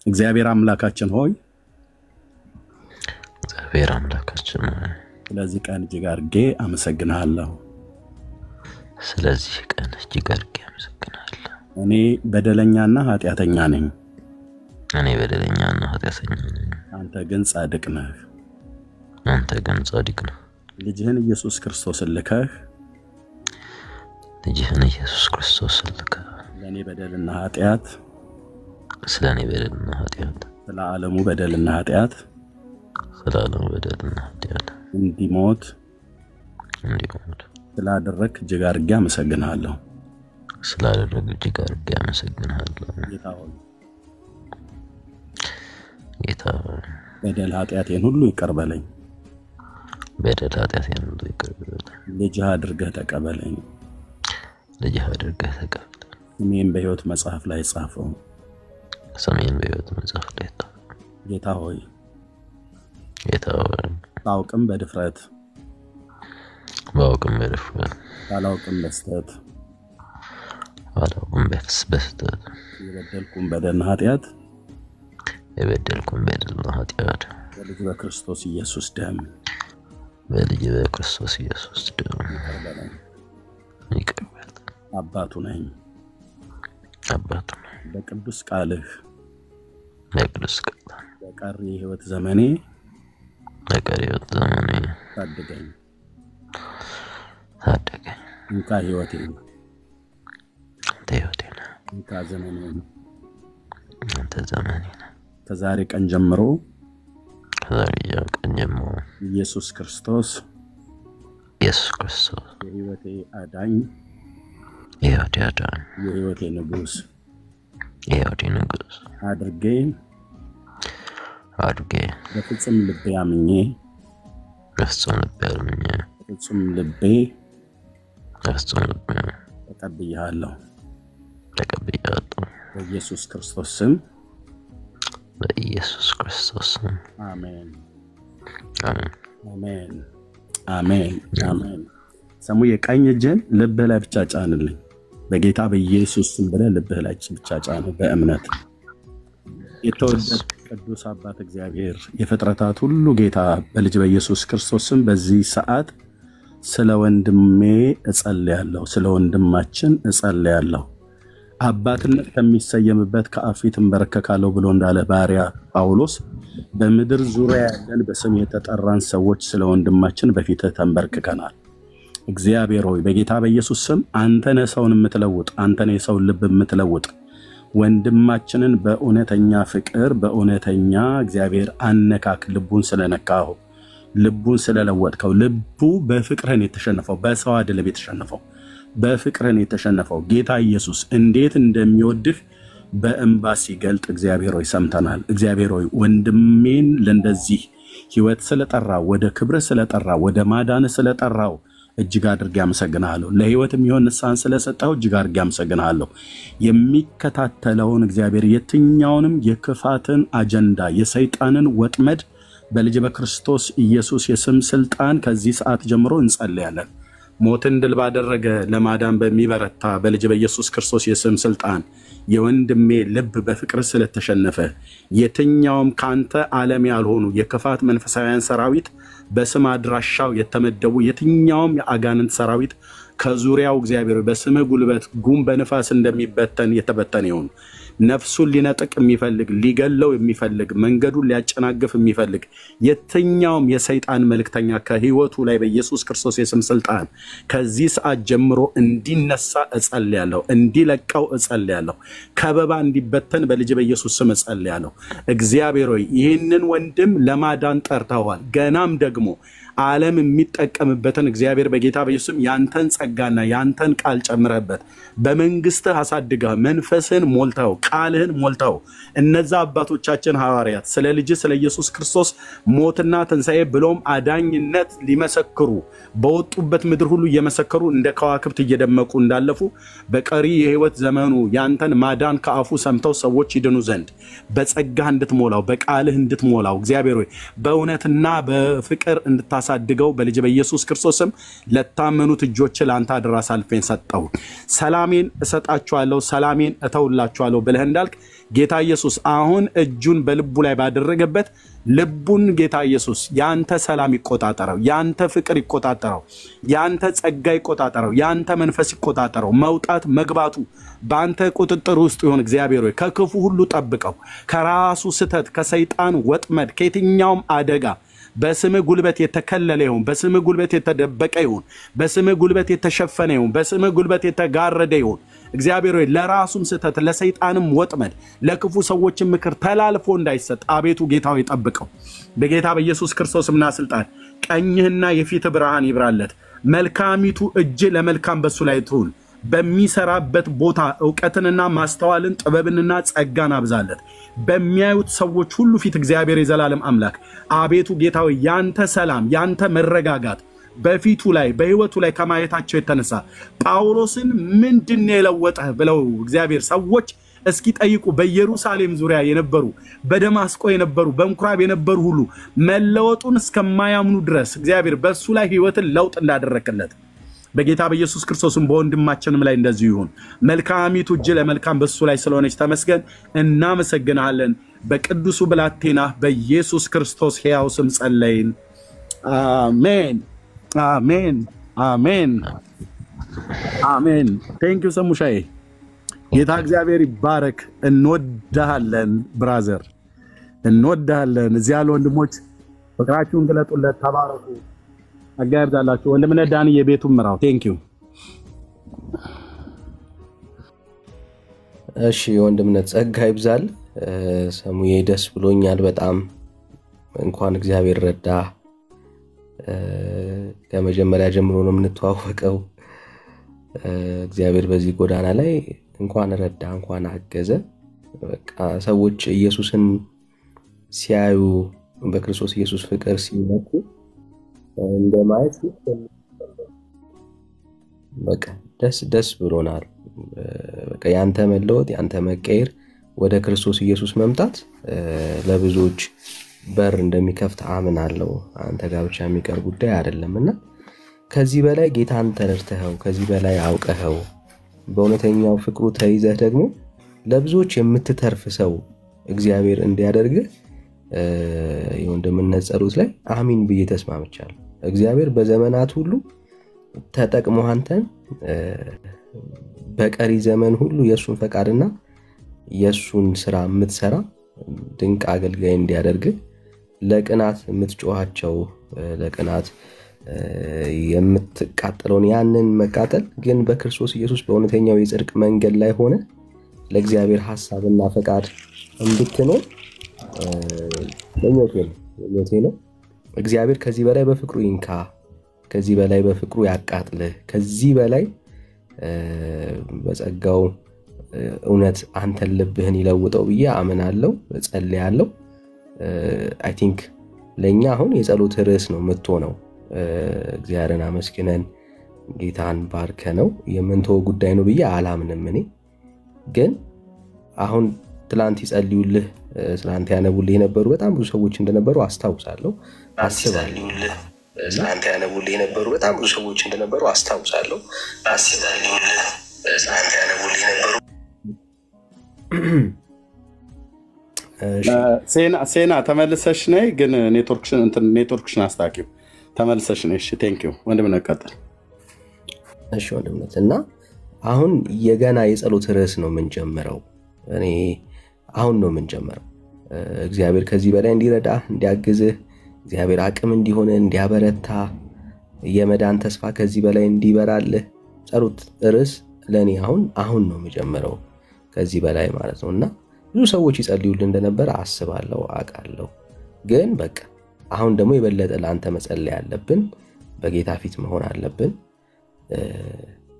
እግዚአብሔር አምላካችን ሆይ እግዚአብሔር አምላካችን ስለዚህ ቀን እጅግ አድርጌ አመሰግናለሁ። ስለዚህ ቀን እጅግ አድርጌ አመሰግናለሁ። እኔ በደለኛና ኃጢአተኛ ነኝ። አንተ ግን ጻድቅ ነህ። ልጅህን ኢየሱስ ክርስቶስን ልከህ ለኔ በደልና ኃጢአት ስለ ዓለሙ በደልና ኃጢአት እንዲሞት ስላደረክ እጅግ አድርጌ አመሰግናለሁ። ጌታ በደል ኃጢአቴን ሁሉ ይቅር በለኝ። ልጅህ አድርገህ ተቀበለኝ። ስሜን በሕይወት መጽሐፍ ላይ ጻፈው። ጌታ ሆይ ባውቅም በድፍረት ባላውቅም በስተት የበደልኩም በደልና ኃጢአት በልጅ በክርስቶስ ኢየሱስ ደም ይቅር በለኝ። አባቱ ነኝ። በቅዱስ ቃልህ በቀሪ ሕይወት ዘመኔ ታደገኝ። እንካ ሕይወቴን እንካ ዘመኔን ከዛሬ ቀን ጀምሮ ኢየሱስ ክርስቶስ የሕይወቴ አዳኝ የሕይወቴ ንጉስ አድርጌ በፍጹም ልቤ አምኜ በፍጹም ልቤ ተቀብያለሁ። በኢየሱስ ክርስቶስ ስም አሜን አሜን አሜን አሜን። ሰሙ የቀኝ እጅን ልብህ ላይ ብቻ ጫንልኝ። በጌታ በኢየሱስ ስም ብለህ ልብህ ላይ ብቻ ጫን በእምነት። የተወደደ ቅዱስ አባት እግዚአብሔር የፍጥረታት ሁሉ ጌታ በልጅ በኢየሱስ ክርስቶስ ስም በዚህ ሰዓት ስለ ወንድሜ እጸልያለሁ፣ ስለ ወንድማችን እጸልያለሁ። አባትነት ከሚሰየምበት ከአፊት እንበረከካለሁ ብሎ እንዳለ ባሪያ ጳውሎስ በምድር ዙሪያ ያለን በስም የተጠራን ሰዎች ስለ ወንድማችን በፊትህ ተንበርክከናል። እግዚአብሔር ሆይ በጌታ በኢየሱስ ስም አንተ ነህ ሰውን የምትለውጥ፣ አንተ ነህ የሰውን ልብ የምትለውጥ። ወንድማችንን በእውነተኛ ፍቅር በእውነተኛ እግዚአብሔር አነካክ ልቡን ስለነካው ልቡን ስለለወጥከው ልቡ በፍቅርን የተሸነፈው በሰው አይደለም የተሸነፈው በፍቅርን የተሸነፈው ጌታ ኢየሱስ እንዴት እንደሚወድህ በእንባ ሲገልጥ እግዚአብሔር ሆይ ሰምተናል። እግዚአብሔር ሆይ ወንድሜን ለእንደዚህ ሕይወት ስለጠራው ወደ ክብር ስለጠራው ወደ ማዳን ስለጠራው እጅግ አድርጌ አመሰግናለሁ። ለሕይወት የሚሆን ንስሐን ስለሰጠው እጅግ አድርጌ አመሰግናለሁ። የሚከታተለውን እግዚአብሔር የትኛውንም የክፋትን አጀንዳ የሰይጣንን ወጥመድ በልጅ በክርስቶስ ኢየሱስ የስም ስልጣን ከዚህ ሰዓት ጀምሮ እንጸልያለን። ሞትን ድል ባደረገ ለማዳን በሚበረታ በልጅ በኢየሱስ ክርስቶስ የስም ስልጣን የወንድሜ ልብ በፍቅር ስለተሸነፈ የትኛውም ካንተ ዓለም ያልሆኑ የክፋት መንፈሳውያን ሰራዊት በስም አድራሻው የተመደቡ የትኛውም የአጋንንት ሰራዊት ከዙሪያው እግዚአብሔር በስምህ ጉልበት ጉም በንፋስ እንደሚበተን የተበተነ ይሁን። ነፍሱን ሊነጥቅ የሚፈልግ ሊገለው የሚፈልግ መንገዱን ሊያጨናግፍ የሚፈልግ የትኛውም የሰይጣን መልእክተኛ ከህይወቱ ላይ በኢየሱስ ክርስቶስ የስም ስልጣን ከዚህ ሰዓት ጀምሮ እንዲነሳ እጸልያለሁ፣ እንዲለቀው እጸልያለሁ፣ ከበባ እንዲበተን በልጅ በኢየሱስ ስም እጸልያለሁ። እግዚአብሔር ሆይ ይህንን ወንድም ለማዳን ጠርተዋል። ገናም ደግሞ ዓለም የሚጠቀምበትን እግዚአብሔር በጌታ በኢየሱስም ያንተን ጸጋና ያንተን ቃል ጨምረበት በመንግስትህ አሳድገህ መንፈስህን ሞልተው ቃልህን ሞልተው እነዛ አባቶቻችን ሐዋርያት ስለ ልጅ ስለ ኢየሱስ ክርስቶስ ሞትና ትንሣኤ ብሎም አዳኝነት ሊመሰክሩ በወጡበት ምድር ሁሉ እየመሰከሩ እንደ ከዋክብት እየደመቁ እንዳለፉ በቀሪ የህይወት ዘመኑ ያንተን ማዳን ከአፉ ሰምተው ሰዎች ይድኑ ዘንድ በጸጋህ እንድትሞላው በቃልህ እንድትሞላው እግዚአብሔር ሆይ በእውነትና በፍቅር እንድታሳድገው በልጅ በኢየሱስ ክርስቶስም ለታመኑት እጆች ላንተ አደራ ሳልፈን ሰጠው። ሰላሜን እሰጣቸዋለሁ፣ ሰላሜን እተውላቸዋለሁ ብለህ እንዳልክ ጌታ ኢየሱስ አሁን እጁን በልቡ ላይ ባደረገበት ልቡን ጌታ ኢየሱስ ያንተ ሰላም ይቆጣጠረው፣ ያንተ ፍቅር ይቆጣጠረው፣ ያንተ ጸጋ ይቆጣጠረው፣ ያንተ መንፈስ ይቆጣጠረው። መውጣት መግባቱ በአንተ ቁጥጥር ውስጥ ይሁን። እግዚአብሔር ሆይ ከክፉ ሁሉ ጠብቀው፣ ከራሱ ስተት፣ ከሰይጣን ወጥመድ፣ ከየትኛውም አደጋ በስም ጉልበት የተከለለ ይሁን፣ በስም ጉልበት የተደበቀ ይሁን፣ በስም ጉልበት የተሸፈነ ይሁን፣ በስም ጉልበት የተጋረደ ይሁን። እግዚአብሔር ሆይ ለራሱም ስተት፣ ለሰይጣንም ወጥመድ፣ ለክፉ ሰዎችም ምክር ተላልፎ እንዳይሰጥ አቤቱ ጌታ ሆይ ጠብቀው። በጌታ በኢየሱስ ክርስቶስና ስልጣን ቀኝህና የፊት ብርሃን ይብራለት። መልካሚቱ እጅ ለመልካም በሱ ላይ ትሁን። በሚሰራበት ቦታ ዕውቀትንና ማስተዋልን ጥበብንና ጸጋን አብዛለት። በሚያዩት ሰዎች ሁሉ ፊት እግዚአብሔር የዘላለም አምላክ አቤቱ ጌታ ሆይ ያንተ ሰላም፣ ያንተ መረጋጋት በፊቱ ላይ በህይወቱ ላይ ከማየታቸው የተነሳ ጳውሎስን ምንድነው የለወጠህ ብለው እግዚአብሔር ሰዎች እስኪ ጠይቁ። በኢየሩሳሌም ዙሪያ የነበሩ፣ በደማስቆ የነበሩ፣ በምኩራብ የነበሩ ሁሉ መለወጡን እስከማያምኑ ድረስ እግዚአብሔር በሱ ላይ ህይወትን ለውጥ እንዳደረከለት በጌታ በኢየሱስ ክርስቶስም በወንድማችንም ላይ እንደዚህ ይሁን። መልካሚቱ እጅ ለመልካም በሱ ላይ ስለሆነች ተመስገን፣ እናመሰግናለን። በቅዱሱ ብላቴና በኢየሱስ ክርስቶስ ሕያው ስም ጸለይን። አሜን አሜን አሜን አሜን። ቴንክ ዩ ሰሙሻዬ። ጌታ እግዚአብሔር ይባረክ። እንወዳለን ብራዘር፣ እንወዳለን። እዚያ ያሉ ወንድሞች ፍቅራችሁን ግለጡለት። ተባረኩ። አጋርዳላችሁ ወንድምነ ዳኒ የቤቱን ምራው። ቴንክ ዩ። እሺ ወንድምነ ጸጋ ይብዛል። ሰሙዬ ደስ ብሎኛል በጣም። እንኳን እግዚአብሔር ረዳ። ከመጀመሪያ ጀምሮ ነው የምንተዋወቀው። እግዚአብሔር በዚህ ጎዳና ላይ እንኳን ረዳ፣ እንኳን አገዘ። በቃ ሰዎች ኢየሱስን ሲያዩ በክርስቶስ ኢየሱስ ፍቅር ሲመኩ እንደማየት በቃ ደስ ብሎናል። በቃ ያንተ መለወጥ፣ ያንተ መቀየር፣ ወደ ክርስቶስ ኢየሱስ መምጣት ለብዙዎች በር እንደሚከፍት አምናለሁ። አንተ ጋር ብቻ የሚቀር ጉዳይ አይደለምና ከዚህ በላይ ጌታን ተረድተኸው፣ ከዚህ በላይ አውቀኸው፣ በእውነተኛው ፍቅሩ ተይዘህ ደግሞ ለብዙዎች የምትተርፍ ሰው እግዚአብሔር እንዲያደርግ የወንድምነት ጸሎት ላይ አሚን ብዬ ተስማምቻለሁ። እግዚአብሔር በዘመናት ሁሉ ተጠቅሞ አንተን በቀሪ ዘመን ሁሉ የሱን ፈቃድና የሱን ስራ የምትሰራ ድንቅ አገልጋይ እንዲያደርግ ለቅናት የምትጮሃቸው ለቅናት የምትቃጠለውን ያንን መቃጠል ግን በክርስቶስ ኢየሱስ በእውነተኛው የጽድቅ መንገድ ላይ ሆነ ለእግዚአብሔር ሐሳብና ፈቃድ እንድትኖር ለሞቴ ነው። እግዚአብሔር ከዚህ በላይ በፍቅሩ ይንካ፣ ከዚህ በላይ በፍቅሩ ያቃጥልህ፣ ከዚህ በላይ በጸጋው እውነት አንተን ልብህን ይለውጠው ብዬ አምናለሁ፣ ጸልያለሁ። አይ ቲንክ ለኛ አሁን የጸሎት ርዕስ ነው የምትሆነው። እግዚአብሔርን አመስግነን ጌታን ባርከነው የምንተው ጉዳይ ነው ብዬ አላምንም። እኔ ግን አሁን ትላንት ይጸልዩልህ ስላንተ ያነቡልህ የነበሩ በጣም ብዙ ሰዎች እንደነበሩ አስታውሳለሁ፣ አስባለሁ። ስላንተ ያነቡልህ የነበሩ በጣም ብዙ ሰዎች እንደነበሩ አስታውሳለሁ፣ አስባለሁ። ስላንተ ያነቡልህ የነበሩ ሴና ተመልሰሽ ነይ፣ ግን ኔትወርክሽን አስተካክዩ። ተመልሰሽ ነይ። እሺ ቴንክ ዩ ወንድም ነቀጥል። እሺ ወንድምነት እና አሁን የገና የጸሎት ርዕስ ነው የምንጀምረው። እኔ አሁን ነው የምንጀምረው። እግዚአብሔር ከዚህ በላይ እንዲረዳ እንዲያግዝህ፣ እግዚአብሔር አቅም እንዲሆነ እንዲያበረታ፣ የመዳን ተስፋ ከዚህ በላይ እንዲበራልህ ጸሎት ርዕስ ለኔ አሁን ነው የምጀምረው ከዚህ በላይ ማለት ነውና ብዙ ሰዎች ይጸልዩልን እንደነበር አስባለሁ፣ አውቃለሁ። ግን በቃ አሁን ደግሞ የበለጠ ለአንተ መጸለይ ያለብን፣ በጌታ ፊት መሆን አለብን።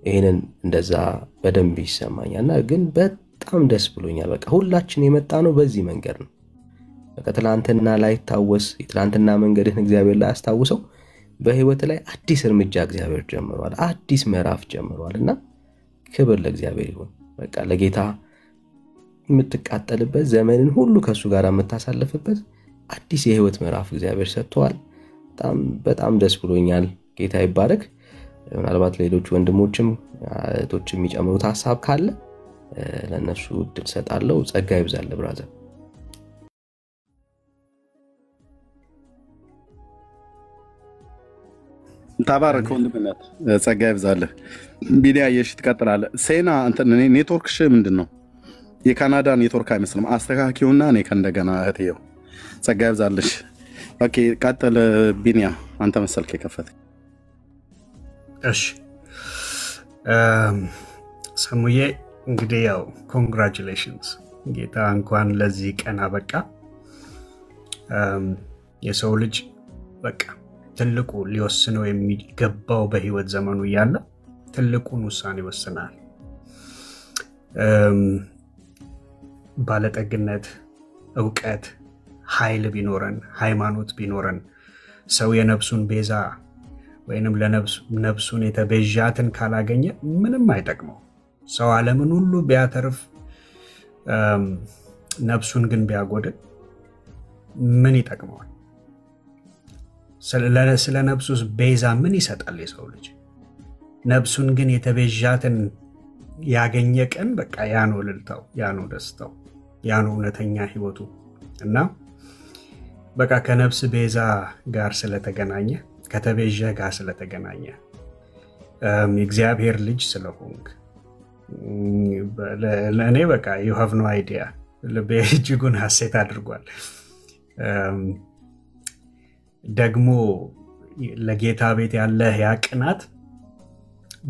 ይሄንን እንደዛ በደንብ ይሰማኛልና ግን በጣም ደስ ብሎኛል። በቃ ሁላችን የመጣ ነው በዚህ መንገድ ነው። በቃ ትላንትና ላይ ታወስ የትላንትና መንገድህን እግዚአብሔር ላይ አስታውሰው በህይወት ላይ አዲስ እርምጃ እግዚአብሔር ጀምሯል፣ አዲስ ምዕራፍ ጀምሯልና ክብር ለእግዚአብሔር ይሁን። በቃ ለጌታ የምትቃጠልበት ዘመንን ሁሉ ከሱ ጋር የምታሳልፍበት አዲስ የህይወት ምዕራፍ እግዚአብሔር ሰጥቷል። በጣም ደስ ብሎኛል። ጌታ ይባረክ። ምናልባት ሌሎች ወንድሞችም እህቶችም የሚጨምሩት ሐሳብ ካለ ለነሱ እድል ሰጣለሁ። ጸጋ ይብዛል ብራዘር። ተባረክ ወንድምነት ጸጋ ይብዛልህ። ቢዲያ የሽ ትቀጥላለህ። ሴና እንትን ኔትወርክሽ ምንድነው? የካናዳ ኔትወርክ አይመስልም። አስተካኪውና እኔ ከእንደገና እህቴው ጸጋ ይብዛልሽ። ኦኬ ቀጥል ቢኒያ አንተ መሰልክ የከፈተ። እሺ ሰሙዬ እንግዲህ ያው ኮንግራቹሌሽንስ ጌታ እንኳን ለዚህ ቀን አበቃ። የሰው ልጅ በቃ ትልቁ ሊወስነው የሚገባው በህይወት ዘመኑ ያለ ትልቁን ውሳኔ ወስናል። ባለጠግነት፣ ዕውቀት፣ ኃይል ቢኖረን፣ ሃይማኖት ቢኖረን ሰው የነፍሱን ቤዛ ወይንም ለነፍሱን የተቤዣትን ካላገኘ ምንም አይጠቅመው። ሰው ዓለምን ሁሉ ቢያተርፍ ነፍሱን ግን ቢያጎድል ምን ይጠቅመዋል? ስለ ነፍሱስ ቤዛ ምን ይሰጣል የሰው ልጅ? ነፍሱን ግን የተቤዣትን ያገኘ ቀን በቃ ያ ነው እልልታው፣ ያ ነው ደስታው፣ ያ ነው እውነተኛ ህይወቱ። እና በቃ ከነፍስ ቤዛ ጋር ስለተገናኘ ከተቤዣ ጋር ስለተገናኘ የእግዚአብሔር ልጅ ስለሆንክ ለእኔ በቃ you have no idea ልቤ እጅጉን ሐሴት አድርጓል። ደግሞ ለጌታ ቤት ያለህ ያ ቅናት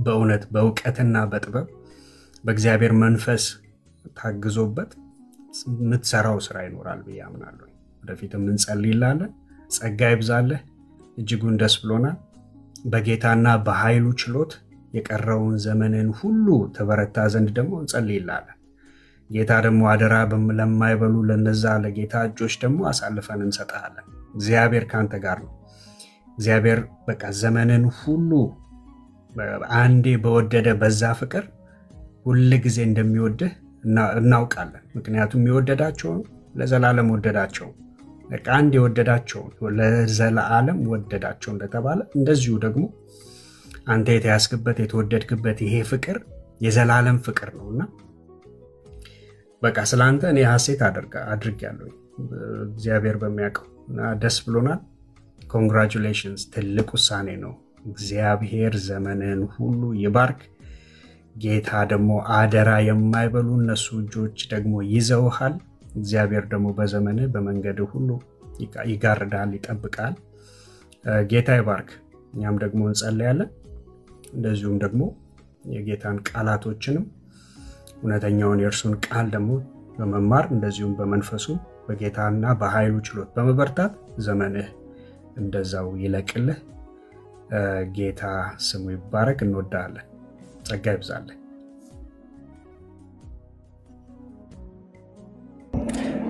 በእውነት በእውቀትና በጥበብ በእግዚአብሔር መንፈስ ታግዞበት ምትሰራው ስራ ይኖራል ብዬ አምናለሁ። ወደፊትም እንጸልይላለን። ጸጋ ይብዛልህ። እጅጉን ደስ ብሎናል። በጌታና በኃይሉ ችሎት የቀረውን ዘመንን ሁሉ ተበረታ ዘንድ ደግሞ እንጸልይላለን። ጌታ ደግሞ አደራ ለማይበሉ ለነዛ ለጌታ እጆች ደግሞ አሳልፈን እንሰጣለን። እግዚአብሔር ካንተ ጋር ነው። እግዚአብሔር በቃ ዘመንን ሁሉ አንዴ በወደደ በዛ ፍቅር ሁሉ ጊዜ እንደሚወድህ እናውቃለን። ምክንያቱም የወደዳቸው ለዘላለም ወደዳቸው። በቃ አንዴ የወደዳቸው ለዘላለም ወደዳቸው እንደተባለ እንደዚሁ ደግሞ አንተ የተያዝክበት የተወደድክበት ይሄ ፍቅር የዘላለም ፍቅር ነውና በቃ ስላንተ እኔ ሐሴት አድርጌያለሁ። እግዚአብሔር በሚያውቀው እና ደስ ብሎናል። ኮንግራቹሌሽንስ ትልቅ ውሳኔ ነው። እግዚአብሔር ዘመንን ሁሉ ይባርክ። ጌታ ደግሞ አደራ የማይበሉ እነሱ እጆች ደግሞ ይዘውሃል። እግዚአብሔር ደግሞ በዘመንህ በመንገድህ ሁሉ ይጋርዳል፣ ይጠብቃል። ጌታ ይባርክ። እኛም ደግሞ እንጸልያለን። እንደዚሁም ደግሞ የጌታን ቃላቶችንም እውነተኛውን የእርሱን ቃል ደግሞ በመማር እንደዚሁም በመንፈሱ በጌታና በኃይሉ ችሎት በመበርታት ዘመንህ እንደዛው ይለቅልህ። ጌታ ስሙ ይባረክ። እንወዳለን። ጸጋ ይብዛልህ።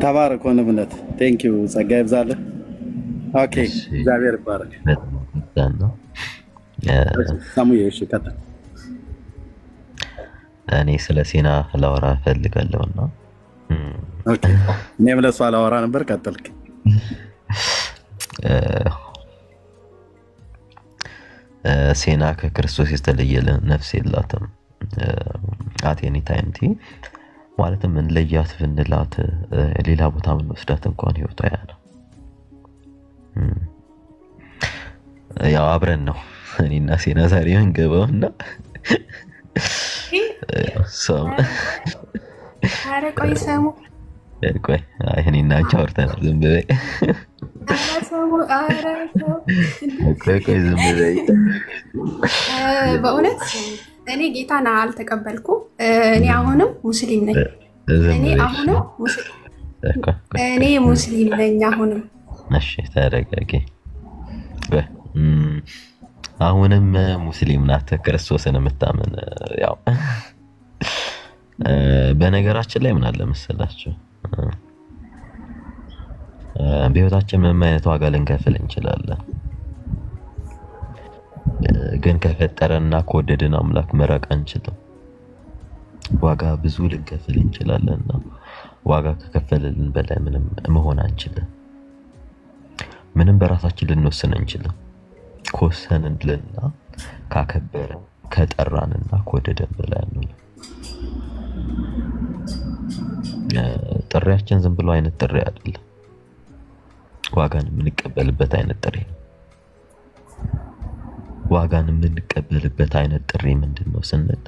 ተባረክ ወንድምነት። ቴንክ ዩ ጸጋ ይብዛልህ። ኦኬ እግዚአብሔር ይባረክ። ሳሙኤል እሺ ቀጥል። እኔ ስለ ሴና ላወራ ፈልጋለሁና ኦኬ እኔም ለሷ ላወራ ነበር። ቀጥልክ። ሴና ከክርስቶስ የተለየ ነፍስ የላትም። አቴኒ ታይምቲ ማለትም እንለያት ብንላት ሌላ ቦታ ምን ወስዳት እንኳን ህይወቷ ያ ነው። ያው አብረን ነው እኔና ሴና ዛሬ እንገባውና አረ ቆይ ሰሙ ቆይ እኔና አንቺ አውርተናል። ዝም በይ ቆይ ዝም በይ። በእውነት እኔ ጌታን አልተቀበልኩ። እኔ አሁንም ሙስሊም ነኝ። እኔ ሙስሊም ነኝ አሁንም። እሺ ተረጋጊ። አሁንም ሙስሊም ናት ክርስቶስን የምታምን። ያው በነገራችን ላይ ምን አለ መሰላችሁ በህይወታችን ምንም አይነት ዋጋ ልንከፍል እንችላለን። ግን ከፈጠረና ከወደደን አምላክ መራቅ አንችልም። ዋጋ ብዙ ልንከፍል እንችላለንና ዋጋ ከከፈለልን በላይ ምንም መሆን አንችልም። ምንም በራሳችን ልንወስን አንችልም። ከወሰንንልና ካከበረን ከጠራንና ከወደደን በላይ ነው። ጥሪያችን ዝም ብሎ አይነት ጥሪ አይደለም። ዋጋን የምንቀበልበት አይነት ጥሪ ነው። ዋጋን የምንቀበልበት አይነት ጥሪ ምንድነው ስንል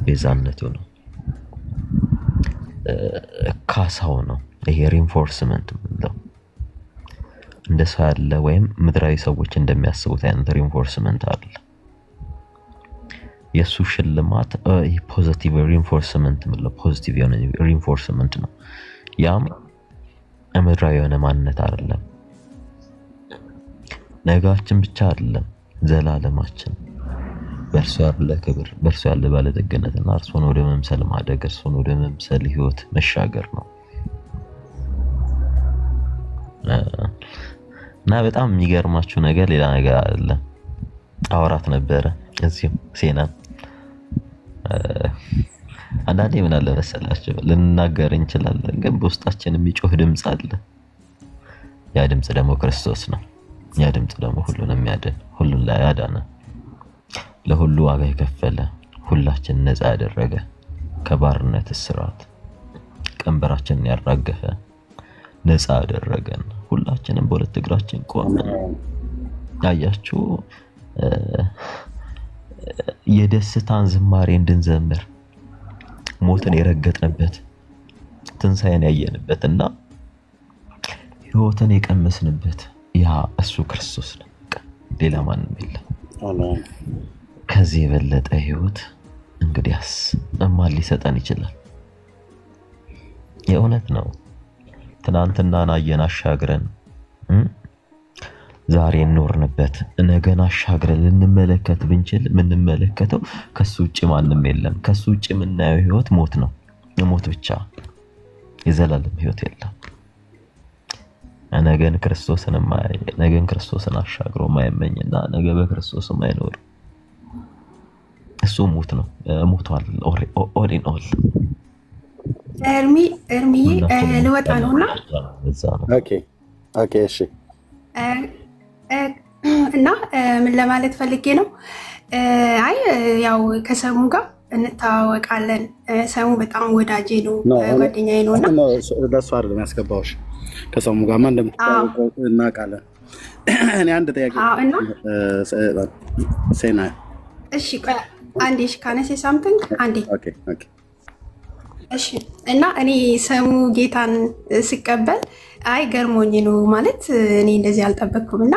ቤዛነቱ ነው፣ ካሳው ነው። ይሄ ሪንፎርስመንት ነው። እንደ ሰው ያለ ወይም ምድራዊ ሰዎች እንደሚያስቡት አይነት ሪንፎርስመንት አለ። የሱ ሽልማት ፖዚቲቭ ሪንፎርስመንት ነው። ፖዚቲቭ የሆነ ሪንፎርስመንት ነው። ያም ምድራዊ የሆነ ማንነት አይደለም፣ ነጋችን ብቻ አይደለም፣ ዘላለማችን በእርሱ ያለ ክብር፣ በእርሱ ያለ ባለጠግነትና እርሱን ወደ መምሰል ማደግ፣ እርሱን ወደ መምሰል ህይወት መሻገር ነው። እና በጣም የሚገርማችሁ ነገር ሌላ ነገር አለ። አወራት ነበረ እዚሁ ሴና አንዳንዴ ምን አለ መሰላችሁ ልንናገር እንችላለን፣ ግን በውስጣችን የሚጮህ ድምጽ አለ። ያ ድምጽ ደግሞ ክርስቶስ ነው። ያ ድምጽ ደግሞ ሁሉን የሚያድን፣ ሁሉን ላይ ያዳነ፣ ለሁሉ ዋጋ የከፈለ፣ ሁላችን ነፃ ያደረገ፣ ከባርነት እስራት ቀንበራችንን ያራገፈ ነፃ ያደረገን፣ ሁላችንም በሁለት እግራችን ቆመን ያያችሁ የደስታን ዝማሬ እንድንዘምር ሞትን የረገጥንበት ትንሳኤን ያየንበትና ህይወትን የቀመስንበት ያ እሱ ክርስቶስ ነው። ሌላ ማንም የለም። ከዚህ የበለጠ ህይወት እንግዲያስ ማን ሊሰጠን ይችላል? የእውነት ነው። ትናንትናን አየን አሻግረን ዛሬ እንኖርንበት ነገን አሻግረን ልንመለከት ብንችል ምንመለከተው ከሱ ውጪ ማንም የለም። ከሱ ውጪ የምናየው ህይወት ሞት ነው። ሞት ብቻ፣ የዘላለም ህይወት የለም። ነገን ክርስቶስን አሻግሮ ማይመኝና ነገ በክርስቶስ ማይኖር እሱ ሞት ነው። ሞቷል። ኦል ኢን ኦል እርሚ ልወጣ ነውና ኦኬ እሺ። እና ምን ለማለት ፈልጌ ነው፣ አይ ያው ከሰሙ ጋር እንታወቃለን። ሰሙ በጣም ወዳጄ ነው፣ ጓደኛዬ ነውና ለሱ አይደለም ያስገባውሽ። ከሰሙ ጋር ማን እንደምታውቀው እናውቃለን። እኔ አንድ ጥያቄ እና ሴና እሺ አንዴ ካነሴ ሳምቲንግ አንዴ ኦኬ እሺ። እና እኔ ሰሙ ጌታን ሲቀበል አይ ገርሞኝ ነው ማለት እኔ እንደዚህ አልጠበቅኩም። እና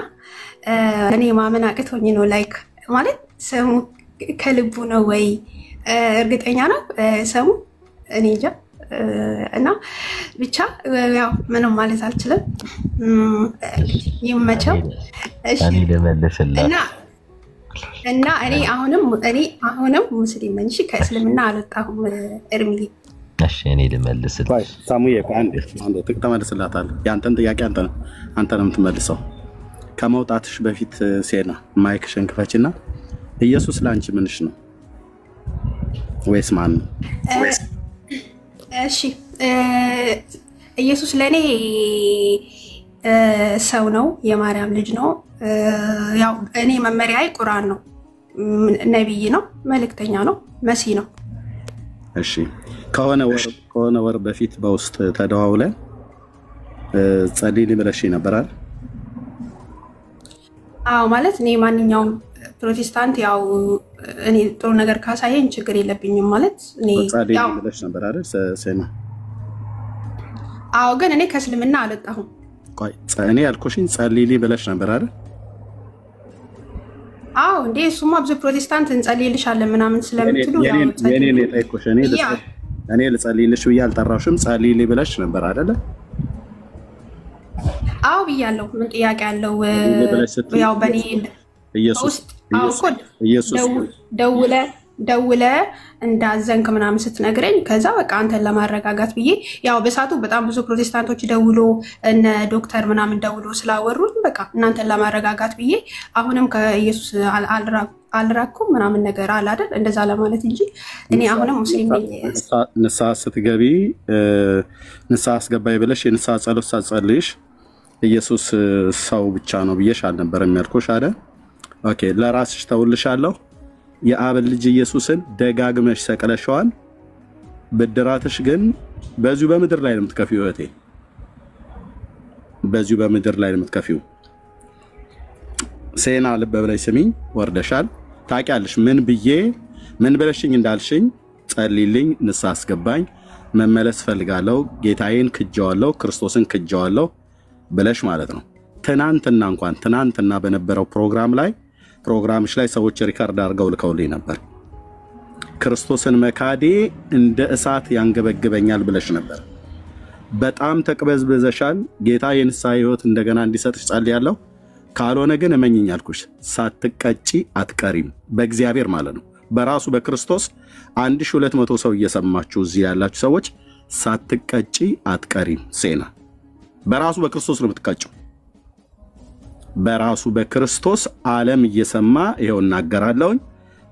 እኔ ማመን አቅቶኝ ነው ላይክ ማለት ሰሙ ከልቡ ነው ወይ እርግጠኛ ነው ሰሙ? እኔ እንጃ። እና ብቻ ያው ምንም ማለት አልችልም። ይመቸው። እሺ እና እኔ አሁንም ሙስሊም ነኝ። እሺ ከእስልምና አልወጣሁም። እርሚ እሺ እኔ ልመልስልሽ። ሳሙዬ አንዴ ተመልስላታለህ። ያንተን ጥያቄ አንተ ነው የምትመልሰው። ከመውጣትሽ በፊት ሴና ማይክሽን ክፈችና ኢየሱስ ላንቺ ምንሽ ነው ወይስ ማን ነው? እሺ ኢየሱስ ለኔ ሰው ነው፣ የማርያም ልጅ ነው። ያው እኔ መመሪያዬ ቁርአን ነው፣ ነብይ ነው፣ መልእክተኛ ነው፣ መሲህ ነው። እሺ ከሆነ ወር በፊት በውስጥ ተደዋውለን ጸልይልኝ ብለሽ ነበራል? አዎ ማለት እኔ ማንኛውም ፕሮቴስታንት ያው እኔ ጥሩ ነገር ካሳየኝ ችግር የለብኝም ማለት እኔ ያው ብለሽ ነበር አይደል ሴና? አዎ ግን እኔ ከእስልምና አልወጣሁም። ቆይ እኔ ያልኩሽኝ ጸልይልኝ ብለሽ ነበር አይደል? አዎ እንዴ እሱማ ብዙ ፕሮቴስታንት እንጸልይልሻለን ምናምን ስለምትሉ ያው እኔ ጠይቆሽ እኔ ልጸልይልሽ ብዬ አልጠራሽም። ጸልይልኝ ብለሽ ነበር አይደል? አዎ ብያለሁ። ምን ጥያቄ አለው? ያው በኔ ኢየሱስ ደውለ እንዳዘንክ ምናምን ስትነግረኝ ከዛ በቃ አንተን ለማረጋጋት ብዬ ያው በሳቱ በጣም ብዙ ፕሮቴስታንቶች ደውሎ እነ ዶክተር ምናምን ደውሎ ስላወሩኝ በቃ እናንተን ለማረጋጋት ብዬ አሁንም ከኢየሱስ አልራኩም ምናምን ነገር አለ አይደል? እንደዛ ለማለት እንጂ እኔ አሁንም ሙስሊም ነኝ። ንስሐ ስትገቢ ንስሐ አስገባይ ብለሽ የንስሐ ጸሎት ሳትጸልይሽ ኢየሱስ ሰው ብቻ ነው ብዬሽ አልነበረም ያልኩሽ አይደል? ኦኬ ለራስሽ ተውልሻለሁ። የአብ ልጅ ኢየሱስን ደጋግመሽ ሰቅለሽዋል። ብድራትሽ ግን በዚሁ በምድር ላይ ነው የምትከፊው እህቴ፣ በዚሁ በምድር ላይ ነው የምትከፊው። ሴና ልብ ብለሽ ስሚኝ፣ ወርደሻል። ታውቂያለሽ ምን ብለሽኝ እንዳልሽኝ፣ ጸልይልኝ፣ ንስሐ አስገባኝ፣ መመለስ ፈልጋለሁ፣ ጌታዬን ክጀዋለሁ፣ ክርስቶስን ክጀዋለሁ ብለሽ ማለት ነው። ትናንትና በነበረው ፕሮግራምሽ ላይ ሰዎች ሪካርድ አድርገው ልከውልኝ ነበር። ክርስቶስን መካዴ እንደ እሳት ያንገበግበኛል ብለሽ ነበር። በጣም ተቅበዝብዘሻል። ጌታ የንስሐ ሕይወት እንደገና እንዲሰጥሽ ጸልያለሁ። ካልሆነ ግን እመኝኝ አልኩሽ፣ ሳትቀጪ አትቀሪም። በእግዚአብሔር ማለት ነው፣ በራሱ በክርስቶስ 1200 ሰው እየሰማችሁ እዚህ ያላችሁ ሰዎች ሳትቀጪ አትቀሪም። ሴና በራሱ በክርስቶስ ነው የምትቀጪው። በራሱ በክርስቶስ ዓለም እየሰማ ይሄው እናገራለሁ።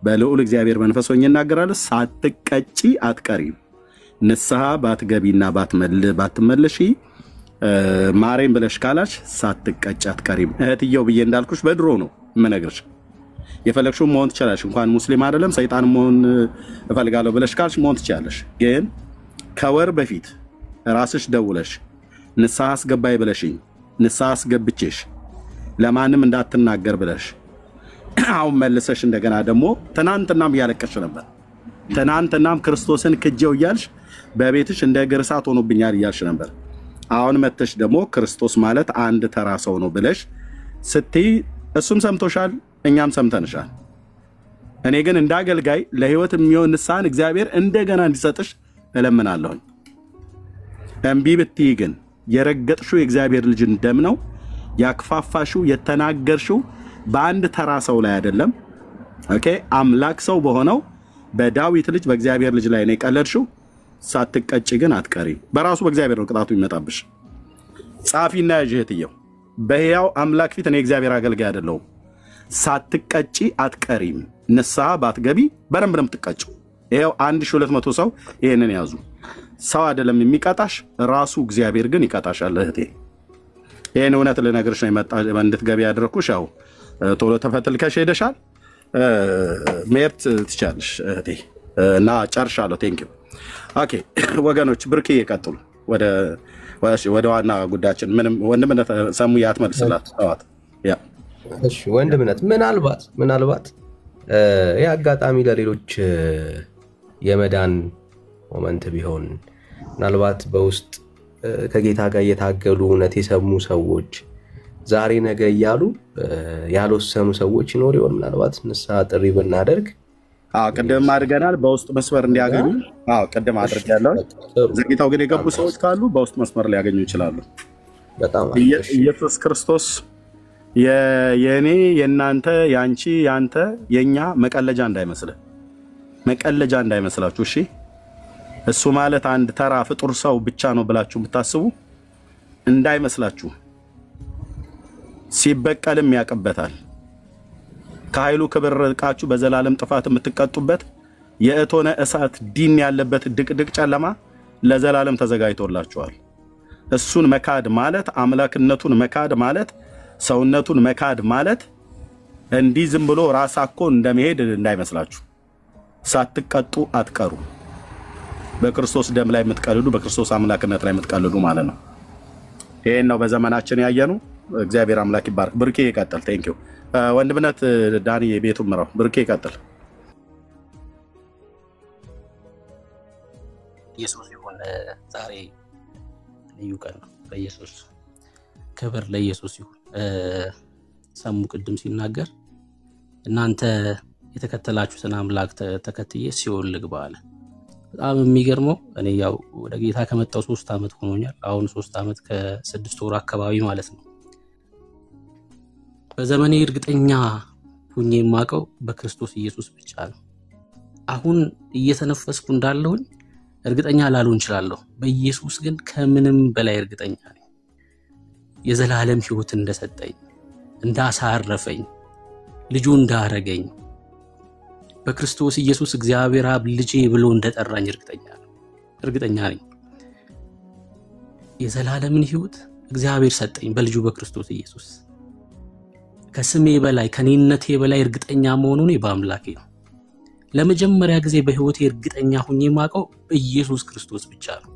በልዑል እግዚአብሔር መንፈስ ሆኜ እናገራለሁ። ሳትቀጪ አትቀሪም። ንስሐ ባትገቢና ባትመለሺ ማሬም ብለሽ ካላሽ ሳትቀጪ አትቀሪም። እህትየው ብዬ እንዳልኩሽ በድሮ ነው የምነግርሽ። የፈለግሽው መሆን ትችላለሽ። እንኳን ሙስሊም አይደለም ሰይጣን መሆን እፈልጋለሁ ብለሽ ካልሽ መሆን ትችላለሽ። ግን ከወር በፊት ራስሽ ደውለሽ ንስሐ አስገባይ ብለሽኝ ንስሐ አስገብቼሽ ለማንም እንዳትናገር ብለሽ አሁን መልሰሽ እንደገና ደግሞ ትናንትናም እያለቀሽ ነበር። ትናንትናም ክርስቶስን ክጄው እያልሽ በቤትሽ እንደ እግር እሳት ሆኖብኛል እያልሽ ነበር። አሁን መተሽ ደግሞ ክርስቶስ ማለት አንድ ተራ ሰው ነው ብለሽ ስትይ እሱም ሰምቶሻል፣ እኛም ሰምተንሻል። እኔ ግን እንዳገልጋይ ለህይወት የሚሆን ንስሐን እግዚአብሔር እንደገና እንዲሰጥሽ እለምናለሁ። እምቢ ብትይ ግን የረገጥሽው የእግዚአብሔር ልጅን ደም ነው ያክፋፋሽው። የተናገርሽው በአንድ ተራ ሰው ላይ አይደለም። ኦኬ፣ አምላክ ሰው በሆነው በዳዊት ልጅ በእግዚአብሔር ልጅ ላይ ነው የቀለድሽው። ሳትቀጪ ግን አትቀሪ። በራሱ በእግዚአብሔር ነው ቅጣቱ ይመጣብሽ። ጻፊና እህትየው በሕያው አምላክ ፊት እኔ እግዚአብሔር አገልጋይ አይደለሁም። ሳትቀጪ አትቀሪም። ንስሐ ባትገቢ በደንብ ነው የምትቀጪው። ይሄው 1200 ሰው ይሄንን ያዙ። ሰው አይደለም የሚቀጣሽ፣ ራሱ እግዚአብሔር ግን ይቀጣሻል እህቴ። ይሄን እውነት ልነግርሽ ነው እንድትገቢ ያደረኩሽ። ያው ቶሎ ተፈትልከሽ ሄደሻል። መሄድ ትችያለሽ እህቴ እና ጨርሻለሁ። ቴንክ ዩ። ኦኬ ወገኖች፣ ብርክ ይቀጥሉ። ወደ ዋና ጉዳያችን። ምንም ወንድምነት ሰሙ ያትመልስላት ተዋት። ያ እሺ ወንድምነት ምናልባት አጋጣሚ ለሌሎች የመዳን ሞመንት ቢሆን ምናልባት በውስጥ ከጌታ ጋር እየታገሉ እውነት የሰሙ ሰዎች ዛሬ ነገ እያሉ ያልወሰኑ ሰዎች ይኖር ይሆን? ምናልባት ንስሐ ጥሪ ብናደርግ ቅድም አድርገናል። በውስጥ መስመር እንዲያገኙ ቅድም አድርገናል። ዘግይተው ግን የገቡ ሰዎች ካሉ በውስጥ መስመር ሊያገኙ ይችላሉ። በጣም ኢየሱስ ክርስቶስ የኔ የናንተ ያንቺ ያንተ የኛ መቀለጃ እንዳይመስላችሁ። እሺ እሱ ማለት አንድ ተራ ፍጡር ሰው ብቻ ነው ብላችሁ ብታስቡ እንዳይመስላችሁ። ሲበቀልም ያቀበታል። ከኃይሉ ክብር ርቃችሁ በዘላለም ጥፋት የምትቀጡበት የእቶነ እሳት ዲን ያለበት ድቅድቅ ጨለማ ለዘላለም ተዘጋጅቶላችኋል። እሱን መካድ ማለት አምላክነቱን መካድ ማለት ሰውነቱን መካድ ማለት እንዲህ ዝም ብሎ ራሳኮ እንደመሄድ እንዳይመስላችሁ። ሳትቀጡ አትቀሩ። በክርስቶስ ደም ላይ የምትቀልዱ፣ በክርስቶስ አምላክነት ላይ የምትቀልዱ ማለት ነው። ይሄን ነው በዘመናችን ያየኑ። እግዚአብሔር አምላክ ይባርክ። ብርኬ ይቀጥል። ቴንክ ዩ ወንድምነት ዳኒ የቤቱ ምራው። ብርኬ ይቀጥል። ኢየሱስ ይሁን። ዛሬ ልዩ ቀን ነው። ለኢየሱስ ክብር ለኢየሱስ ይሁን። ሰሙ ቅድም ሲናገር እናንተ የተከተላችሁትን አምላክ ተከትዬ ሲኦል ልግባ አለ። በጣም የሚገርመው እኔ ያው ወደ ጌታ ከመጣው 3 ዓመት ሆኖኛል። አሁን 3 ዓመት ከ6 ወር አካባቢ ማለት ነው። በዘመኔ እርግጠኛ ሁኜ የማውቀው በክርስቶስ ኢየሱስ ብቻ ነው። አሁን እየተነፈስኩ እንዳለሁኝ እርግጠኛ ላልሆን እችላለሁ። በኢየሱስ ግን ከምንም በላይ እርግጠኛ ነኝ። የዘላለም ሕይወት እንደሰጠኝ፣ እንዳሳረፈኝ፣ ልጁ እንዳረገኝ፣ በክርስቶስ ኢየሱስ እግዚአብሔር አብ ልጄ ብሎ እንደጠራኝ እርግጠኛ ነኝ። የዘላለምን ሕይወት እግዚአብሔር ሰጠኝ በልጁ በክርስቶስ ኢየሱስ። ከስሜ በላይ ከኔነቴ በላይ እርግጠኛ መሆኑን በአምላኬ ነው። ለመጀመሪያ ጊዜ በህይወቴ እርግጠኛ ሆኜ የማውቀው በኢየሱስ ክርስቶስ ብቻ ነው።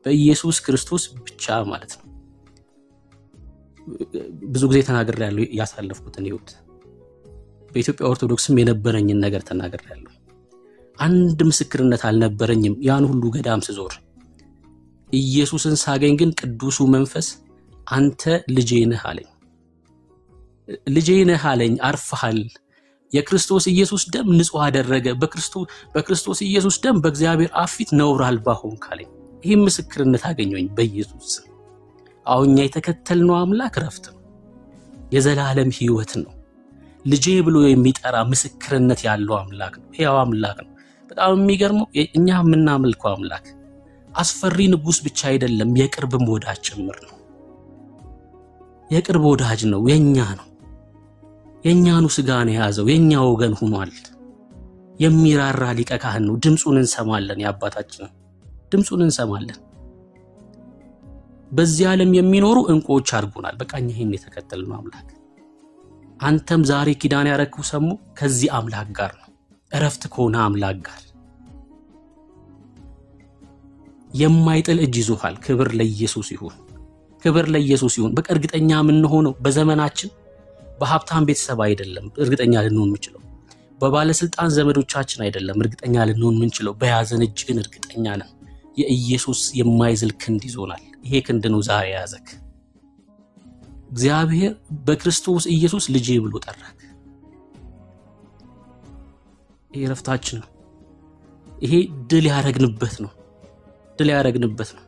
በኢየሱስ ክርስቶስ ብቻ ማለት ነው። ብዙ ጊዜ ተናግሬያለሁ ያሳለፍኩትን ህይወት። በኢትዮጵያ ኦርቶዶክስም የነበረኝን ነገር ተናግሬያለሁ። አንድ ምስክርነት አልነበረኝም ያን ሁሉ ገዳም ስዞር። ኢየሱስን ሳገኝ ግን ቅዱሱ መንፈስ አንተ ልጄ ነህ አለኝ። ልጄ ነህ አለኝ። አርፈሃል። የክርስቶስ ኢየሱስ ደም ንጹህ አደረገ። በክርስቶስ ኢየሱስ ደም በእግዚአብሔር አፍ ፊት ነውር አልባ ሆንክ አለኝ። ይህም ምስክርነት አገኘሁኝ በኢየሱስ ስም። አሁን እኛ የተከተልነው አምላክ ረፍት ነው፣ የዘላለም ህይወት ነው። ልጄ ብሎ የሚጠራ ምስክርነት ያለው አምላክ ነው፣ ሕያው አምላክ ነው። በጣም የሚገርመው እኛ የምናመልከው አምላክ አስፈሪ ንጉስ ብቻ አይደለም፣ የቅርብም ወዳጅ ጭምር ነው። የቅርብ ወዳጅ ነው፣ የኛ ነው። የኛኑ ስጋን የያዘው የኛ ወገን ሆኗል። የሚራራ ሊቀ ካህን ነው። ድምጹን እንሰማለን፣ የአባታችንን ድምጹን እንሰማለን። በዚህ ዓለም የሚኖሩ እንቁዎች አድርጎናል። በቃ እኛ ይሄን የተከተልነው አምላክ። አንተም ዛሬ ኪዳን ያረክው ሰሙ ከዚህ አምላክ ጋር ነው፣ እረፍት ከሆነ አምላክ ጋር የማይጥል እጅ ይዞሃል። ክብር ለኢየሱስ ይሁን፣ ክብር ለኢየሱስ ይሁን። በቃ እርግጠኛ ምን ሆነው በዘመናችን በሀብታም ቤተሰብ አይደለም እርግጠኛ ልንሆን የምንችለው፣ በባለስልጣን ዘመዶቻችን አይደለም እርግጠኛ ልንሆን የምንችለው፣ በያዘን እጅ ግን እርግጠኛ ነን። የኢየሱስ የማይዝል ክንድ ይዞናል። ይሄ ክንድ ነው ዛሬ ያዘክ። እግዚአብሔር በክርስቶስ ኢየሱስ ልጄ ብሎ ጠራክ። ይሄ ረፍታችን ነው። ይሄ ድል ያረግንበት ነው፣ ድል ያረግንበት ነው።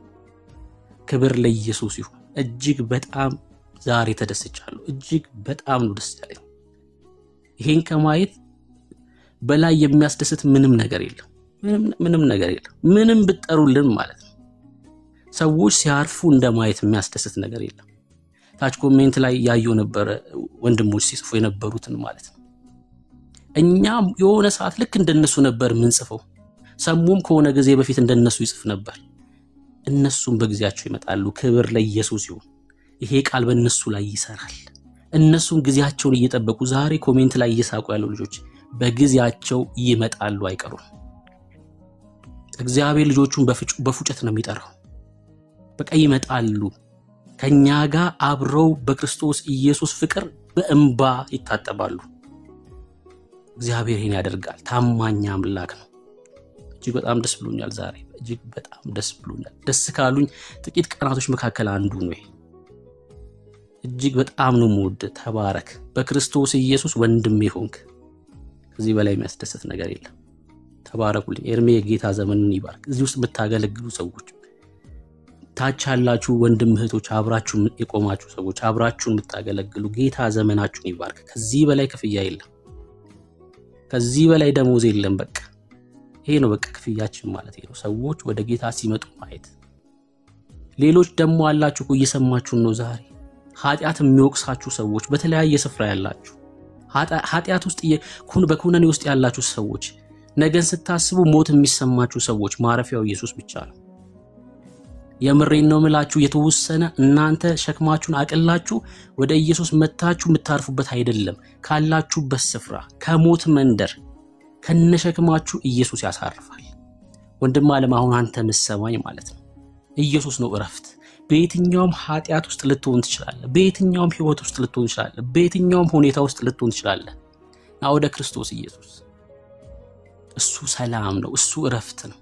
ክብር ለኢየሱስ ይሁን። እጅግ በጣም ዛሬ ተደስቻለሁ። እጅግ በጣም ነው ደስ ያለኝ። ይሄን ከማየት በላይ የሚያስደስት ምንም ነገር የለም። ምንም ነገር የለም። ምንም ብትጠሩልን ማለት ነው። ሰዎች ሲያርፉ እንደማየት የሚያስደስት ነገር የለም። ታች ኮሜንት ላይ ያየው ነበር ወንድሞች ሲጽፉ የነበሩትን ማለት ነው። እኛም የሆነ ሰዓት ልክ እንደነሱ ነበር ምንጽፈው። ሰሙም ከሆነ ጊዜ በፊት እንደነሱ ይጽፍ ነበር። እነሱም በጊዜያቸው ይመጣሉ። ክብር ለኢየሱስ ይሁን። ይሄ ቃል በእነሱ ላይ ይሰራል። እነሱም ጊዜያቸውን እየጠበቁ ዛሬ ኮሜንት ላይ እየሳቁ ያለው ልጆች በጊዜያቸው ይመጣሉ፣ አይቀሩም። እግዚአብሔር ልጆቹን በፉጨት ነው የሚጠራው። በቃ ይመጣሉ። ከኛ ጋር አብረው በክርስቶስ ኢየሱስ ፍቅር በእንባ ይታጠባሉ። እግዚአብሔር ይሄን ያደርጋል። ታማኝ አምላክ ነው። እጅግ በጣም ደስ ብሎኛል ዛሬ። እጅግ በጣም ደስ ብሎኛል። ደስ ካሉኝ ጥቂት ቀናቶች መካከል አንዱ ነው ይሄ። እጅግ በጣም ነው የምወድ። ተባረክ። በክርስቶስ ኢየሱስ ወንድሜ ሆንክ። ከዚህ በላይ የሚያስደስት ነገር የለም። ተባረኩልኝ። ኤርሜ የጌታ ዘመንን ይባርክ። እዚህ ውስጥ የምታገለግሉ ሰዎች፣ ታች ያላችሁ ወንድም እህቶች፣ አብራችሁ የቆማችሁ ሰዎች፣ አብራችሁን የምታገለግሉ ጌታ ዘመናችሁን ይባርክ። ከዚህ በላይ ክፍያ የለም። ከዚህ በላይ ደሞዝ የለም። በቃ ይሄ ነው በቃ ክፍያችን ማለት ነው። ሰዎች ወደ ጌታ ሲመጡ ማየት። ሌሎች ደግሞ አላችሁ እኮ እየሰማችሁን ነው ዛሬ ኃጢአት የሚወቅሳችሁ ሰዎች፣ በተለያየ ስፍራ ያላችሁ ኃጢአት ውስጥ በኩነኔ ውስጥ ያላችሁ ሰዎች፣ ነገን ስታስቡ ሞት የሚሰማችሁ ሰዎች ማረፊያው ኢየሱስ ብቻ ነው። የምሬን ነው ምላችሁ። የተወሰነ እናንተ ሸክማችሁን አቅላችሁ ወደ ኢየሱስ መታችሁ የምታርፉበት አይደለም። ካላችሁበት ስፍራ ከሞት መንደር ከነሸክማችሁ ኢየሱስ ያሳርፋል። ወንድም ዓለም አሁን አንተ መሰማኝ ማለት ነው። ኢየሱስ ነው እረፍት። በየትኛውም ኃጢአት ውስጥ ልትሆን ትችላለህ። በየትኛውም ህይወት ውስጥ ልትሆን ትችላለህ። በየትኛውም ሁኔታ ውስጥ ልትሆን ትችላለህ። ና ወደ ክርስቶስ ኢየሱስ። እሱ ሰላም ነው። እሱ እረፍት ነው።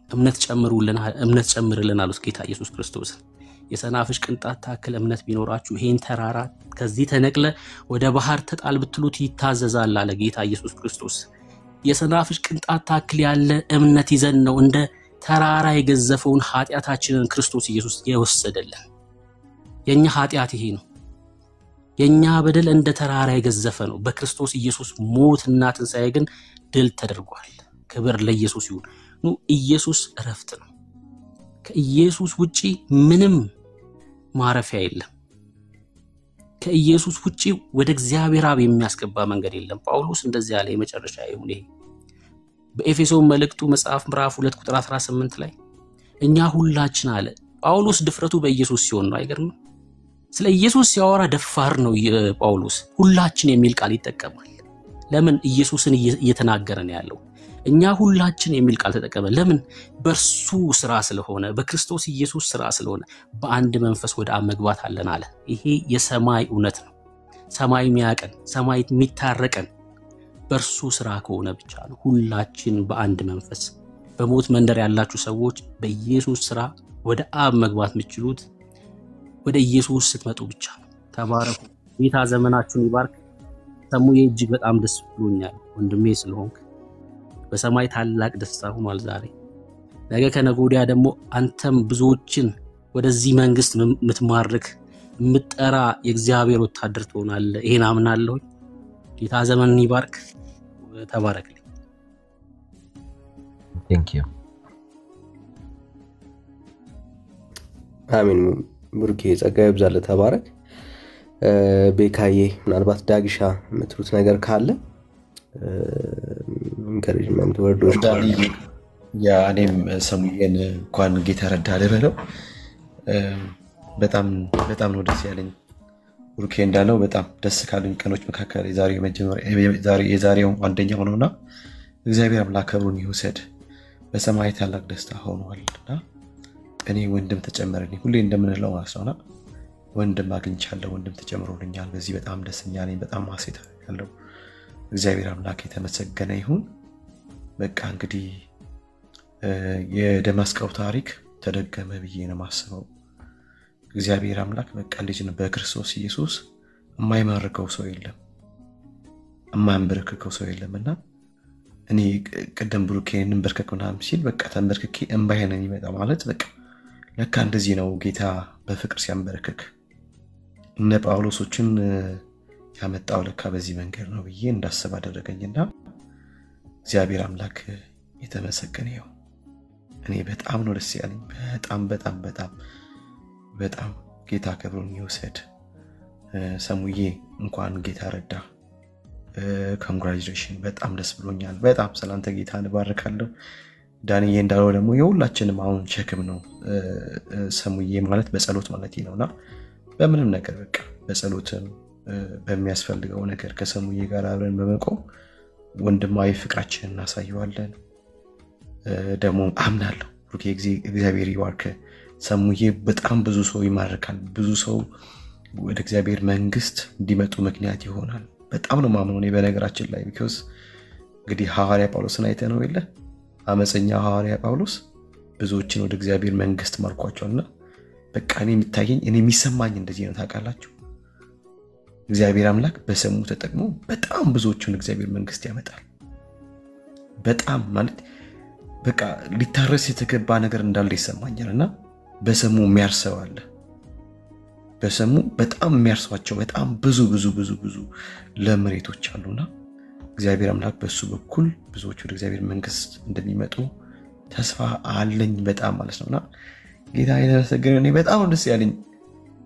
እምነት ጨምርልን አሉት ጌታ ኢየሱስ ክርስቶስ። የሰናፍጭ ቅንጣት ታክል እምነት ቢኖራችሁ ይሄን ተራራ ከዚህ ተነቅለ ወደ ባህር ተጣል ብትሉት ይታዘዛል አለ ጌታ ኢየሱስ ክርስቶስ። የሰናፍጭ ቅንጣት ታክል ያለ እምነት ይዘን ነው እንደ ተራራ የገዘፈውን ኃጢአታችንን ክርስቶስ ኢየሱስ የወሰደልን። የኛ ኃጢአት ይሄ ነው። የኛ በደል እንደ ተራራ የገዘፈ ነው። በክርስቶስ ኢየሱስ ሞትና ትንሣኤ ግን ድል ተደርጓል። ክብር ለኢየሱስ ይሁን። ኑ ኢየሱስ እረፍት ነው። ከኢየሱስ ውጪ ምንም ማረፊያ የለም። ከኢየሱስ ውጪ ወደ እግዚአብሔር አብ የሚያስገባ መንገድ የለም። ጳውሎስ እንደዚህ ያለ የመጨረሻ ይሁን ይሄ በኤፌሶን መልእክቱ መጽሐፍ ምዕራፍ 2 ቁጥር 18 ላይ እኛ ሁላችን አለ። ጳውሎስ ድፍረቱ በኢየሱስ ሲሆን ነው። አይገርም? ስለ ኢየሱስ ሲያወራ ደፋር ነው ጳውሎስ። ሁላችን የሚል ቃል ይጠቀማል። ለምን? ኢየሱስን እየተናገረ ነው ያለው። እኛ ሁላችን የሚል ቃል ተጠቀመ። ለምን? በእርሱ ስራ ስለሆነ፣ በክርስቶስ ኢየሱስ ስራ ስለሆነ በአንድ መንፈስ ወደ አብ መግባት አለን አለ። ይሄ የሰማይ እውነት ነው። ሰማይ የሚያቀን፣ ሰማይ የሚታረቀን በእርሱ ስራ ከሆነ ብቻ ነው። ሁላችን በአንድ መንፈስ በሞት መንደር ያላችሁ ሰዎች በኢየሱስ ስራ ወደ አብ መግባት የምትችሉት ወደ ኢየሱስ ስትመጡ ብቻ ነው። ተባረኩ። ጌታ ዘመናችሁን ይባርክ። ሰሙዬ እጅግ በጣም ደስ ብሎኛል ወንድሜ ስለሆንክ። በሰማይ ታላቅ ደስታ ሆኗል ዛሬ። ነገ ከነገ ወዲያ ደግሞ አንተም ብዙዎችን ወደዚህ መንግስት የምትማርክ የምትጠራ የእግዚአብሔር ወታደር ትሆናለህ። ይሄን አምናለሁ። ጌታ ዘመንን ይባርክ። ተባረክልኝ። ቴንክ ዩ አሜን። ብሩኬ ጸጋ ይብዛልህ። ተባረክ። ቤካዬ ምናልባት ዳግሻ የምትሉት ነገር ካለ ኢንካሬጅመንት ወርዶች እኔም ሰሙዬን እንኳን ጌታ ረዳ ልበለው። በጣም በጣም ነው ደስ ያለኝ። ብሩኬ እንዳለው በጣም ደስ ካሉኝ ቀኖች መካከል የዛሬው አንደኛው ነውና እግዚአብሔር አምላክ ክብሩን ይውሰድ። በሰማይ ታላቅ ደስታ ሆኗልና እኔ ወንድም ተጨመረልኝ። ሁሌ እንደምንለው ማለት ነውና ወንድም አግኝቻለሁ፣ ወንድም ተጨምሮልኛል። በዚህ በጣም ደስኛ ነኝ። በጣም ሐሴት አደርጋለሁ። እግዚአብሔር አምላክ የተመሰገነ ይሁን። በቃ እንግዲህ የደማስቆው ታሪክ ተደገመ ብዬ ነው ማስበው። እግዚአብሔር አምላክ በቃ ልጅን በክርስቶስ ኢየሱስ የማይማርከው ሰው የለም፣ የማንበረከከው ሰው የለምና እኔ ቀደም ብሩኬን እንበርከክ ምናምን ሲል በቃ ተንበርክኬ እንባዬን ይመጣ ማለት በቃ ለካ እንደዚህ ነው ጌታ በፍቅር ሲያንበረከክ። እነ ጳውሎሶችን ያመጣው ለካ በዚህ መንገድ ነው ብዬ እንዳስብ አደረገኝና እግዚአብሔር አምላክ የተመሰገነ ይሁን። እኔ በጣም ነው ደስ ያለኝ። በጣም በጣም በጣም በጣም ጌታ ክብሩን ይውሰድ። ሰሙዬ እንኳን ጌታ ረዳ። ኮንግራቹሌሽን። በጣም ደስ ብሎኛል። በጣም ስላንተ ጌታን ባርካለሁ። ዳንዬ እንዳለው ደግሞ የሁላችንም አሁን ሸክም ነው ሰሙዬ ማለት በጸሎት ማለት ነውና በምንም ነገር በቃ በጸሎትም በሚያስፈልገው ነገር ከሰሙዬ ጋር አብረን በመቆም ወንድማዊ ፍቅራችንን እናሳየዋለን። ደግሞ አምናለሁ ብሩኬ እግዚአብሔር ይባርክ። ሰሙዬ በጣም ብዙ ሰው ይማርካል። ብዙ ሰው ወደ እግዚአብሔር መንግስት እንዲመጡ ምክንያት ይሆናል። በጣም ነው ማምነው እኔ በነገራችን ላይ because እንግዲህ ሐዋርያ ጳውሎስን አይተነው የለ አመፀኛ ሐዋርያ ጳውሎስ ብዙዎችን ወደ እግዚአብሔር መንግስት ማርኳቸውና በቃ እኔ የሚታየኝ እኔ የሚሰማኝ እንደዚህ ነው። ታውቃላችሁ እግዚአብሔር አምላክ በሰሙ ተጠቅሞ በጣም ብዙዎችን እግዚአብሔር መንግስት ያመጣል። በጣም ማለት በቃ ሊታረስ የተገባ ነገር እንዳለ ይሰማኛልና በሰሙ የሚያርሰው አለ። በሰሙ በጣም የሚያርሷቸው በጣም ብዙ ብዙ ብዙ ብዙ ለመሬቶች አሉና እግዚአብሔር አምላክ በሱ በኩል ብዙዎች ወደ እግዚአብሔር መንግስት እንደሚመጡ ተስፋ አለኝ በጣም ማለት ነውና ጌታ የተመሰገነ እኔ በጣም ደስ ያለኝ።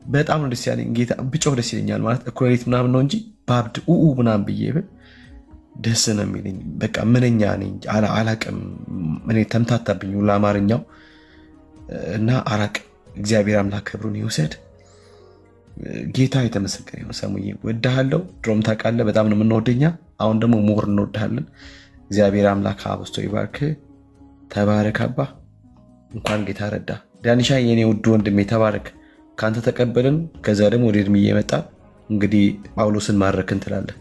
በጣም ደስ ያለኝ ጌታ ብጮህ ደስ ይለኛል ማለት እኮሌት ምናምን ነው እንጂ ባብድ ምናምን ብዬ ደስ ነው የሚለኝ። በቃ ምንኛ ነኝ አላቅም። እኔ ተምታታብኝ ለአማርኛው እና አራቅ። እግዚአብሔር አምላክ ክብሩን ይውሰድ። ጌታ የተመሰገነ ይሁን። ሰሙዬ ወድሃለሁ። ድሮም ታውቃለህ በጣም ነው የምንወደኛ። አሁን ደግሞ ሞር እንወድሃለን። እግዚአብሔር አምላክ አብስቶ ይባርክ። ተባረክ አባ። እንኳን ጌታ ረዳ። ዳንሻ የኔ ውድ ወንድሜ ተባረክ። ካንተ ተቀበልን ከዛ ደግሞ ወደ እድሜ እየመጣ እንግዲህ ጳውሎስን ማረክን ትላለህ።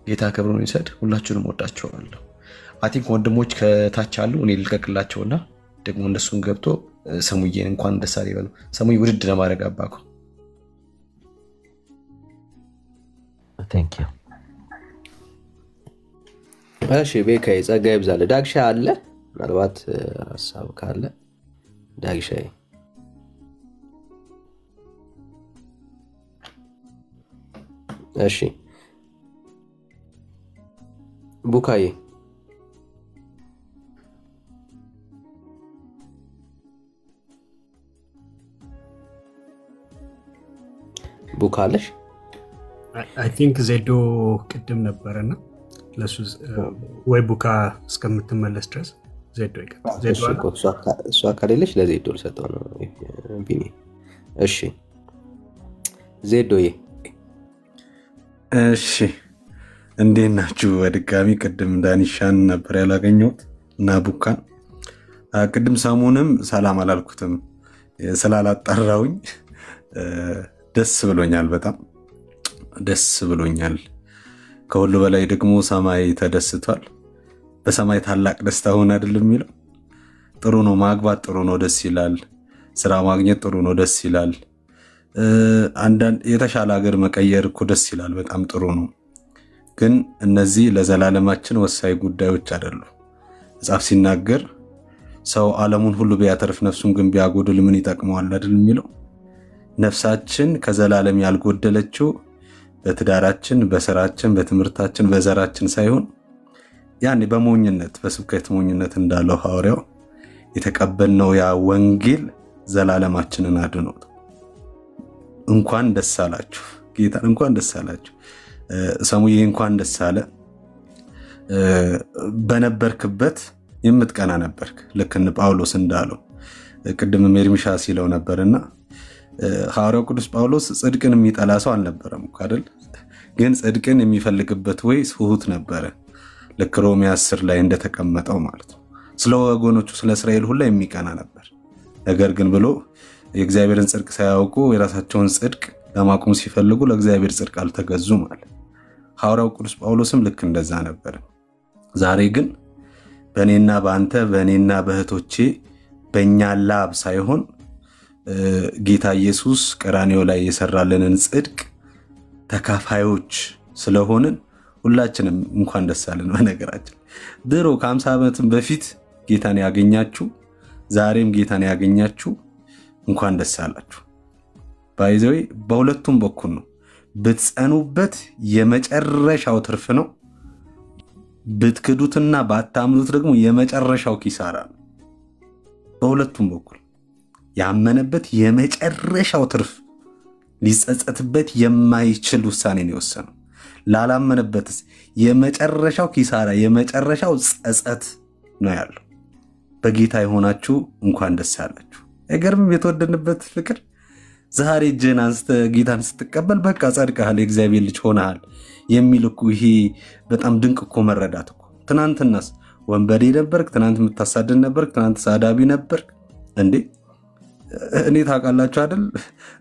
ጌታ ክብሩን ይውሰድ። ሁላችሁንም ወዳችኋለሁ። አይ ቲንክ ወንድሞች ከታች አሉ። እኔ ልልቀቅላቸውና ደግሞ እነሱን ገብቶ ሰሙዬን እንኳን ደስ አለ ይበሉ። ሰሙዬ ውድድ ለማድረግ አባኩ። ቴንክ ዩ። እሺ ቤካዬ ጸጋ ይብዛልህ። ዳግሻ አለ ምናልባት ሐሳብ ካለ ዳግሻዬ። እሺ ቡካዬ ቡካለሽ? አይ ቲንክ ዜዶ ቅድም ነበረና ለሱ ወይ ቡካ እስከምትመለስ ድረስ ዜዶ ይቀጥል። ዜዶ እሷ ከሌለሽ ለዜዶ ልሰጠው ነው ቢኒ። እሺ ዜዶዬ እሺ እንዴት ናችሁ? በድጋሚ ቅድም ዳኒሻን ነበር ያላገኘሁት እና ቡካን ቅድም ሰሙንም ሰላም አላልኩትም ስላላጠራውኝ ደስ ብሎኛል፣ በጣም ደስ ብሎኛል። ከሁሉ በላይ ደግሞ ሰማይ ተደስቷል። በሰማይ ታላቅ ደስታ ሆነ አይደለም የሚለው። ጥሩ ነው ማግባት፣ ጥሩ ነው፣ ደስ ይላል። ስራ ማግኘት ጥሩ ነው፣ ደስ ይላል። አንዳንድ የተሻለ ሀገር መቀየር እኮ ደስ ይላል፣ በጣም ጥሩ ነው። ግን እነዚህ ለዘላለማችን ወሳኝ ጉዳዮች አይደሉም። መጽሐፍ ሲናገር ሰው ዓለሙን ሁሉ ቢያተርፍ ነፍሱን ግን ቢያጎድል ምን ይጠቅመዋል አይደል የሚለው። ነፍሳችን ከዘላለም ያልጎደለችው በትዳራችን፣ በስራችን፣ በትምህርታችን፣ በዘራችን ሳይሆን ያኔ በሞኝነት በስብከት ሞኝነት እንዳለው ሐዋርያው የተቀበልነው ያ ወንጌል ዘላለማችንን አድኖት። እንኳን ደስ አላችሁ ጌታን፣ እንኳን ደስ አላችሁ። ሰሙዬ እንኳን ደስ አለ። በነበርክበት የምትቀና ነበርክ፣ ልክ እንደ ጳውሎስ እንዳለው ቅድም ኤርሚሻ ሲለው ነበርና ሐዋርያው ቅዱስ ጳውሎስ ጽድቅን የሚጠላ ሰው አልነበረም እኮ አይደል? ግን ጽድቅን የሚፈልግበት ወይ ስሁት ነበረ፣ ልክ ሮሜ 10 ላይ እንደተቀመጠው ማለት ነው። ስለ ወገኖቹ ስለ እስራኤል ሁሉ የሚቀና ነበር። ነገር ግን ብሎ የእግዚአብሔርን ጽድቅ ሳያውቁ የራሳቸውን ጽድቅ ለማቆም ሲፈልጉ ለእግዚአብሔር ጽድቅ አልተገዙም ማለት። ሐዋርያው ቅዱስ ጳውሎስም ልክ እንደዛ ነበር። ዛሬ ግን በእኔና በአንተ በእኔና በእህቶቼ በእኛ ላብ ሳይሆን ጌታ ኢየሱስ ቀራንዮ ላይ የሰራልንን ጽድቅ ተካፋዮች ስለሆንን ሁላችንም እንኳን ደስ አለን። በነገራችን ድሮ ከ50 ዓመትም በፊት ጌታን ያገኛችሁ ዛሬም ጌታን ያገኛችሁ እንኳን ደስ አላችሁ። ባይዘው በሁለቱም በኩል ነው። ብትጸኑበት የመጨረሻው ትርፍ ነው። ብትክዱትና ባታምኑት ደግሞ የመጨረሻው ኪሳራ ነው። በሁለቱም በኩል ያመነበት የመጨረሻው ትርፍ፣ ሊጸጸትበት የማይችል ውሳኔ ነው የወሰነው። ላላመነበትስ የመጨረሻው ኪሳራ፣ የመጨረሻው ጸጸት ነው ያለው። በጌታ የሆናችሁ እንኳን ደስ አላችሁ። አይገርምም? የተወደድንበት ፍቅር ዛሬ እጅህን አንስተህ ጌታን ስትቀበል በቃ ጸድቀሃል፣ የእግዚአብሔር ልጅ ሆነሃል የሚል እኮ ይሄ በጣም ድንቅ እኮ መረዳት እኮ። ትናንትናስ ወንበዴ ነበርክ፣ ትናንት የምታሳድድ ነበርክ፣ ትናንት ሳዳቢ ነበርክ እንዴ? እኔ ታውቃላችሁ አይደል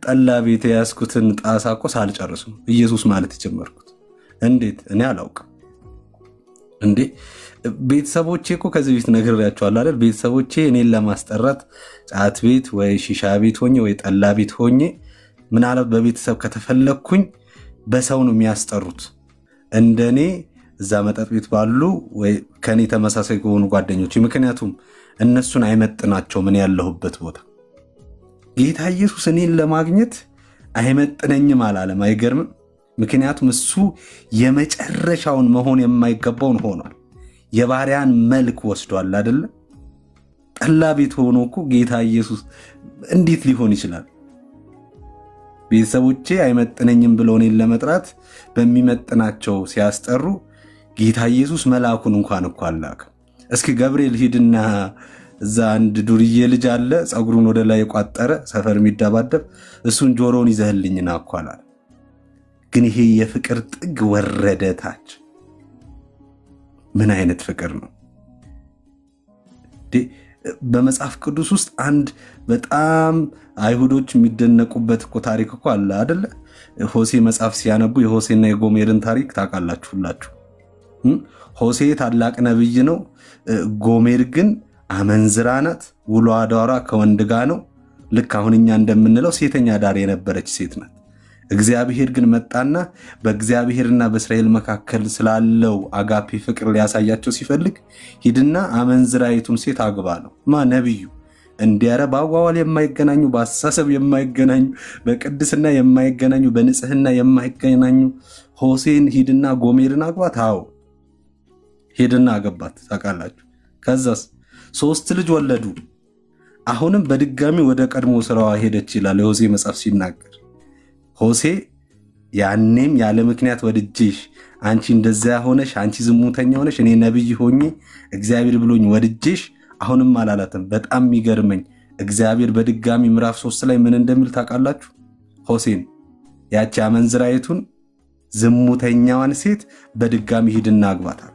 ጠላ ቤት ያስኩትን ጣሳ እኮ ሳልጨርስ ነው ኢየሱስ ማለት የጀመርኩት። እንዴት እኔ አላውቅም እንዴ? ቤተሰቦቼ እኮ ከዚህ በፊት ነግሬያቸዋለሁ አይደል? ቤተሰቦቼ እኔን ለማስጠራት ጫት ቤት ወይ ሺሻ ቤት ሆኜ ወይ ጠላ ቤት ሆኜ ምናልባት በቤተሰብ ከተፈለኩኝ በሰው ነው የሚያስጠሩት። እንደኔ እዛ መጠጥ ቤት ባሉ ወይ ከኔ ተመሳሳይ ከሆኑ ጓደኞች፣ ምክንያቱም እነሱን አይመጥናቸው ምን ያለሁበት ቦታ። ጌታ ኢየሱስ እኔን ለማግኘት አይመጥነኝም አላለም። አይገርምም? ምክንያቱም እሱ የመጨረሻውን መሆን የማይገባውን ሆኗል። የባሪያን መልክ ወስዷል አይደለ? ጠላ ቤት ሆኖ እኮ ጌታ ኢየሱስ እንዴት ሊሆን ይችላል? ቤተሰቦቼ አይመጥነኝም ብለው እኔን ለመጥራት በሚመጥናቸው ሲያስጠሩ ጌታ ኢየሱስ መልአኩን እንኳን እኮ አላከም። እስኪ ገብርኤል ሂድና እዛ አንድ ዱርዬ ልጅ አለ ጸጉሩን ወደ ላይ የቋጠረ ሰፈር የሚደባደብ እሱን ጆሮውን ይዘህልኝና እኮ አላለ። ግን ይሄ የፍቅር ጥግ ወረደ ታች። ምን አይነት ፍቅር ነው? በመጽሐፍ ቅዱስ ውስጥ አንድ በጣም አይሁዶች የሚደነቁበት እኮ ታሪክ እኮ አለ አይደለ? ሆሴ መጽሐፍ ሲያነቡ የሆሴና የጎሜርን ታሪክ ታውቃላችሁ ሁላችሁ። ሆሴ ታላቅ ነብይ ነው፣ ጎሜር ግን አመንዝራ ናት፣ ውሎ አዳሯ ከወንድ ጋር ነው። ልክ አሁን እኛ እንደምንለው ሴተኛ ዳር የነበረች ሴት ናት። እግዚአብሔር ግን መጣና በእግዚአብሔርና በእስራኤል መካከል ስላለው አጋፔ ፍቅር ሊያሳያቸው ሲፈልግ ሂድና አመንዝራይቱን ሴት አግባ ነው ነብዩ። እንዲያረ በአዋዋል የማይገናኙ፣ በአስተሳሰብ የማይገናኙ፣ በቅድስና የማይገናኙ፣ በንጽህና የማይገናኙ ሆሴን ሂድና ጎሜርን አግባት። አዎ ሄድና አገባት። ታውቃላችሁ። ከዛስ 3 ልጅ ወለዱ። አሁንም በድጋሚ ወደ ቀድሞ ስራዋ ሄደች ይላል የሆሴ መጽሐፍ ሲናገር። ሆሴ ያኔም ያለ ምክንያት ወድጄሽ አንቺ እንደዛ ሆነሽ፣ አንቺ ዝሙተኛ ሆነሽ እኔ ነብይ ሆኜ እግዚአብሔር ብሎኝ ወድጄሽ አሁንም አላላተም። በጣም የሚገርመኝ እግዚአብሔር በድጋሚ ምዕራፍ 3 ላይ ምን እንደሚል ታውቃላችሁ? ሆሴን ያቺ አመንዝራይቱን ዝሙተኛዋን ሴት በድጋሚ ሂድና አግባት አሉ።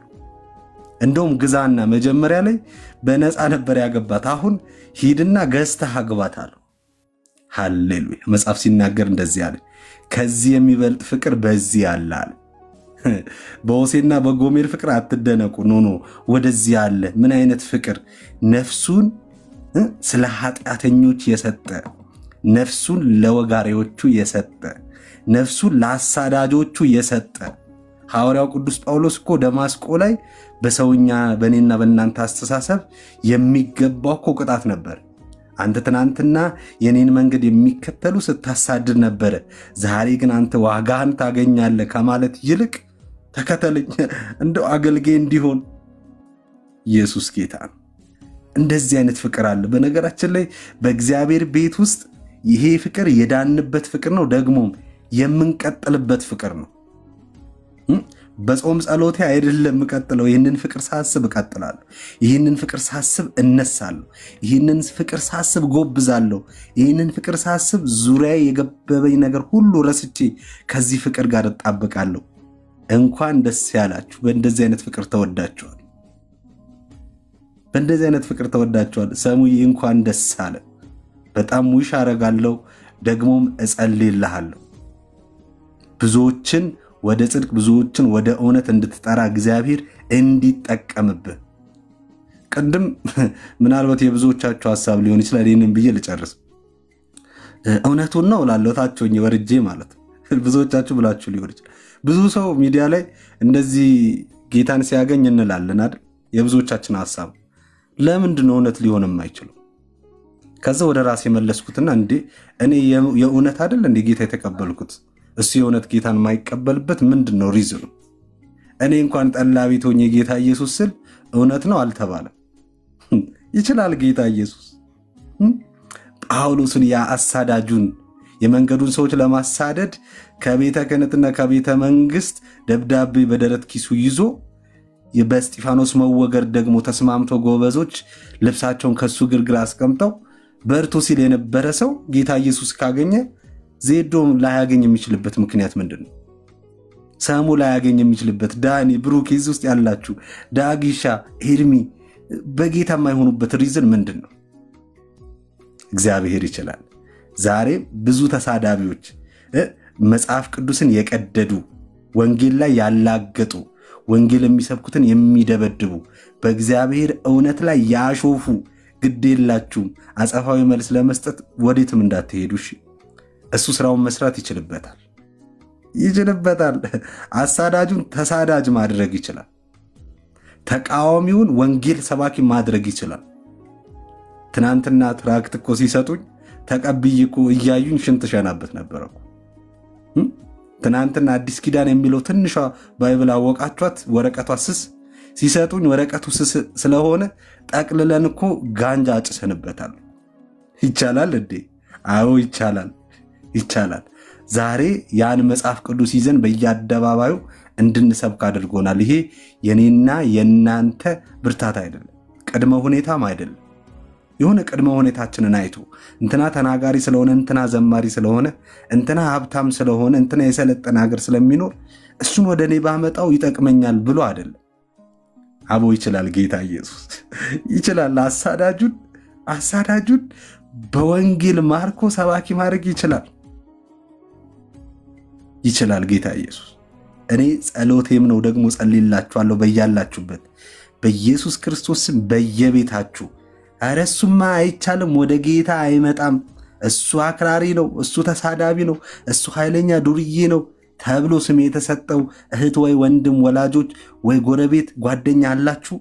እንደውም ግዛና መጀመሪያ ላይ በነፃ ነበር ያገባት፣ አሁን ሂድና ገዝተህ አግባት አሉ። ሃሌሉያ። መጽሐፍ ሲናገር እንደዚህ አለ፣ ከዚህ የሚበልጥ ፍቅር በዚህ አለ አለ። በሆሴና በጎሜር ፍቅር አትደነቁ። ኖ ወደዚህ አለ። ምን አይነት ፍቅር? ነፍሱን ስለ ኃጢአተኞች የሰጠ፣ ነፍሱን ለወጋሪዎቹ የሰጠ፣ ነፍሱን ለአሳዳጆቹ የሰጠ። ሐዋርያው ቅዱስ ጳውሎስ እኮ ደማስቆ ላይ በሰውኛ በእኔና በእናንተ አስተሳሰብ የሚገባው እኮ ቅጣት ነበር። አንተ ትናንትና የኔን መንገድ የሚከተሉ ስታሳድድ ነበረ፣ ዛሬ ግን አንተ ዋጋህን ታገኛለህ ከማለት ይልቅ ተከተለኝ እንደው አገልጋይ እንዲሆን። ኢየሱስ ጌታ ነው። እንደዚህ አይነት ፍቅር አለ። በነገራችን ላይ በእግዚአብሔር ቤት ውስጥ ይሄ ፍቅር የዳንበት ፍቅር ነው፣ ደግሞም የምንቀጥልበት ፍቅር ነው። በጾም ጸሎቴ አይደለም እቀጥለው፣ ይህንን ፍቅር ሳስብ እቀጥላለሁ። ይህንን ፍቅር ሳስብ እነሳለሁ። ይህንን ፍቅር ሳስብ ጎብዛለሁ። ይህንን ፍቅር ሳስብ ዙሪያ የገበበኝ ነገር ሁሉ ረስቼ ከዚህ ፍቅር ጋር እጣበቃለሁ። እንኳን ደስ ያላችሁ። በእንደዚህ አይነት ፍቅር ተወዳችኋል። በእንደዚህ አይነት ፍቅር ተወዳችኋል። ሰሙዬ እንኳን ደስ አለ። በጣም ውሽ አረጋለሁ፣ ደግሞም እጸልይልሃለሁ። ብዙዎችን ወደ ጽድቅ ብዙዎችን ወደ እውነት እንድትጠራ እግዚአብሔር እንዲጠቀምብህ። ቅድም ምናልባት የብዙዎቻችሁ ሐሳብ ሊሆን ይችላል፣ ይህንን ብዬ ልጨርስ። እውነቱን ነው እላለሁ ታችሁኝ ወርጄ ማለት ብዙዎቻችሁ ብላችሁ ሊሆን ይችላል። ብዙ ሰው ሚዲያ ላይ እንደዚህ ጌታን ሲያገኝ እንላለን አይደል? የብዙዎቻችን ሐሳብ ለምንድን ነው እውነት ሊሆን የማይችለው? ከዛ ወደ ራሴ መለስኩትና እንዴ እኔ የእውነት አይደል እንዴ ጌታ የተቀበልኩት? እሱ የእውነት ጌታን የማይቀበልበት ምንድን ነው ሪዝኑ? እኔ እንኳን ጠላ ቤት ሆኜ ጌታ ኢየሱስ ስል እውነት ነው አልተባለም። ይችላል ጌታ ኢየሱስ ጳውሎስን ያ አሳዳጁን የመንገዱን ሰዎች ለማሳደድ ከቤተ ክህነትና ከቤተ መንግስት ደብዳቤ በደረት ኪሱ ይዞ በእስጢፋኖስ መወገር ደግሞ ተስማምቶ ጎበዞች ልብሳቸውን ከሱ ግርግር አስቀምጠው በርቶ ሲል የነበረ ሰው ጌታ ኢየሱስ ካገኘ ዜዶም ላያገኝ የሚችልበት ምክንያት ምንድነው? ሳሙ ላያገኝ የሚችልበት ዳኒ ብሩክ እዚህ ውስጥ ያላችሁ ዳጊሻ ኤርሚ በጌታ የማይሆኑበት ሪዝን ምንድነው? እግዚአብሔር ይችላል። ዛሬ ብዙ ተሳዳቢዎች መጽሐፍ ቅዱስን የቀደዱ ወንጌል ላይ ያላገጡ ወንጌል የሚሰብኩትን የሚደበድቡ በእግዚአብሔር እውነት ላይ ያሾፉ ግዴላችሁም አጸፋዊ መልስ ለመስጠት ወዴትም እንዳትሄዱ እሺ። እሱ ስራውን መስራት ይችላል። አሳዳጁን ተሳዳጅ ማድረግ ይችላል። ተቃዋሚውን ወንጌል ሰባኪ ማድረግ ይችላል። ትናንትና ትራክት እኮ ሲሰጡኝ ተቀብይኩ እያዩኝ ሽንት ሸናበት ነበርኩ። ትናንትና አዲስ ኪዳን የሚለው ትንሿ ባይብል አወቃችኋት? ወረቀቷ ስስ ሲሰጡኝ ወረቀቱ ስስ ስለሆነ ጠቅልለን እኮ ጋንጃ አጭሰንበታል። ይቻላል እንዴ? አዎ ይቻላል። ዛሬ ያን መጽሐፍ ቅዱስ ይዘን በየአደባባዩ እንድንሰብክ አድርጎናል። ይሄ የኔና የናንተ ብርታት አይደለም፣ ቅድመ ሁኔታም አይደለም። የሆነ ቅድመ ሁኔታችንን አይቶ እንትና ተናጋሪ ስለሆነ እንትና ዘማሪ ስለሆነ እንትና ሀብታም ስለሆነ እንትና የሰለጠነ ሀገር ስለሚኖር እሱን ወደኔ ባመጣው ይጠቅመኛል ብሎ አይደለም። አቦ ይችላል ጌታ ኢየሱስ ይችላል። አሳዳጁን በወንጌል ማርኮ ሰባኪ ማድረግ ይችላል ጌታ ኢየሱስ። እኔ ጸሎቴም ነው ደግሞ ጸልይላችኋለሁ በያላችሁበት በኢየሱስ ክርስቶስም በየቤታችሁ አረሱማ አይቻልም ወደ ጌታ አይመጣም፣ እሱ አክራሪ ነው፣ እሱ ተሳዳቢ ነው፣ እሱ ኃይለኛ ዱርዬ ነው ተብሎ ስም የተሰጠው እህት ወይ ወንድም ወላጆች ወይ ጎረቤት ጓደኛ አላችሁ።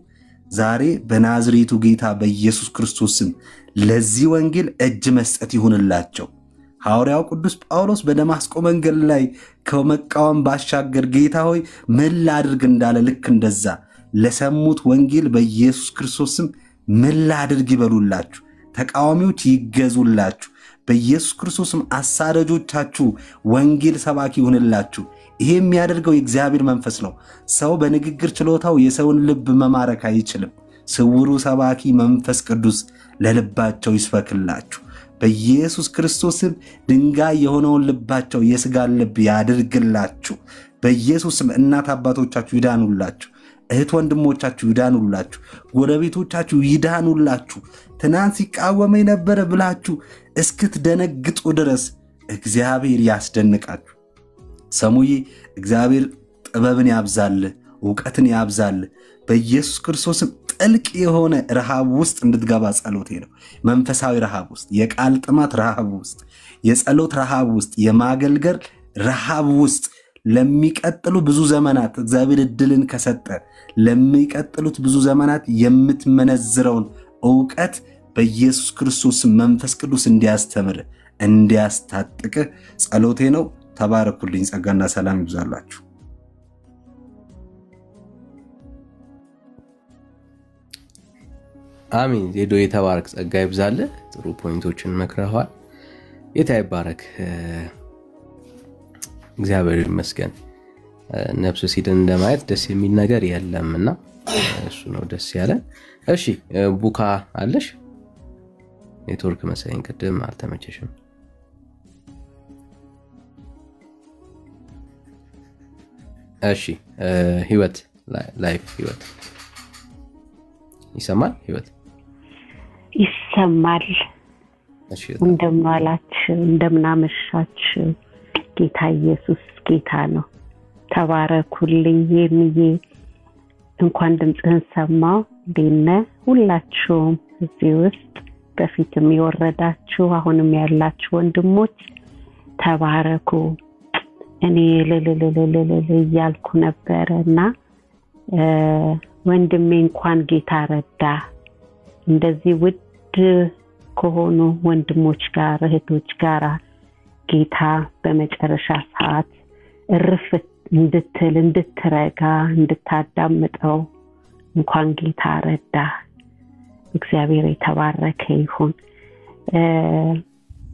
ዛሬ በናዝሬቱ ጌታ በኢየሱስ ክርስቶስም ለዚህ ወንጌል እጅ መስጠት ይሁንላቸው። ሐዋርያው ቅዱስ ጳውሎስ በደማስቆ መንገድ ላይ ከመቃወም ባሻገር ጌታ ሆይ ምን ላድርግ እንዳለ ልክ እንደዛ ለሰሙት ወንጌል በኢየሱስ ክርስቶስም ምን ላድርግ ይበሉላችሁ። ተቃዋሚዎች ይገዙላችሁ። በኢየሱስ ክርስቶስም አሳዳጆቻችሁ ወንጌል ሰባኪ ይሁንላችሁ። ይሄ የሚያደርገው የእግዚአብሔር መንፈስ ነው። ሰው በንግግር ችሎታው የሰውን ልብ መማረክ አይችልም። ስውሩ ሰባኪ መንፈስ ቅዱስ ለልባቸው ይስበክላችሁ። በኢየሱስ ክርስቶስም ድንጋይ የሆነውን ልባቸው የሥጋን ልብ ያድርግላችሁ። በኢየሱስም እናት አባቶቻችሁ ይዳኑላችሁ፣ እህት ወንድሞቻችሁ ይዳኑላችሁ፣ ጎረቤቶቻችሁ ይዳኑላችሁ። ትናንት ሲቃወመኝ ነበረ ብላችሁ እስክትደነግጡ ድረስ እግዚአብሔር ያስደንቃችሁ። ሰሙዬ እግዚአብሔር ጥበብን ያብዛልህ፣ ዕውቀትን ያብዛልህ። በኢየሱስ ክርስቶስም ጥልቅ የሆነ ረሃብ ውስጥ እንድትገባ ጸሎቴ ነው። መንፈሳዊ ረሃብ ውስጥ፣ የቃል ጥማት ረሃብ ውስጥ፣ የጸሎት ረሃብ ውስጥ፣ የማገልገል ረሃብ ውስጥ ለሚቀጥሉ ብዙ ዘመናት እግዚአብሔር እድልን ከሰጠ ለሚቀጥሉት ብዙ ዘመናት የምትመነዝረውን ዕውቀት በኢየሱስ ክርስቶስ መንፈስ ቅዱስ እንዲያስተምር እንዲያስታጥቅ ጸሎቴ ነው። ተባረኩልኝ። ጸጋና ሰላም ይብዛላችሁ። አሜን። ዜዶ የተባረክ፣ ጸጋ ይብዛል። ጥሩ ፖይንቶችን መክረዋል። ጌታ ይባረክ። እግዚአብሔር ይመስገን። ነፍስ ሲድን እንደማየት ደስ የሚል ነገር የለምና እሱ ነው ደስ ያለን። እሺ ቡካ አለሽ? ኔትወርክ መሰለኝ ቅድም አልተመቸሽም። እሺ ህይወት ላይፍ ህይወት ይሰማል? ህይወት ይሰማል። እሺ እንደምናላችሁ እንደምናመሻችሁ። ጌታ ኢየሱስ ጌታ ነው። ተባረኩልኝ። የሚዬ እንኳን ድምጽህን ሰማው። ደነ ሁላችሁም እዚህ ውስጥ በፊትም ይወረዳችሁ አሁንም ያላችሁ ወንድሞች ተባረኩ። እኔ ለለለለለ ያልኩ ነበርና ወንድሜ እንኳን ጌታ ረዳ። እንደዚህ ውድ ከሆኑ ወንድሞች ጋር እህቶች ጋር ጌታ በመጨረሻ ሰዓት እርፍ እንድትል እንድትረጋ እንድታዳምጠው እንኳን ጌታ ረዳ። እግዚአብሔር የተባረከ ይሁን።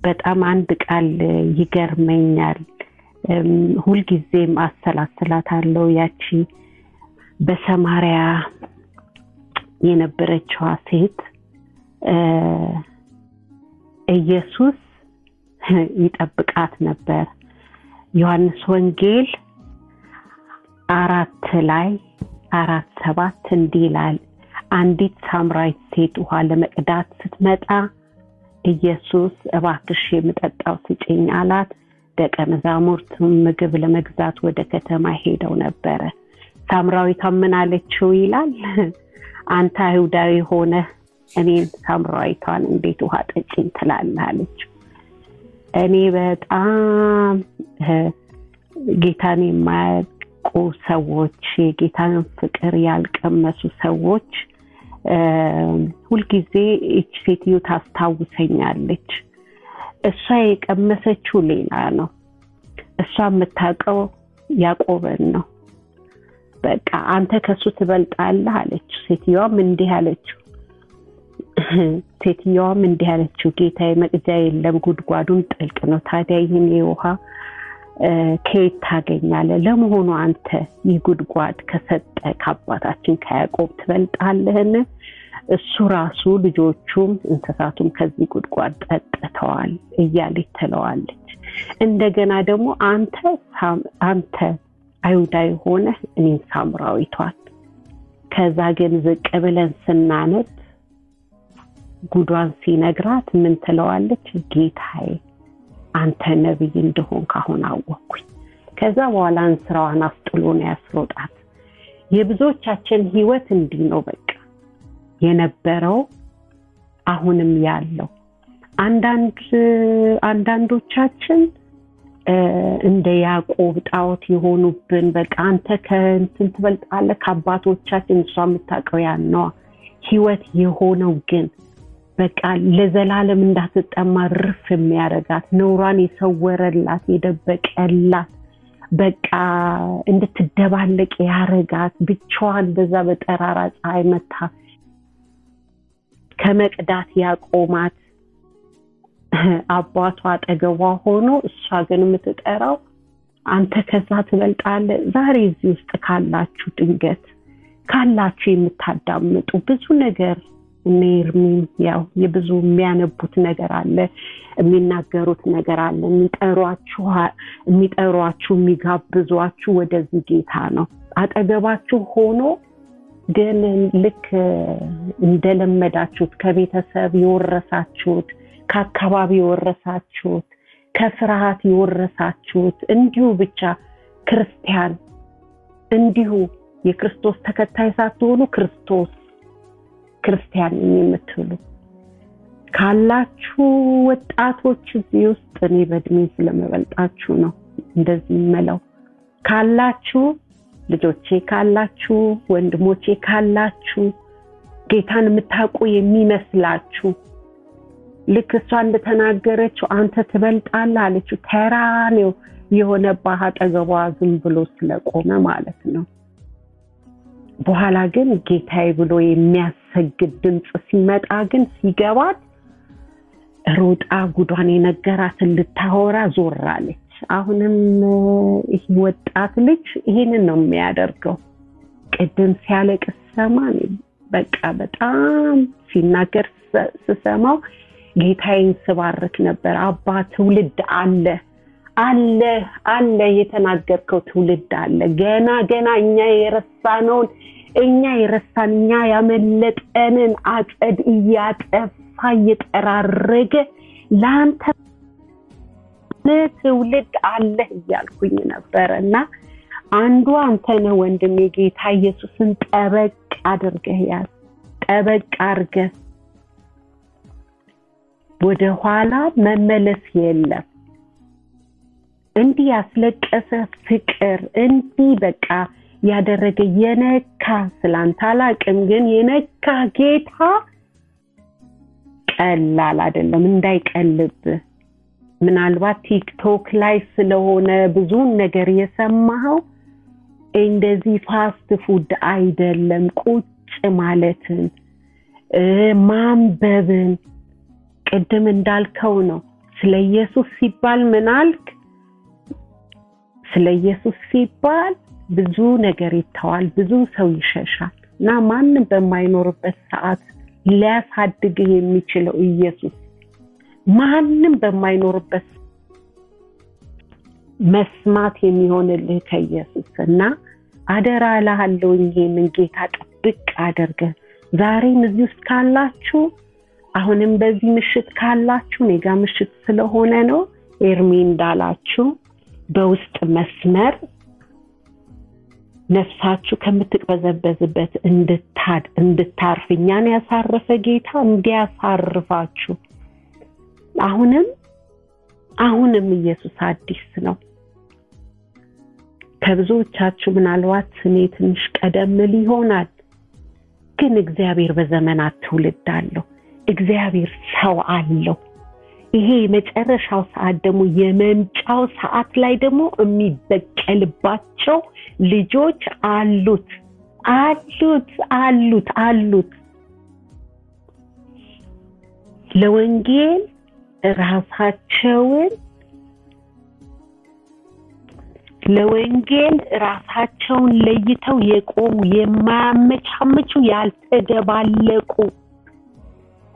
በጣም አንድ ቃል ይገርመኛል። ሁልጊዜም አሰላስላታለሁ። ያቺ በሰማሪያ የነበረችው ሴት ኢየሱስ ይጠብቃት ነበር። ዮሐንስ ወንጌል 4:7 እንዲህ ይላል፣ አንዲት ሳምራዊት ሴት ውሃ ለመቅዳት ስትመጣ ኢየሱስ እባክሽ የምጠጣው ስጪኝ አላት። ደቀ መዛሙርቱም ምግብ ለመግዛት ወደ ከተማ ሄደው ነበር። ሳምራዊቷ ምን አለችው ይላል? አንተ አይሁዳዊ ሆነ እኔን ሳምራዊቷን እንዴት ውሃ ጠጪኝ ትላለህ አለች። እኔ በጣም ጌታን የማያውቁ ሰዎች የጌታን ፍቅር ያልቀመሱ ሰዎች ሁልጊዜ እቺ ሴትዮ ታስታውሰኛለች። እሷ የቀመሰችው ሌላ ነው። እሷ የምታውቀው ያዕቆብን ነው። በቃ አንተ ከሱ ትበልጣለህ አለች። ሴትዮዋም እንዲህ አለችው ጌታዬ መቅጃ የለም፣ ጉድጓዱን ጥልቅ ነው። ታዲያ ይህን የውሃ ከየት ታገኛለህ? ለመሆኑ አንተ ይህ ጉድጓድ ከሰጠ ከአባታችን ከያዕቆብ ትበልጣለህን? እሱ ራሱ ልጆቹም እንስሳቱም ከዚህ ጉድጓድ ጠጥተዋል እያለች ትለዋለች። እንደገና ደግሞ አንተ አይሁዳዊ ሆነ እኔን ሳምራዊቷን። ከዛ ግን ዝቅ ብለን ስናነብ ጉዷን ሲነግራት ምን ትለዋለች? ጌታዬ አንተ ነብይ እንደሆን ካሁን አወቅኩኝ። ከዛ በኋላ እንስራዋን አስጥሎ ነው ያስሮጣት። የብዙዎቻችን ህይወት እንዲህ ነው በቃ የነበረው አሁንም ያለው። አንዳንዶቻችን እንደ ያዕቆብ ጣዖት የሆኑብን በቃ አንተ ከእንትን ትበልጣለህ ከአባቶቻችን። እሷ የምታውቀው ያን ነው ህይወት የሆነው ግን በቃ ለዘላለም እንዳትጠማ ርፍ የሚያረጋት ነውሯን የሰወረላት የደበቀላት በቃ እንድትደባለቅ ያረጋት ብቻዋን በዛ በጠራራ ፀሐይ መታ ከመቅዳት ያቆማት አባቷ አጠገቧ ሆኖ እሷ ግን የምትጠራው አንተ ከዛ ትበልጣለህ። ዛሬ እዚህ ውስጥ ካላችሁ ድንገት ካላችሁ የምታዳምጡ ብዙ ነገር እኔርሚም ያው የብዙ የሚያነቡት ነገር አለ የሚናገሩት ነገር አለ የሚጠሯችሁ የሚጋብዟችሁ ወደዚህ ጌታ ነው አጠገባችሁ ሆኖ ግን ልክ እንደለመዳችሁት ከቤተሰብ ይወረሳችሁት ከአካባቢ ይወረሳችሁት ከፍርሃት ይወረሳችሁት እንዲሁ ብቻ ክርስቲያን እንዲሁ የክርስቶስ ተከታይ ሳትሆኑ ክርስቲያን የምትሉ ካላችሁ ወጣቶች እዚህ ውስጥ እኔ በእድሜ ስለመበልጣችሁ ነው እንደዚህ መለው ካላችሁ ልጆቼ ካላችሁ ወንድሞቼ ካላችሁ ጌታን የምታውቁ የሚመስላችሁ ልክ እሷ እንደተናገረችው አንተ ትበልጣለህ አለችው ተራ ነው የሆነ ባሃጠገቧ ዝም ብሎ ስለቆመ ማለት ነው በኋላ ግን ጌታዬ ብሎ የሚያሰግድ ድምጽ ሲመጣ ግን ሲገባት ሮጣ ጉዷን የነገራትን ልታወራ ዞራለች አሁንም ይሄ ወጣት ልጅ ይሄንን ነው የሚያደርገው ቅድም ሲያለቅስ ሰማን በቃ በጣም ሲናገር ስሰማው ጌታዬን ስባርክ ነበር አባ ትውልድ አለ የተናገርከው ትውልድ አለ ገና እኛ የረሳን ያመለጠንን አጸድ እያጠፋ እየጠራረገ ላንተ ትውልድ አለ እያልኩኝ ነበርና አንዱ አንተ ነህ ወንድሜ ጌታ ኢየሱስን ጠበቅ አድርገህ ወደ ኋላ መመለስ የለም እንዲህ ያስለቀሰ ፍቅር እንዲህ በቃ ያደረገ የነካ ስላንተ አላቅም ግን የነካ ጌታ ቀላል አይደለም እንዳይቀልብ ምናልባት ቲክቶክ ላይ ስለሆነ ብዙ ነገር የሰማው እንደዚህ ፋስት ፉድ አይደለም ቁጭ ማለትን ማንበብን ቅድም እንዳልከው ነው ስለ ኢየሱስ ሲባል ምናልክ ስለ ኢየሱስ ሲባል ብዙ ነገር ይተዋል ብዙ ሰው ይሸሻልና ማንንም በማይኖርበት ሰዓት ሊያሳድግህ የሚችለው ኢየሱስ ማንንም በማይኖርበት መስማት የሚሆንልህ ከኢየሱስና አደራ ለሃለው ይሄንን ጌታ ጥብቅ አድርገህ ዛሬም እዚህ ውስጥ ካላችሁ አሁንም በዚህ ምሽት ካላችሁ ኔጋ ምሽት ስለሆነ ነው ኤርሚ እንዳላችሁ በውስጥ መስመር ነፍሳችሁ ከምትቀበዘበዝበት እንድታርፍኛን ያሳረፈ ጌታ እንዲያሳርፋችሁ አሁንም ኢየሱስ አዲስ ነው ከብዙዎቻችሁ ምናልባት ስሜ ትንሽ ቀደም ሊሆናል ግን እግዚአብሔር በዘመናት ትውልድ አለው እግዚአብሔር ሰው አለው ይሄ መጨረሻው ሰዓት ደግሞ የመምጫው ሰዓት ላይ ደግሞ የሚበቀልባቸው ልጆች አሉት ለወንጌል ራሳቸውን ለይተው የቆሙ የማያመቻምቹ ያልተደባለቁ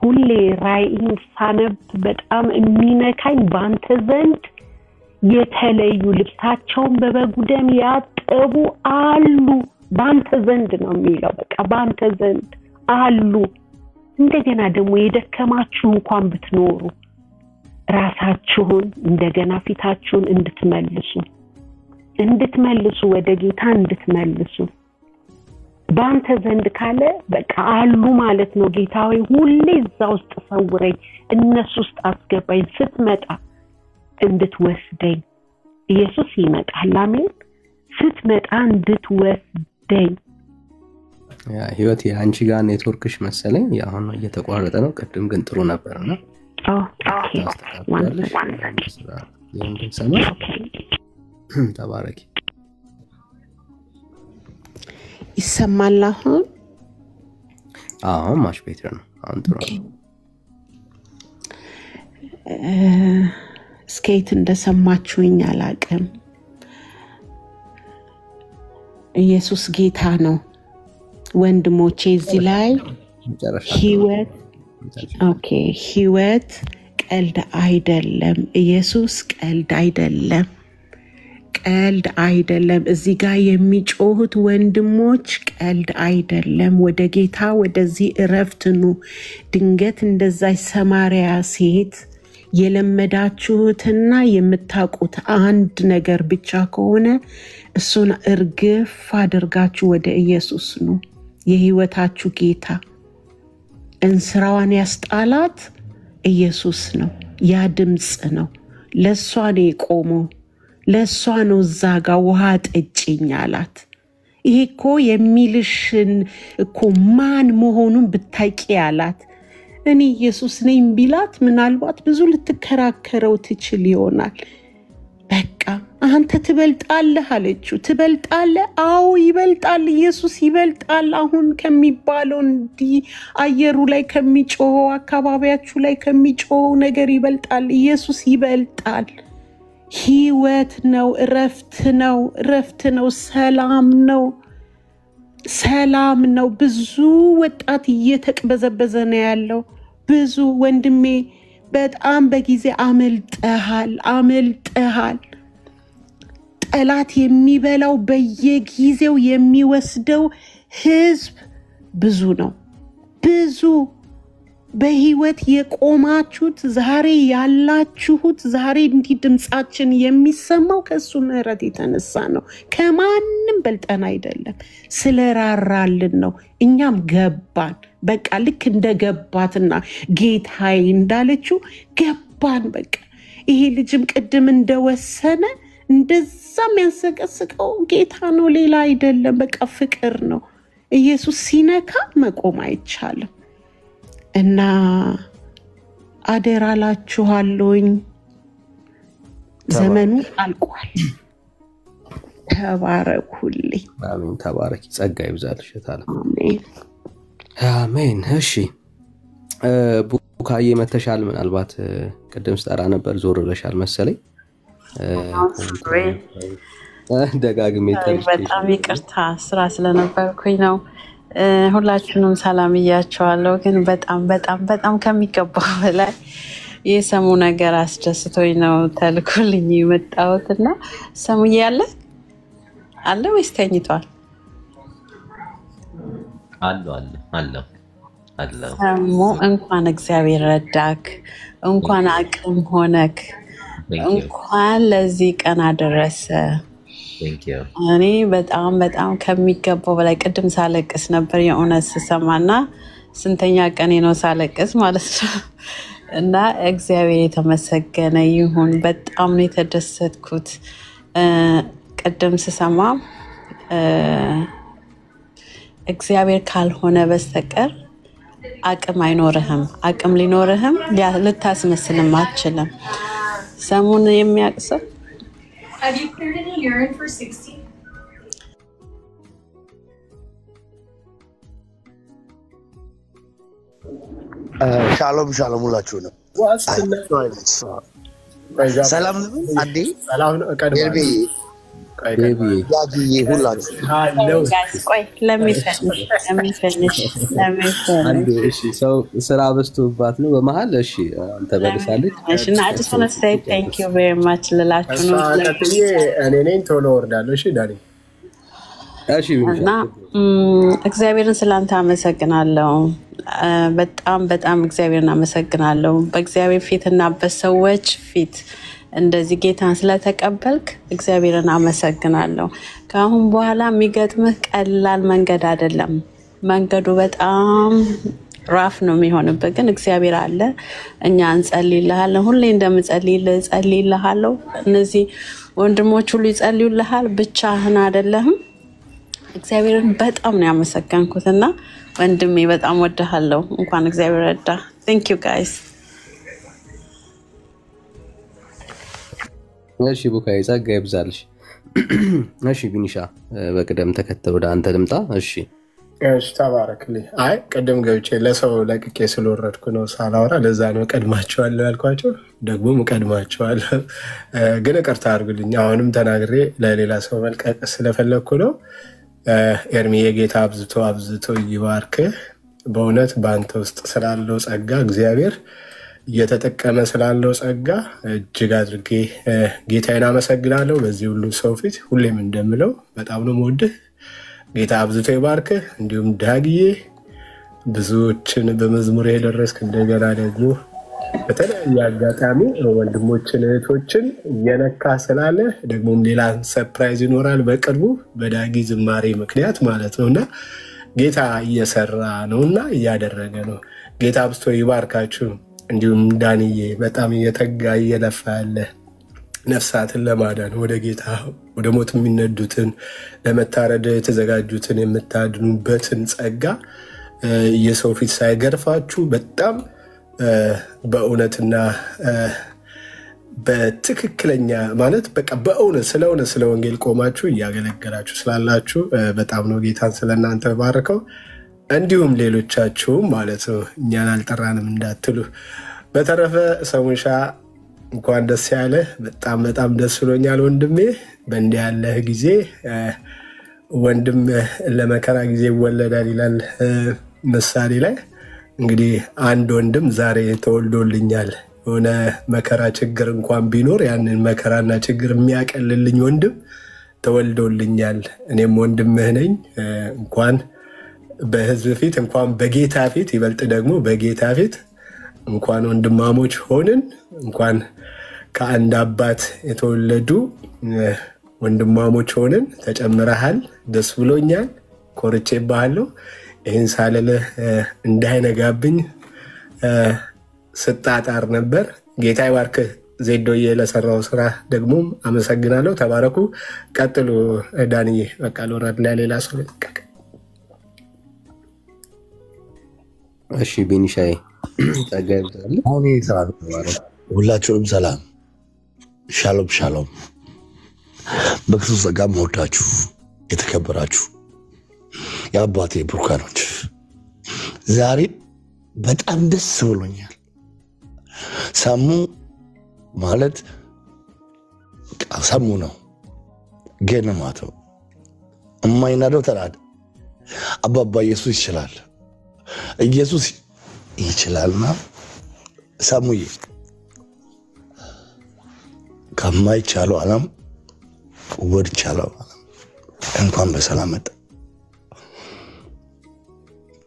ሁሌ ራእይን ሳነብ በጣም የሚነካኝ ባንተ ዘንድ የተለዩ ልብሳቸውን በበጉ ደም ያጠቡ አሉ ባንተ ዘንድ ነው የሚለው በቃ ባንተ ዘንድ አሉ እንደገና ደግሞ የደከማችሁ እንኳን ብትኖሩ ራሳችሁን እንደገና ፊታችሁን እንድትመልሱ ወደ ጌታ እንድትመልሱ ባንተ ዘንድ ካለ በቃ አሉ ማለት ነው ጌታዬ ሁሌ እዛው ውስጥ ሰውረኝ እነሱ ውስጥ አስገባኝ ስትመጣ እንድትወስደኝ ኢየሱስ ይመጣል አሜን ስትመጣ እንድትወስደኝ ህይወት አንቺ ጋር ኔትወርክሽ መሰለኝ አሁን እየተቋረጠ ነው ቅድም ግን ጥሩ ነበርና ተባረኪ ይሰማል አሁን ማሽ ቤተር ነው አሁን ጥሩ ስኬት እንደሰማችሁኝ አላቅም ኢየሱስ ጌታ ነው ወንድሞቼ እዚህ ላይ ህይወት ቀልድ አይደለም። ኢየሱስ ቀልድ አይደለም። ቀልድ አይደለም። እዚህ ጋር የሚጮሁት ወንድሞች ቀልድ አይደለም። ወደ ጌታ ወደዚህ እረፍት ኑ። ድንገት እንደዛች ሰማርያ ሴት የለመዳችሁትና የምታውቁት አንድ ነገር ብቻ ከሆነ እሱን እርግፍ አድርጋችሁ ወደ ኢየሱስ ኑ። የህይወታችሁ ጌታ እንስራዋን ያስጣላት ኢየሱስ ነው። ያ ድምጽ ነው። ለሷ ነው የቆመው። ለሷ ነው እዛ ጋር ውሃ ጠጪኝ አላት። ይሄ እኮ የሚልሽን እኮ ማን መሆኑን ብታቂ አላት። እኔ ኢየሱስ ነኝ ቢላት ምናልባት ብዙ ልትከራከረው ትችል ይሆናል። በቃ አንተ ትበልጣለህ አለችው። ትበልጣለህ? አዎ ይበልጣል። ኢየሱስ ይበልጣል። አሁን ከሚባለው እንዲህ አየሩ ላይ ከሚጮኸው አካባቢያችሁ ላይ ከሚጮኸው ነገር ይበልጣል። ኢየሱስ ይበልጣል። ህይወት ነው። እረፍት ነው። እረፍት ነው። ሰላም ነው። ሰላም ነው። ብዙ ወጣት እየተቅበዘበዘ ነው ያለው። ብዙ ወንድሜ በጣም በጊዜ አመልጠሃል። ጠላት የሚበላው በየጊዜው የሚወስደው ህዝብ ብዙ ነው። ብዙ በህይወት የቆማችሁት ዛሬ ያላችሁት ዛሬ እንዲህ ድምጻችን የሚሰማው ከሱ ምህረት የተነሳ ነው። ከማንም በልጠን አይደለም፣ ስለራራልን ነው። እኛም ገባን። በቃ ልክ እንደገባትና ጌታዬ እንዳለችው ገባን። በቃ ይሄ ልጅም ቅድም እንደወሰነ እንደዛም ያንሰቀስቀው ጌታ ነው፣ ሌላ አይደለም። በቃ ፍቅር ነው። ኢየሱስ ሲነካ መቆም አይቻልም። እና አደራላችኋለሁኝ፣ ዘመኑ አልቋል። ተባረኩልኝ። አሜን። ተባረኪ። ጸጋ ይብዛልሽ። አሜን አሜን። እሺ ቡካዬ መተሻል። ምናልባት ቅድም ስጠራ ነበር ዞር ብለሻል መሰለኝ። ደጋግሜ በጣም ይቅርታ ስራ ስለነበርኩኝ ነው። ሁላችሁንም ሰላም እያቸዋለሁ። ግን በጣም በጣም በጣም ከሚገባው በላይ የሰሙ ነገር አስደስቶኝ ነው ተልኮልኝ የመጣሁትና ሰሙዬ አለ ወይስ ተኝቷል? አለ ሰሙ እንኳን እግዚአብሔር ረዳክ፣ እንኳን አቅም ሆነክ፣ እንኳን ለዚህ ቀን አደረሰ። እኔ በጣም በጣም ከሚገባው በላይ ቅድም ሳለቅስ ነበር የእውነት ስሰማና ስንተኛ ቀኔ ነው ሳለቅስ ማለት ነው። እና እግዚአብሔር የተመሰገነ ይሁን። በጣም ነው የተደሰትኩት። ቅድም ስሰማ እግዚአብሔር ካልሆነ በስተቀር አቅም አይኖርህም። አቅም ሊኖርህም ልታስመስልም አትችልም። ሰሙን የሚያቅሰው Have you cleared any urine for 60? ሻሎም ሁላችሁ ነው። ሰላም ነው። አዲ ሰላም ነው። ቀድሞ ያጊዬ ሁላችሁ ቆይ ለሚፈንሽ እሺ። ሰው ስራ በዝቶባት ነው በመሃል። እሺ አንተ በልሳለች። እሺ እና I just want to say thank you very much ልላችሁ ነው። እኔ ነኝ ቶሎ ወርዳለሁ። እሺ ዳኒ። እሺ እና እግዚአብሔርን ስላንተ አመሰግናለሁ። በጣም በጣም እግዚአብሔርን አመሰግናለሁ። በእግዚአብሔር ፊትና በሰዎች ፊት እንደዚህ ጌታን ስለተቀበልክ እግዚአብሔርን አመሰግናለሁ። ከአሁን በኋላ የሚገጥምህ ቀላል መንገድ አይደለም። መንገዱ በጣም ራፍ ነው የሚሆንበት፣ ግን እግዚአብሔር አለ። እኛ እንጸልይልሃለን። ሁሌ እንደምጸልይልሃለሁ። እነዚህ ወንድሞች ሁሉ ይጸልዩልሃል። ብቻህን አይደለህም። እግዚአብሔርን በጣም ነው ያመሰግንኩትና ወንድሜ በጣም ወድሃለሁ። እንኳን እግዚአብሔር ረዳ። Thank you guys። እሺ ቡካዬ ጸጋ ይብዛልሽ። እሺ ቢኒሻ በቅደም ተከተል ወደ አንተ ልምጣ። እሺ ተባረክልኝ። አይ ቅድም ገብቼ ለሰው ለቅቄ ስለወረድኩ ነው ሳላወራ፣ ለዛ ነው ቀድማቸዋለሁ ያልኳቸው። ደግሞ ቀድማቸዋለሁ፣ ግን ይቅርታ አድርጉልኝ። አሁንም ተናግሬ ለሌላ ሰው መልቀቅ ስለፈለግኩ ነው። ኤርሚ የጌታ አብዝቶ ይባርክ። በእውነት በአንተ ውስጥ ስላለው ጸጋ እግዚአብሔር እየተጠቀመ ስላለው ጸጋ እጅግ አድርጌ ጌታዬን አመሰግናለሁ። በዚህ ሁሉ ሰው ፊት ሁሌም እንደምለው በጣም ነው የምወድህ። ጌታ አብዝቶ ይባርክህ። እንዲሁም ዳግዬ ብዙዎችን በመዝሙር የደረስክ እንደገና ደግሞ በተለያየ አጋጣሚ ወንድሞችን እህቶችን እየነካ ስላለ ደግሞም ሌላ ሰርፕራይዝ ይኖራል በቅርቡ በዳጊ ዝማሬ ምክንያት ማለት ነውና ጌታ እየሰራ ነውና እያደረገ ነው። ጌታ አብዝቶ ይባርካችሁ። እንዲሁም ዳንዬ በጣም እየተጋ እየለፋ ያለ ነፍሳትን ለማዳን ወደ ጌታ ወደ ሞት የሚነዱትን ለመታረድ የተዘጋጁትን የምታድኑበትን ጸጋ የሰው ፊት ሳይገርፋችሁ በጣም በእውነትና በትክክለኛ ማለት በቃ በእውነት ስለ ወንጌል ቆማችሁ እያገለገላችሁ ስላላችሁ በጣም ነው ጌታን ስለናንተ ባርከው። እንዲሁም ሌሎቻችሁም ማለት ነው እኛን አልጠራንም እንዳትሉ። በተረፈ ሰሙሻ እንኳን ደስ ያለ። በጣም ደስ ብሎኛል ወንድሜ። በእንዲህ ያለ ጊዜ ወንድም ለመከራ ጊዜ ይወለዳል ይላል ምሳሌ ላይ። እንግዲህ አንድ ወንድም ዛሬ ተወልዶልኛል። የሆነ መከራ ችግር እንኳን ቢኖር ያንን መከራና ችግር የሚያቀልልኝ ወንድም ተወልዶልኛል። እኔም ወንድምህ ነኝ። እንኳን በህዝብ ፊት እንኳን በጌታ ፊት ይበልጥ ደግሞ በጌታ ፊት እንኳን ወንድማሞች ሆንን። እንኳን ከአንድ አባት የተወለዱ ወንድማሞች ሆንን። ተጨምረሃል። ደስ ብሎኛል። ኮርቼብሃለሁ። ይህን ሳልልህ እንዳይነጋብኝ ስጣጣር ነበር። ጌታ ይባርክህ ዜዶዬ። ለሰራው ስራ ደግሞ አመሰግናለሁ። ተባረኩ። ቀጥሉ ዳንዬ። በቃ ልወረድ ለሌላ ሰው ልቀቅ። እሺ ቤኒሻይ ጸጋ ይብዛልህ። አሁን ይሰራል። ሁላችሁንም ሰላም ሻሎም። በክርስቶስ ጸጋ መወዳችሁ የተከበራችሁ የአባቴ ብሩካኖች ዛሬ በጣም ደስ ብሎኛል። ሰሙ ማለት ሰሙ ነው፣ ግን ማተው የማይናደው ተናደ። አባባ ኢየሱስ ይችላል፣ ኢየሱስ ይችላልና ሰሙዬ ከማይቻለው ዓለም ወድቻለሁ። እንኳን በሰላም መጣ።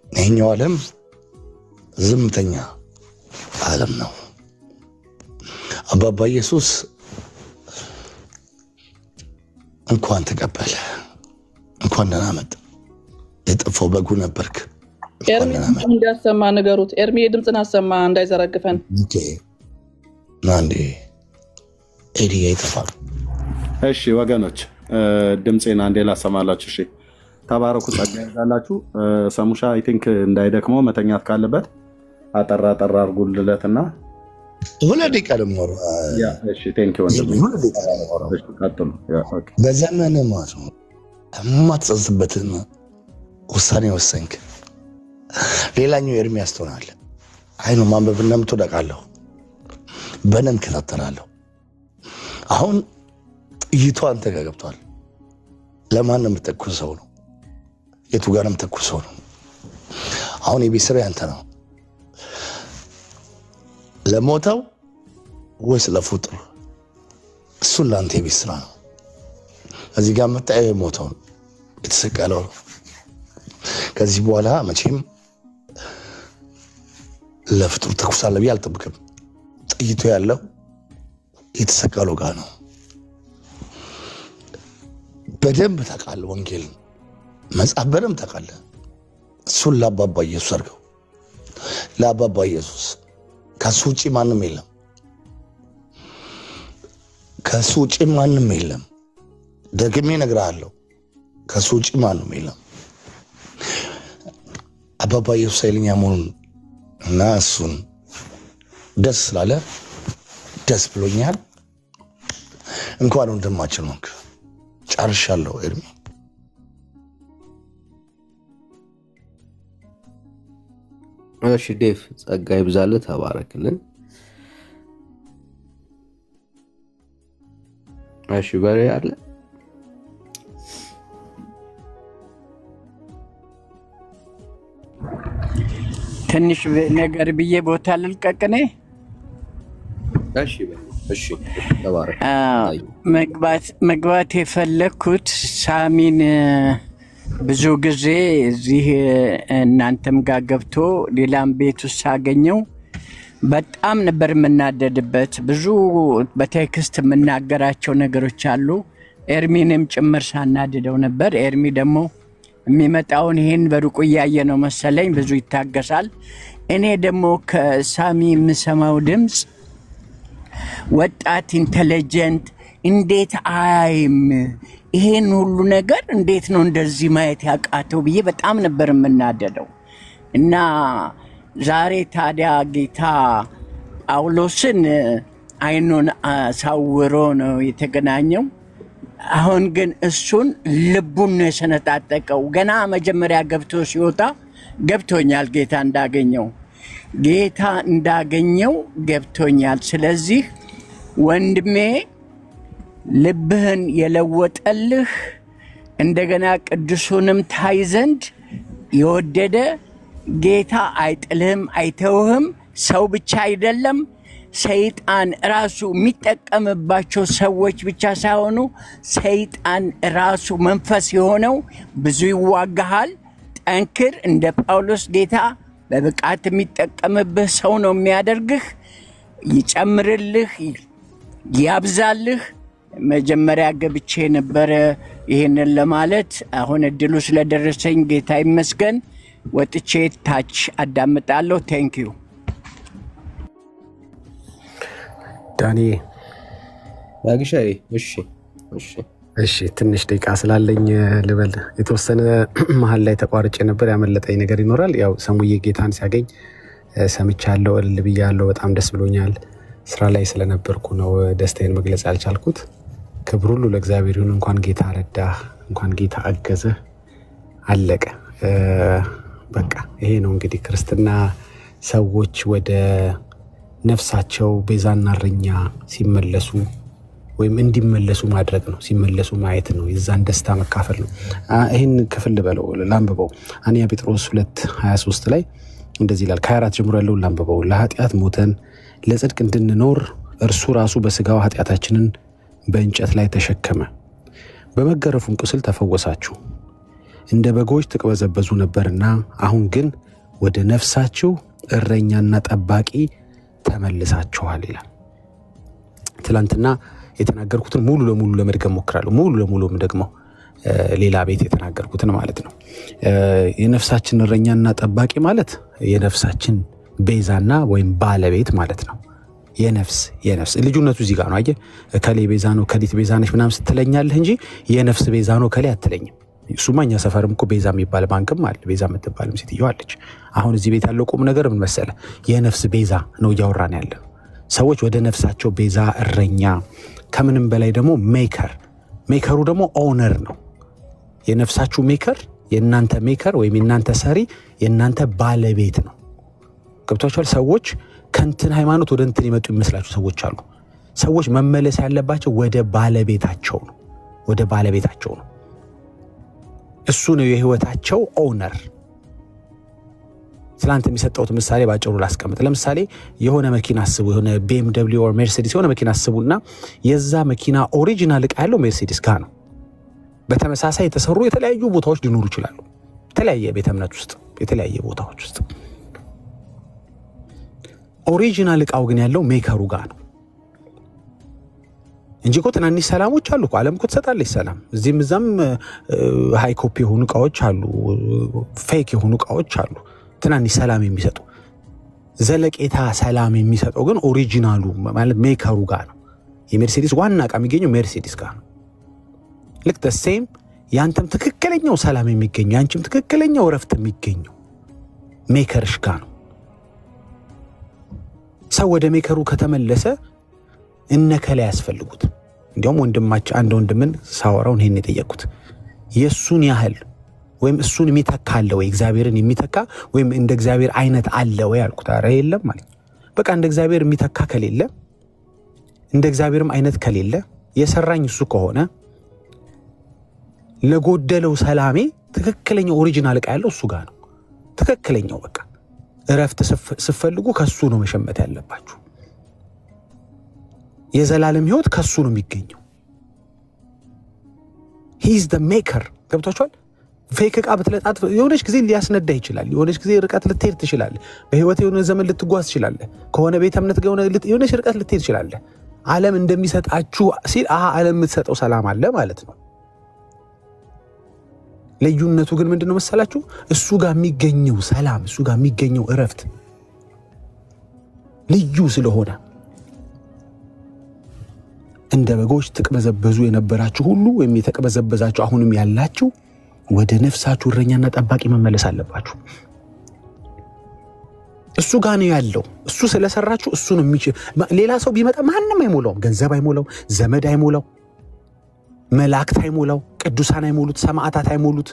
ይሄኛው ዓለም ዝምተኛ ዓለም ነው። አባባ ኢየሱስ እንኳን ተቀበለ፣ እንኳን ደህና መጣ። የጠፋው በጉ ነበርክ። ኤርሚ እንዳሰማ ንገሩት። ኤርሚ የድምፅን አሰማ እንዳይዘረግፈን። ኦኬ ናንዴ ኤዲ ይተፋል። እሺ ወገኖች ድምፄን አንዴ ላሰማላችሁ። እሺ ተባረኩ። ጸጋ ይዛላችሁ። ሰሙሻ አይ ቲንክ እንዳይደክመው መተኛት ካለበት አጠራ አርጉልለትና ሁለት ደቂቃ ሞር ያ እሺ ቴንክ ዩ ወንድም። እሺ ቀጥሉ። ያ ኦኬ በዘመን ማለት ነው የማትጸጽበትን ውሳኔ ወሰንክ። ሌላኛው ኤርሚያስ ትሆናለህ። አይኑ ማንበብ እንደምትወደቃለሁ በነን ከታተላለሁ። አሁን ጥይቱ አንተ ጋር ገብቷል። ለማን ነው የምትተኩሰው ነው? የቱ ጋር ነው የምትተኩሰው ነው? አሁን የቤት ስራ ያንተ ነው። ለሞተው ወይስ ለፍጡር? እሱን ለአንተ የቤት ስራ ነው። እዚህ ጋር የምታየው የሞተው የተሰቀለው ነው። ከዚህ በኋላ መቼም ለፍጡር ተኩሳለህ ብዬ አልጠብቅም። ጥይቱ ያለው የተሰቀለው ጋር ነው። በደንብ ታውቃለህ፣ ወንጌል መጽሐፍ በደንብ ታውቃለህ። እሱን ለአባባ ኢየሱስ አድርገው። ለአባባ ኢየሱስ ከሱ ውጭ ማንም የለም። ከሱ ውጭ ማንም የለም። ደግሜ እነግርሃለሁ፣ ከሱ ውጭ ማንም የለም። አባባ ኢየሱስ ኃይለኛ መሆኑን እና እሱን ደስ ስላለ ደስ ብሎኛል። እንኳን ወንድማችን ሆንክ። ጨርሻለሁ ኤርሚ። እሺ ዴቭ ጸጋ ይብዛልህ። ተባረክልን። እሺ በሬ አለ ትንሽ ነገር ብዬ ቦታ ልልቀቅኔ። እሺ ተባረክ። መግባት የፈለኩት ሳሚን ብዙ ጊዜ እዚህ እናንተም ጋር ገብቶ ሌላም ቤት ውስጥ ሳገኘው በጣም ነበር የምናደድበት። ብዙ በቴክስት የምናገራቸው ነገሮች አሉ። ኤርሚንም ጭምር ሳናድደው ነበር። ኤርሚ ደግሞ የሚመጣውን ይሄን በሩቁ እያየ ነው መሰለኝ፣ ብዙ ይታገሳል። እኔ ደግሞ ከሳሚ የምሰማው ድምፅ ወጣት ኢንተለጀንት እንዴት አይም ይሄን ሁሉ ነገር እንዴት ነው እንደዚህ ማየት ያቃተው ብዬ በጣም ነበር የምናደደው። እና ዛሬ ታዲያ ጌታ ጳውሎስን አይኑን አሳውሮ ነው የተገናኘው። አሁን ግን እሱን ልቡን ነው የሰነጣጠቀው። ገና መጀመሪያ ገብቶ ሲወጣ ገብቶኛል ጌታ እንዳገኘው ገብቶኛል። ስለዚህ ወንድሜ ልብህን የለወጠልህ እንደገና ቅዱሱንም ታይ ዘንድ የወደደ ጌታ አይጥልህም አይተውህም። ሰው ብቻ አይደለም፣ ሰይጣን ራሱ የሚጠቀምባቸው ሰዎች ብቻ ሳይሆኑ ሰይጣን ራሱ መንፈስ የሆነው ብዙ ይዋጋሃል። ጠንክር። እንደ ጳውሎስ ጌታ በብቃት የሚጠቀምብህ ሰው ነው የሚያደርግህ። ይጨምርልህ፣ ያብዛልህ። መጀመሪያ ገብቼ ነበረ ይሄንን ለማለት። አሁን እድሉ ስለደረሰኝ ጌታ ይመስገን። ወጥቼ ታች አዳምጣለሁ። ቴንክ ዩ ዳኒ አግሻይ። እሺ ትንሽ ደቂቃ ስላለኝ ልበል። የተወሰነ መሀል ላይ ተቋርጬ ነበር፣ ያመለጠኝ ነገር ይኖራል። ያው ሰሙዬ ጌታን ሲያገኝ ሰምቻለሁ፣ እልል ብያለሁ። በጣም ደስ ብሎኛል። ስራ ላይ ስለነበርኩ ነው ደስታዬን መግለጽ ያልቻልኩት። ክብር ሁሉ ለእግዚአብሔር ይሁን። እንኳን ጌታ ረዳህ፣ እንኳን ጌታ አገዘህ። አለቀ በቃ። ይሄ ነው እንግዲህ ክርስትና። ሰዎች ወደ ነፍሳቸው ቤዛና እረኛ ሲመለሱ ወይም እንዲመለሱ ማድረግ ነው። ሲመለሱ ማየት ነው። የዛን ደስታ መካፈል ነው። ይሄን ክፍል ልበለው ላንብበው። አንያ ጴጥሮስ 2:23 ላይ እንደዚህ ይላል። ከ24 ጀምሮ ያለውን ላንብበው። ለኃጢአት ሞተን ለጽድቅ እንድንኖር እርሱ ራሱ በስጋው ኃጢአታችንን በእንጨት ላይ ተሸከመ። በመገረፉም ቁስል ተፈወሳችሁ። እንደ በጎች ተቅበዘበዙ ነበርና አሁን ግን ወደ ነፍሳችሁ እረኛና ጠባቂ ተመልሳችኋል ይላል። ትላንትና የተናገርኩትን ሙሉ ለሙሉ ለመድገም ሞክራለሁ። ሙሉ ለሙሉም ደግሞ ሌላ ቤት የተናገርኩትን ማለት ነው። የነፍሳችን እረኛና ጠባቂ ማለት የነፍሳችን ቤዛና ወይም ባለቤት ማለት ነው። የነፍስ ልዩነቱ እዚህ ጋር ነው። አየህ፣ ከሌ ቤዛ ነው ከሊት ቤዛ ነች ምናምን ስትለኛለህ እንጂ የነፍስ ቤዛ ነው ከሌ አትለኝም። እሱማ እኛ ሰፈርም እኮ ቤዛ የሚባል ባንክም አለ፣ ቤዛ የምትባልም ሴትዮ አለች። አሁን እዚህ ቤት ያለው ቁም ነገር ምን መሰለህ? የነፍስ ቤዛ ነው እያወራን ያለ። ሰዎች ወደ ነፍሳቸው ቤዛ፣ እረኛ፣ ከምንም በላይ ደግሞ ሜከሩ ደግሞ ኦነር ነው። የነፍሳችሁ ሜከር፣ የእናንተ ሜከር ወይም የእናንተ ሰሪ የእናንተ ባለቤት ነው። ገብቷችኋል? ሰዎች ከንትን ሃይማኖት ወደ እንትን ይመጡ ይመስላችሁ ሰዎች አሉ። ሰዎች መመለስ ያለባቸው ወደ ባለቤታቸው ነው። እሱ ነው የህይወታቸው ኦነር። ትላንት የሚሰጠውት ምሳሌ ባጭሩ ላስቀምጥ። ለምሳሌ የሆነ መኪና አስቡ፣ የሆነ BMW or Mercedes የሆነ መኪና አስቡና የዛ መኪና ኦሪጂናል ዕቃ ያለው ሜርሴዲስ ጋር ነው። በተመሳሳይ የተሰሩ የተለያዩ ቦታዎች ሊኖሩ ይችላሉ። የተለያየ ቤተ እምነት ውስጥ፣ የተለያየ ቦታዎች ውስጥ ኦሪጂናል ዕቃው ግን ያለው ሜከሩ ጋር ነው እንጂ እኮ ትናንሽ ሰላሞች አሉ እኮ። ዓለም እኮ ትሰጣለች ሰላም። እዚህም እዛም ሃይ ኮፒ የሆኑ ዕቃዎች አሉ፣ ፌክ የሆኑ ዕቃዎች አሉ፣ ትናንሽ ሰላም የሚሰጡ። ዘለቄታ ሰላም የሚሰጠው ግን ኦሪጂናሉ ማለት ሜከሩ ጋር ነው። የሜርሴዲስ ዋና ዕቃ የሚገኘው ሜርሴዲስ ጋር ነው። ልክ ተሴም ያንተም ትክክለኛው ሰላም የሚገኘው ያንቺም ትክክለኛው እረፍት የሚገኘው ሜከርሽ ጋር ነው። ሰው ወደ ሜከሩ ከተመለሰ እነከለ ያስፈልጉት። እንዲያውም አንድ ወንድምን ሳወራውን ይሄን የጠየቁት የሱን ያህል ወይም እሱን የሚተካ አለ ወይ? እግዚአብሔርን የሚተካ ወይም እንደ እግዚአብሔር አይነት አለ ወይ አልኩት። ኧረ የለም ማለት በቃ እንደ እግዚአብሔር የሚተካ ከሌለ እንደ እግዚአብሔርም አይነት ከሌለ የሰራኝ እሱ ከሆነ ለጎደለው ሰላሜ ትክክለኛው ኦሪጂናል ዕቃ ያለው እሱ ጋር ነው። ትክክለኛው በቃ እረፍት ስትፈልጉ ከሱ ነው መሸመት ያለባችሁ። የዘላለም ህይወት ከሱ ነው የሚገኘው። he is the maker ገብቷችኋል? ፌክ ዕቃ ብትለጣት የሆነች ጊዜ ሊያስነዳ ይችላል። የሆነች ጊዜ ርቀት ልትሄድ ትችላለህ። በህይወት የሆነ ዘመን ልትጓዝ ትችላለህ። ከሆነ ቤተ እምነት ጋር የሆነች ርቀት ልትሄድ ትችላለህ። ዓለም እንደሚሰጣችሁ ሲል ዓለም የምትሰጠው ሰላም አለ ማለት ነው። ልዩነቱ ግን ምንድነው መሰላችሁ? እሱ ጋር የሚገኘው ሰላም፣ እሱ ጋር የሚገኘው እረፍት ልዩ ስለሆነ እንደ በጎች ተቅበዘበዙ የነበራችሁ ሁሉ ወይም የተቅበዘበዛችሁ አሁንም ያላችሁ ወደ ነፍሳችሁ እረኛና ጠባቂ መመለስ አለባችሁ። እሱ ጋር ነው ያለው። እሱ ስለሰራችሁ እሱ ነው የሚችል። ሌላ ሰው ቢመጣ ማንንም አይሞላው። ገንዘብ አይሞላው፣ ዘመድ አይሞላው፣ መላእክት አይሞላው፣ ቅዱሳን አይሞሉት፣ ሰማዕታት አይሞሉት።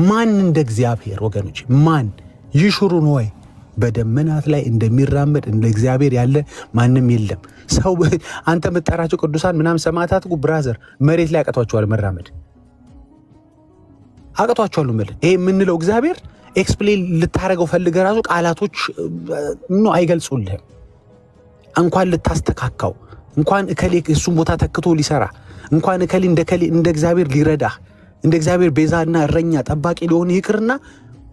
ማን እንደ እግዚአብሔር ወገኖች? ማን ይሽሩን ወይ በደመናት ላይ እንደሚራመድ እንደ እግዚአብሔር ያለ ማንም የለም። ሰው አንተ መጣራቸው ቅዱሳን ምናምን ሰማዕታት ብራዘር መሬት ላይ አቀቷቸዋል መራመድ አቀቷቸዋል ማለት ይሄ ምንለው እግዚአብሔር ኤክስፕሌን ልታረገው ፈልገ ራሱ ቃላቶች ነው አይገልጹልህም። እንኳን ልታስተካካው እንኳን እከሌ እሱን ቦታ ተክቶ ሊሰራ እንኳን እከሌ እንደ እግዚአብሔር ሊረዳ እንደ እግዚአብሔር ቤዛና እረኛ ጠባቂ ሊሆን ይቅርና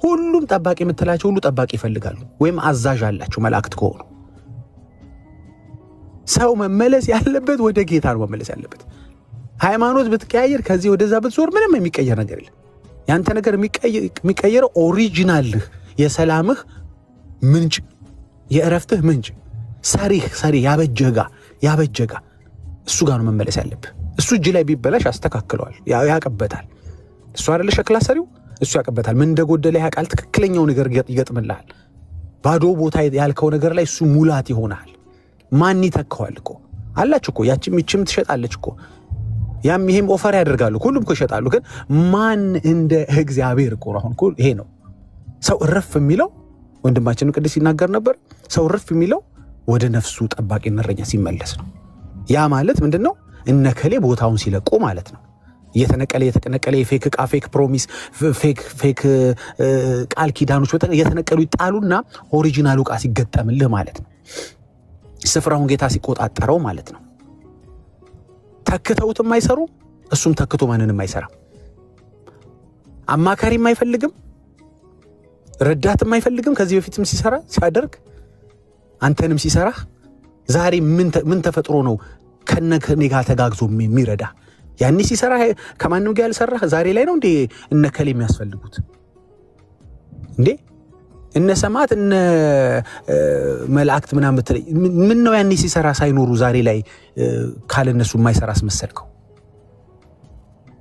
ሁሉም ጠባቂ የምትላቸው ሁሉ ጠባቂ ይፈልጋሉ ወይም አዛዥ አላቸው መላእክት ከሆኑ። ሰው መመለስ ያለበት ወደ ጌታ ነው መመለስ ያለበት። ሃይማኖት ብትቀያየር ከዚህ ወደዛ ብትዞር ምንም የሚቀየር ነገር የለም። ያንተ ነገር የሚቀየረው ኦሪጂናልህ የሰላምህ ምንጭ የእረፍትህ ምንጭ ሰሪ ያበጀጋ እሱ ጋር ነው መመለስ ያለብህ። እሱ እጅ ላይ ቢበላሽ አስተካክለዋል፣ ያቀበታል። እሱ አይደለ ሸክላ ሰሪው፣ እሱ ያቀበታል። ምን እንደጎደለ ያቃል፣ ትክክለኛው ነገር ይገጥምልሃል። ባዶ ቦታ ያልከው ነገር ላይ እሱ ሙላት ይሆናል። ማን ይተካዋል እኮ አላችሁ እኮ ያቺም ትሸጣለች እኮ ያም ይሄም ኦፈር ያደርጋሉ፣ ሁሉም እኮ ይሸጣሉ። ግን ማን እንደ እግዚአብሔር እኮ አሁን እኮ ይሄ ነው ሰው እረፍ የሚለው። ወንድማችን ቅዱስ ይናገር ነበር፣ ሰው እረፍ የሚለው ወደ ነፍሱ ጠባቂና እረኛ ሲመለስ ነው። ያ ማለት ምንድነው? እነከሌ ቦታውን ሲለቁ ማለት ነው። የተነቀለ የፌክ ዕቃ፣ ፌክ ፕሮሚስ፣ ፌክ ቃል ኪዳኖች የተነቀሉ ይጣሉና ኦሪጂናሉ ዕቃ ሲገጠምልህ ማለት ነው። ስፍራውን ጌታ ሲቆጣጠረው ማለት ነው። ተክተውትም አይሰሩ፣ እሱም ተክቶ ማንንም አይሰራ። አማካሪም አይፈልግም፣ ረዳትም አይፈልግም። ከዚህ በፊትም ሲሰራ ሲያደርግ አንተንም ሲሰራ ዛሬ ምን ተፈጥሮ ነው ከነከኔ ጋር ተጋግዞ የሚረዳ? ያኔ ሲሰራ ከማንም ጋር ያልሰራ ዛሬ ላይ ነው እንዴ እነከሌ የሚያስፈልጉት እንዴ? እነ ሰማዕት እነ መላእክት ምናምን በተለይ ምን ነው ያኔ ሲሰራ ሳይኖሩ ዛሬ ላይ ካልነሱ የማይሰራ አስመሰልከው?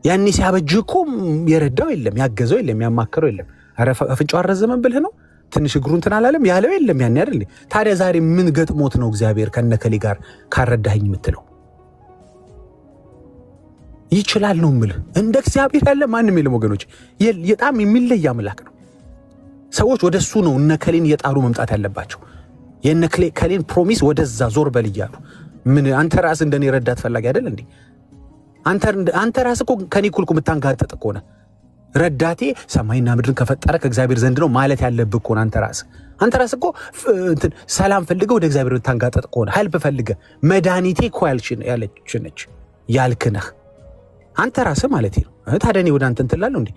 ያኔ ሲያበጅኮ የረዳው የለም፣ ያገዘው የለም፣ ያማከረው የለም። አረ አፍንጫው አረዘመን ብለህ ነው ትንሽ እግሩን ተናላለም ያለው የለም ያኔ አይደል? ታዲያ ዛሬ ምን ገጥሞት ነው እግዚአብሔር ከነከሌ ጋር ካረዳኸኝ የምትለው? ይችላል ነው የምልህ። እንደ እግዚአብሔር ያለ ማንም የለም ወገኖች። በጣም የሚለይ አምላክ ነው። ሰዎች ወደሱ ነው እነከሌን የጣሩ መምጣት ያለባቸው። የነከሌን ፕሮሚስ ወደዛ ዞር በል እያሉ ምን አንተ ራስ እንደኔ ረዳት ፈላጊ አይደል እንዴ? አንተ ራስ እኮ ከኔ ኩልኩ የምታንጋጠጥ እኮ ነህ። ረዳቴ ሰማይና ምድርን ከፈጠረ ከእግዚአብሔር ዘንድ ነው ማለት ያለብህ እኮ አንተ ራስ እኮ ሰላም ፈልገህ ወደ እግዚአብሔር የምታንጋጠጥ እኮ ነህ። ሄልፕ ፈልገህ መድኃኒቴ እኮ ያለች ያልክ ነህ አንተ ራስህ ማለት ነው። ታዲያ እኔ ወደ አንተ እንትን እላለሁ እንዴ?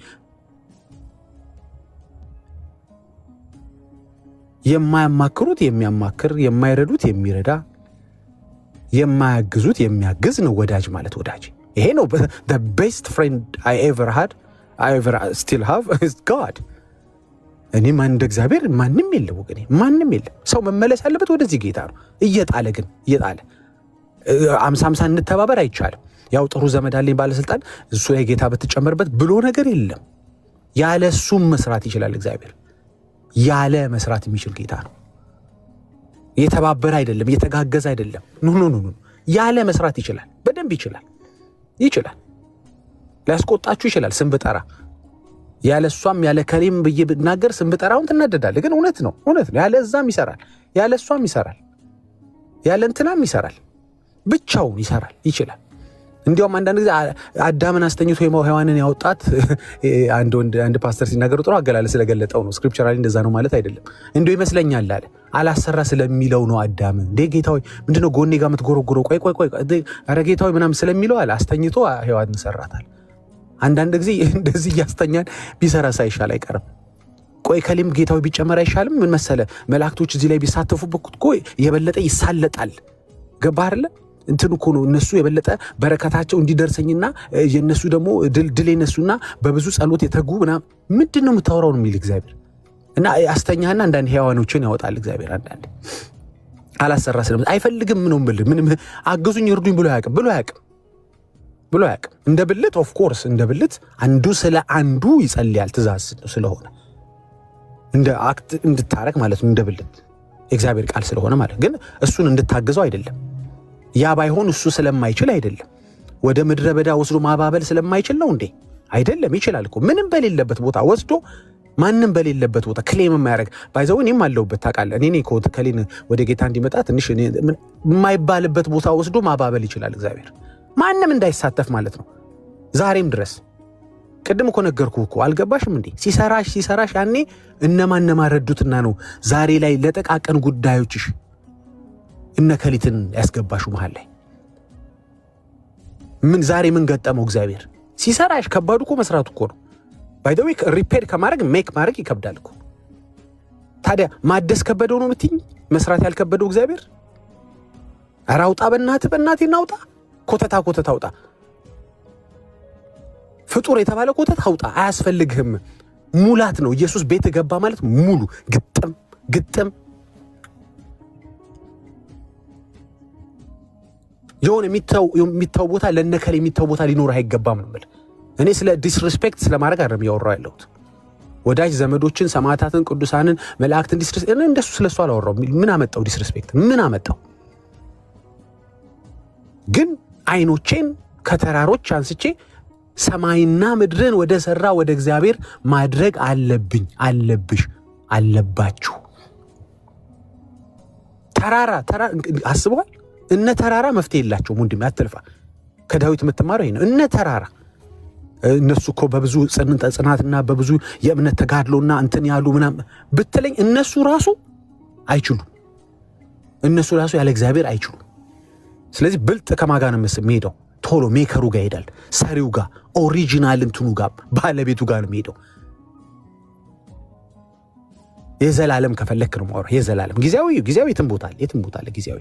የማያማክሩት የሚያማክር፣ የማይረዱት የሚረዳ፣ የማያግዙት የሚያግዝ ነው ወዳጅ ማለት። ወዳጅ ይሄ ነው። the best friend I ever still have is God። እኔ ማን እንደ እግዚአብሔር ማንም የለም ወገኔ፣ ማንም የለም። ሰው መመለስ ያለበት ወደዚህ ጌታ ነው። እየጣለ 50 እንተባበር አይቻልም። ያው ጥሩ ዘመድ አለኝ ባለስልጣን እሱ ላይ ጌታ በተጨመረበት ብሎ ነገር የለም። ያለ እሱም መስራት ይችላል እግዚአብሔር። ያለ መስራት የሚችል ጌታ ነው። የተባበረ አይደለም፣ የተጋገዘ አይደለም። ኖ ያለ መስራት ይችላል። በደንብ ይችላል። ሊያስቆጣችሁ ይችላል ስም ብጠራ። ያለ እሷም ያለ ከሌም ብዬ ብናገር ስም ብጠራውን ትናደዳለህ። ግን እውነት ነው። ያለ እዛም ይሰራል፣ ያለ እሷም ይሰራል፣ ያለ እንትናም ይሰራል፣ ብቻውን ይሰራል፣ ይችላል። እንዲያውም አንዳንድ ጊዜ አዳምን አስተኝቶ ሔዋንን ያወጣት አንድ ፓስተር ሲናገር ጥሩ አገላለጽ ስለገለጠው ነው። ስክሪፕቸራሊ እንደዛ ነው ማለት አይደለም። እንዲሁ ይመስለኛል አለ አላሰራ ስለሚለው ነው አዳም እንደ ጌታዊ ምንድነው ጎኔ ጋር የምትጎረጎረው ቆይ ኧረ ጌታዊ ምናምን ስለሚለው አለ አስተኝቶ ሔዋንን ሰራታል። አንዳንድ ጊዜ እንደዚህ ያስተኛን ቢሰራ ሳይሻል አይቀርም። ቆይ ከሊም ጌታዊ ቢጨመር አይሻልም? ምን መሰለ መላእክቶች እዚህ ላይ ቢሳተፉበት ቆይ የበለጠ ይሳለጣል። ገባህ አይደለ? እንትን እኮ ነው እነሱ የበለጠ በረከታቸው እንዲደርሰኝና የነሱ ደግሞ ድል የነሱና በብዙ ጸሎት የተጉ ምንድነው የምታወራው ነው የሚል እግዚአብሔር እና አስተኛና አንዳንድ ሔዋኖችን ያወጣል እግዚአብሔር። አንዳንድ አላሰራ ስለምን አይፈልግም ነው የምልህ። ምንም አገዙኝ እርዱኝ ብሎ አያውቅም። እንደ ብልት ኦፍ ኮርስ እንደ ብልት አንዱ ስለ አንዱ ይጸልያል ትእዛዝ ስለሆነ እንደ አክት እንድታረክ ማለት ነው። እንደ ብልት እግዚአብሔር ቃል ስለሆነ ማለት ግን እሱን እንድታገዘው አይደለም። ያ ባይሆን እሱ ስለማይችል አይደለም። ወደ ምድረ በዳ ወስዶ ማባበል ስለማይችል ነው እንዴ? አይደለም። ይችላል እኮ ምንም በሌለበት ቦታ ወስዶ ማንንም በሌለበት ቦታ ክሌም የማያደርግ ባይዘው እኔም አለውበት ታውቃለህ። እኔ እኮ ከሌን ወደ ጌታ እንዲመጣ ትንሽ የማይባልበት ቦታ ወስዶ ማባበል ይችላል እግዚአብሔር ማንንም እንዳይሳተፍ ማለት ነው። ዛሬም ድረስ ቅድም እኮ ነገርኩህ እኮ አልገባሽም እንዴ? ሲሰራሽ ያኔ እነማን ረዱትና ነው ዛሬ ላይ ለጠቃቀን ጉዳዮችሽ እነከሊትን ያስገባሽው መሃል ላይ ምን ዛሬ ምን ገጠመው እግዚአብሔር ሲሰራሽ? ከባዱ እኮ መስራቱ እኮ ነው። ባይ ዘ ዌይ ሪፔር ከማድረግ ሜክ ማድረግ ይከብዳል እኮ። ታዲያ ማደስ ከበደው ነው የምትይኝ? መስራት ያልከበደው እግዚአብሔር? ኧረ አውጣ በእናትህ እናውጣ። ኮተታ አውጣ። ፍጡር የተባለ ኮተት አውጣ። አያስፈልግህም። ሙላት ነው። ኢየሱስ ቤት ገባ ማለት ሙሉ ግጥም የሆነ የሚታው ቦታ ለነከለ የሚታው ቦታ ሊኖር አይገባም ነው ማለት። እኔ ስለ ዲስሪስፔክት ስለማድረግ አይደለም ያወራው ያለሁት። ወዳጅ ዘመዶችን፣ ሰማዕታትን፣ ቅዱሳንን፣ መላእክትን ዲስሪስፔክት እኔ እንደሱ ስለሱ አላወራው። ምን አመጣው ዲስሪስፔክት? ምን አመጣው? ግን አይኖቼን ከተራሮች አንስቼ ሰማይና ምድርን ወደ ሰራ ወደ እግዚአብሔር ማድረግ አለባችሁ። ተራራ አስበዋል። እነ ተራራ መፍትሄ የላቸውም ወንድሜ አትልፋ። ከዳዊት የምትማረው ይሄ ነው። እነ ተራራ እነሱ እኮ በብዙ ጽናትና በብዙ የእምነት ተጋድሎና እንትን ያሉ ምናምን ብትለኝ እነሱ ራሱ አይችሉም። እነሱ ራሱ ያለ እግዚአብሔር አይችሉም። ስለዚህ ብልጥ ከማጋ ነው የሚሄደው? ቶሎ ሜከሩ ጋር ይሄዳል። ሰሪው ጋር ኦሪጂናል እንትኑ ጋር ባለቤቱ ጋር ነው የሚሄደው። የዘላለም ከፈለክ ነው ማውራ። የዘላለም ጊዜያዊ የትም ቦታ አለ ጊዜያዊ።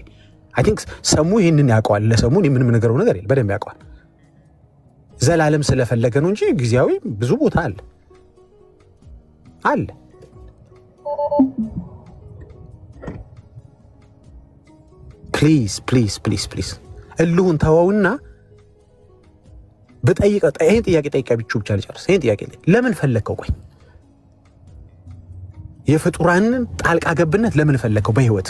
አይ ቲንክ ሰሙ ይሄንን ያውቀዋል። ለሰሙን የምንም ነገረው ነገር የለም። በደንብ ያውቀዋል። ዘላለም ስለፈለገ ነው እንጂ ጊዜያዊ ብዙ ቦታ አለ። ፕሊዝ እልሁን ተወውና በጠይቀው ይሄን ጥያቄ ጠይቀህ ብቻ ልጨርስ። ይሄን ጥያቄ ለምን ፈለከው? ቆይ የፍጡራንን ጣልቃ ገብነት ለምን ፈለከው? በህይወት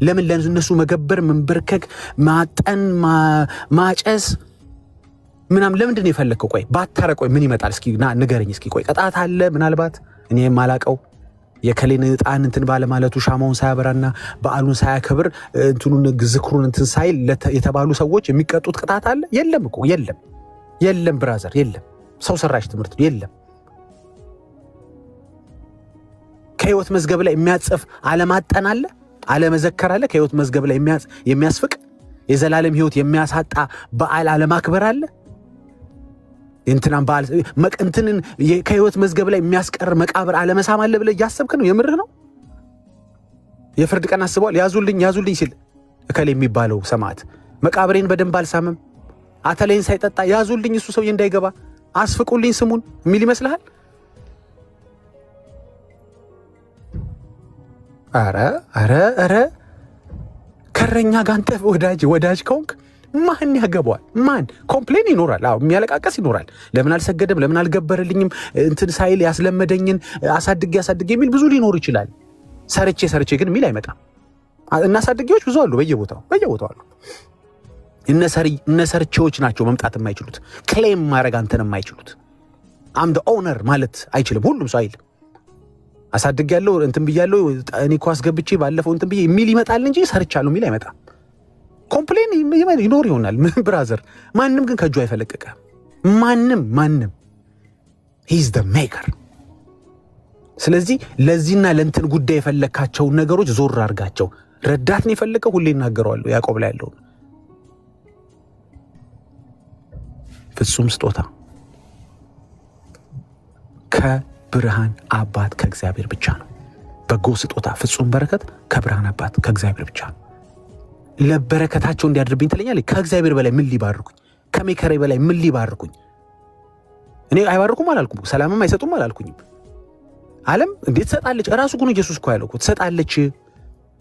ለምን ለነሱ መገበር፣ መንበርከክ፣ ማጠን፣ ማጨስ ምናምን ለምንድን ነው የፈለከው? ቆይ ባታረቆይ ምን ይመጣል? እስኪ ንገረኝ እስኪ። ቆይ ቅጣት አለ ምናልባት እኔ የማላቀው የከሌን ዕጣን እንትን ባለማለቱ ሻማውን ሳያበራና በዓሉን ሳያከብር እንትኑን ዝክሩን እንትን ሳይል የተባሉ ሰዎች የሚቀጡት ቅጣት አለ? የለም እኮ የለም ብራዘር፣ የለም። ሰው ሰራሽ ትምህርት የለም። ከህይወት መዝገብ ላይ የሚያጽፍ አለማጠን አለ፣ አለመዘከር አለ። ከህይወት መዝገብ ላይ የሚያስፍቅ የዘላለም ህይወት የሚያሳጣ በዓል አለማክበር አለ። እንትናን በዓል እንትንን ከህይወት መዝገብ ላይ የሚያስቀር መቃብር አለመሳም አለ ብለህ እያሰብክ ነው? የምርህ ነው? የፍርድ ቀን አስበዋል? ያዙልኝ ሲል እከሌ የሚባለው ሰማዕት መቃብሬን በደንብ አልሳመም፣ አተለይን ሳይጠጣ ያዙልኝ፣ እሱ ሰውዬ እንዳይገባ አስፍቁልኝ ስሙን የሚል ይመስልሃል? አረ ከረኛ ጋንተ ወዳጅ ከሆንክ ማን ያገባዋል? ማን ኮምፕሌን ይኖራል? አዎ የሚያለቃቀስ ይኖራል። ለምን አልሰገደም፣ ለምን አልገበረልኝም፣ እንትን ሳይል ያስለመደኝን አሳድጌ የሚል ብዙ ሊኖር ይችላል። ሰርቼ ግን የሚል አይመጣም። እናሳድጌዎች ብዙ አሉ፣ በየቦታው አሉ። እነሰርቼዎች ናቸው መምጣት የማይችሉት፣ ክሌም ማድረግ አንተን የማይችሉት። አም ዘ ኦነር ማለት አይችልም ሁሉም ሰው አይልም። አሳድጌያለሁ እንትን ብያለሁ እኔ እኮ አስገብቼ ባለፈው እንትን ብዬ የሚል ይመጣል እንጂ ሰርቻለሁ የሚል አይመጣም። ኮምፕሌን ይኖር ይሆናል ብራዘር ማንም ግን ከጁ አይፈለቀቀ ማንም he is the maker ስለዚህ ለዚህና ለእንትን ጉዳይ የፈለካቸው ነገሮች ዞር አርጋቸው ረዳት ነው የፈለከው ሁሌ እናገራለሁ ያዕቆብ ላይ ያለው ፍጹም ስጦታ ከብርሃን አባት ከእግዚአብሔር ብቻ ነው በጎ ስጦታ ፍጹም በረከት ከብርሃን አባት ከእግዚአብሔር ብቻ ነው ለበረከታቸው እንዲያድርብኝ ተለኛለህ ከእግዚአብሔር በላይ ምን ሊባርኩኝ ከሜከሬ በላይ ምን ሊባርኩኝ እኔ አይባርኩም አላልኩም ሰላምም አይሰጡም አላልኩኝም ዓለም እንዴት ሰጣለች ራሱ ግን ኢየሱስ እኮ ያለው ተሰጣለች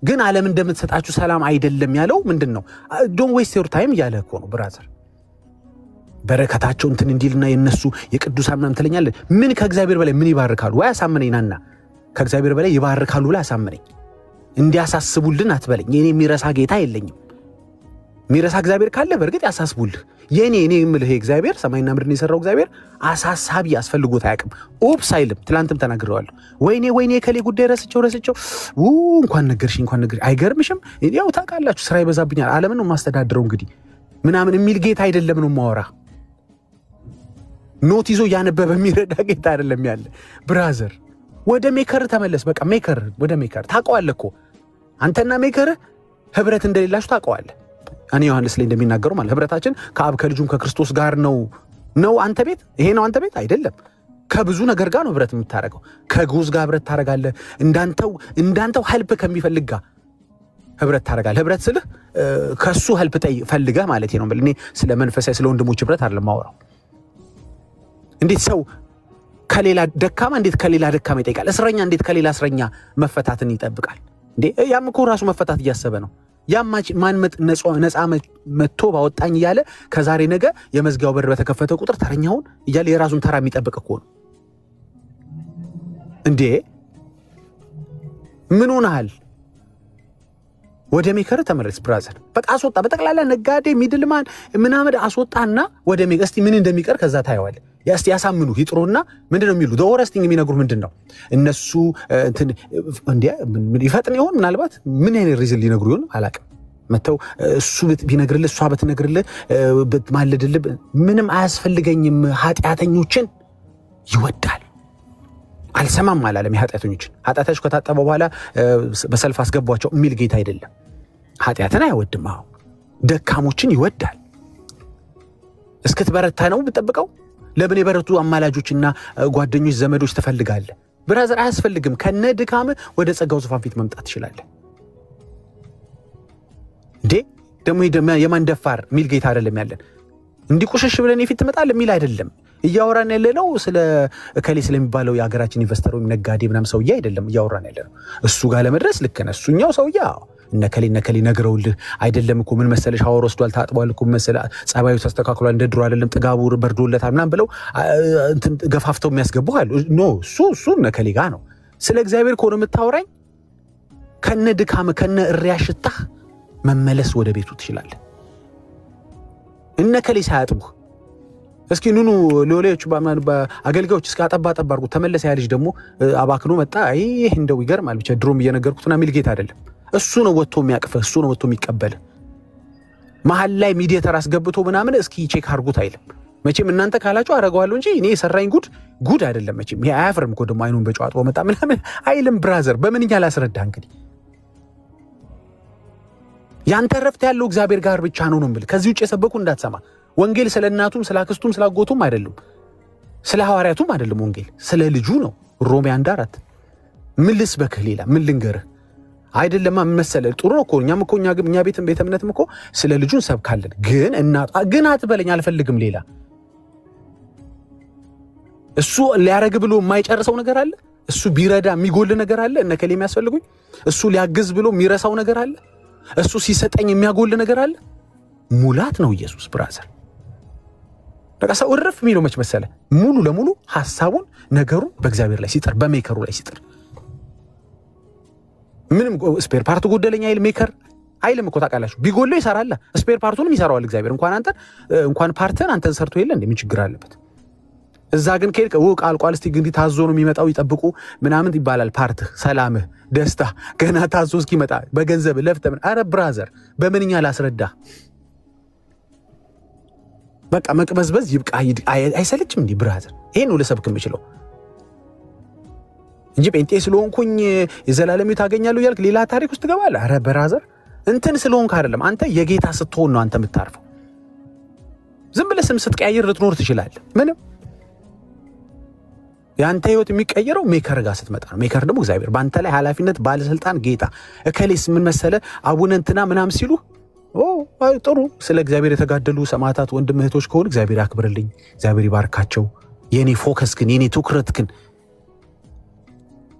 ግን ዓለም እንደምትሰጣችሁ ሰላም አይደለም ያለው ምንድነው ዶንት ዌስት ዮር ታይም ያለ እኮ ነው ብራዘር በረከታቸው እንትን እንዲልና የነሱ የቅዱሳን ምናምን ተለኛለህ ምን ከእግዚአብሔር በላይ ምን ይባርካሉ ወይ አሳመነኝና ከእግዚአብሔር በላይ ይባርካሉ ብለ አሳመነኝ እንዲያሳስቡልን አትበለኝ የኔ የሚረሳ ጌታ የለኝም ሚረሳ እግዚአብሔር ካለ በርግጥ ያሳስቡልህ የኔ የምልህ እግዚአብሔር ሰማይና ምድርን የሰራው እግዚአብሔር አሳሳቢ ያስፈልጎት አያውቅም ኦፕስ አይልም ትላንትም ተናግሬዋለሁ ወይኔ ከሌ ጉዳይ ረስቸው እንኳን ነገርሽ አይገርምሽም ያው ታውቃላችሁ ስራ ይበዛብኛል ዓለምን ነው ማስተዳድረው እንግዲህ ምናምን የሚል ጌታ አይደለም ነው ማወራ ኖት ይዞ ያነበበ የሚረዳ ጌታ አይደለም ያለ ብራዘር ወደ ሜከር ተመለስ በቃ ሜከር ወደ ሜከር ታውቀዋለህ እኮ አንተና ሜከር ህብረት እንደሌላችሁ ታውቀዋለህ እኔ ዮሐንስ ላይ እንደሚናገረው ማለት ህብረታችን ከአብ ከልጁም ከክርስቶስ ጋር ነው አንተ ቤት ይሄ ነው አንተ ቤት አይደለም ከብዙ ነገር ጋር ነው ህብረት የምታረጋው ከጎዝ ጋር ህብረት ታረጋለህ እንዳንተው ሄልፕ ከሚፈልግ ጋር ህብረት ታረጋለህ ህብረት ስልህ ከሱ ሄልፕ ፈልገህ ማለት ነው እኔ ስለ መንፈሳዊ ስለ ወንድሞች ህብረት አይደለም ማወራው እንዴት ሰው ከሌላ ደካማ እንዴት ከሌላ ደካማ ይጠይቃል እስረኛ እንዴት ከሌላ እስረኛ መፈታትን ይጠብቃል እንዴ ያም እኮ ራሱ መፈታት እያሰበ ነው ማን ነፃ መጥቶ ባወጣኝ እያለ ከዛሬ ነገ የመዝጊያው በር በተከፈተ ቁጥር ተረኛውን እያለ የራሱን ተራ የሚጠብቅ እኮ ነው እንዴ ምን ሆነሃል ወደ ሜከር ተመለስ ብራዘር በቃ አስወጣ በጠቅላላ ነጋዴ ሚድልማን ምናምን አስወጣና ወደ ሜከር እስቲ ምን እንደሚቀር ከዛ ታየዋለህ ያስቲ ያሳምኑ ይጥሩና ምንድነው የሚሉ ዘወረስቲንግ የሚነግሩ ምንድነው እነሱ እንትን እንዴ ይፈጥን ይሆን ምናልባት ምን አይነት ሪዝን ሊነግሩ ይሆን አላቀም መተው እሱ ቢነግርልህ እሷ በትነግርልህ በማለድልህ ምንም አያስፈልገኝም ኃጢያተኞችን ይወዳል አልሰማም አላለም ኃጢያተኞች ከታጠበ በኋላ በሰልፍ አስገቧቸው የሚል ጌታ አይደለም ኃጢያትን አይወድም ደካሞችን ይወዳል እስክትበረታ ነው ብትጠብቀው ለምን የበረቱ አማላጆችና ጓደኞች ዘመዶች ተፈልጋለህ ብራዘር አያስፈልግም ከነ ድካም ወደ ጸጋው ዙፋን ፊት መምጣት ይችላል እንዴ ደሞ የማንደፋር ሚል ጌታ አይደለም ያለን እንዲቆሸሽ ብለን ይፊት ተመጣለ ሚል አይደለም እያወራን ያለነው ስለ እከሌ ስለሚባለው የሀገራችን ኢንቨስተር ወይ ነጋዴ ምናምን ሰውዬ አይደለም እያወራን ያለነው እሱ ጋር ለመድረስ ልክ ነው እሱኛው ሰውዬ እነከሌ ነገረውልህ አይደለም እኮ ምን መሰለሽ አወር ወስዷል ታጥቧል እኮ መሰለ ጸባዩ ተስተካክሏል እንደድሮ አይደለም ጥጋቡ በርዶለታል ምናምን ብለው እንትን ገፋፍተው የሚያስገቡሃል ኖ እሱ እነከሌ ጋር ነው ስለ እግዚአብሔር ኮን የምታወራኝ ከነ ድካም ከነ እሪያሽታ መመለስ ወደ ቤቱ ትችላለህ እነከሌ ሳያጥቡ እስኪ ኑኑ ሎሌዎች በአገልጋዮች እስከ አጠባ አርጉ ተመለሰ ያ ልጅ ደግሞ አባክኖ መጣ ይሄ እንደው ይገርማል ብቻ ድሮም እየነገርኩትና ሚል ጌታ አይደለም እሱ ነው ወጥቶ የሚያቅፈ እሱ ነው ወጥቶ የሚቀበል መሐል ላይ ሚዲያተር አስገብቶ ምናምን እስኪ ቼክ አርጉት አይልም መቼም እናንተ ካላችሁ አረጋዋለሁ እንጂ እኔ የሰራኝ ጉድ አይደለም መቼም ይሄ አያፍርም እኮ ደግሞ አይኑን በጨዋታው መጣ ምናምን አይልም ብራዘር በምንኛ ላስረዳ እንግዲህ ያንተ ረፍት ያለው እግዚአብሔር ጋር ብቻ ነው ነው ከዚህ ውጭ የሰበኩ እንዳትሰማ ወንጌል ስለ እናቱም ስለ አክስቱም ስለ አጎቱም አይደለም ስለ ሐዋርያቱም አይደለም ወንጌል ስለ ልጁ ነው ሮሜ 1:4 ምን ልስበክህ ሌላ ምን ልንገርህ አይደለም መሰለህ ጥሩ ነው እኮ እኛ ቤት እምነትም እኮ ስለ ልጁን ሰብካለን ግን አትበለኝ አልፈልግም ሌላ እሱ ሊያረግ ብሎ የማይጨርሰው ነገር አለ እሱ ቢረዳ የሚጎል ነገር አለ እነከሌ የሚያስፈልጉኝ እሱ ሊያግዝ ብሎ የሚረሳው ነገር አለ እሱ ሲሰጠኝ የሚያጎል ነገር አለ ሙላት ነው ኢየሱስ ብራዘር በቃ ሰው እረፍ የሚለው መች መሰለህ ሙሉ ለሙሉ ሐሳቡን ነገሩን በእግዚአብሔር ላይ ሲጥር በሜከሩ ላይ ሲጥር ምንም ስፔር ፓርቱ ጎደለኛ አይል ሜከር አይልም እኮ ታውቃላችሁ ቢጎለው ይሰራል ስፔር ፓርቱንም ይሰራዋል እግዚአብሔር እንኳን ፓርተን አንተን ሰርቶ የለ እንዴ ምን ችግር አለበት እዛ ግን ከሄድክ ቃል እስቲ ግን ታዞ ነው የሚመጣው ይጠብቁ ምናምን ይባላል። ፓርትህ፣ ሰላምህ፣ ደስታ ገና ታዞ እስኪመጣ በገንዘብ ለፍተህ አረ ብራዘር በምንኛ ላስረዳ? በቃ መቅበዝበዝ ይብቃ። አይሰለችም እንዴ ብራዘር? ይሄን ነው ልሰብክ የምችለው እንጂ ጴንጤ ስለሆንኩኝ የዘላለም ታገኛለሁ ያልክ ሌላ ታሪክ ውስጥ ትገባለህ። አረ ብራዘር እንትን ስለሆንክ አይደለም፣ አንተ የጌታ ስትሆን ነው አንተ የምታርፈው። ዝም ብለህ ስም ስትቀያየር ልትኖር ትችላለህ። ምንም ያንተ ህይወት የሚቀየረው ሜከር ጋር ስትመጣ ነው። ሜከር ደግሞ እግዚአብሔር ባንተ ላይ ኃላፊነት ባለስልጣን ጌታ እከሌስ ምን መሰለ አቡነ እንትና ምናም ሲሉ ጥሩ ስለ እግዚአብሔር የተጋደሉ ሰማዕታት ወንድም እህቶች ከሆኑ እግዚአብሔር ያክብርልኝ፣ እግዚአብሔር ይባርካቸው። የኔ ፎከስ ግን የኔ ትኩረት ግን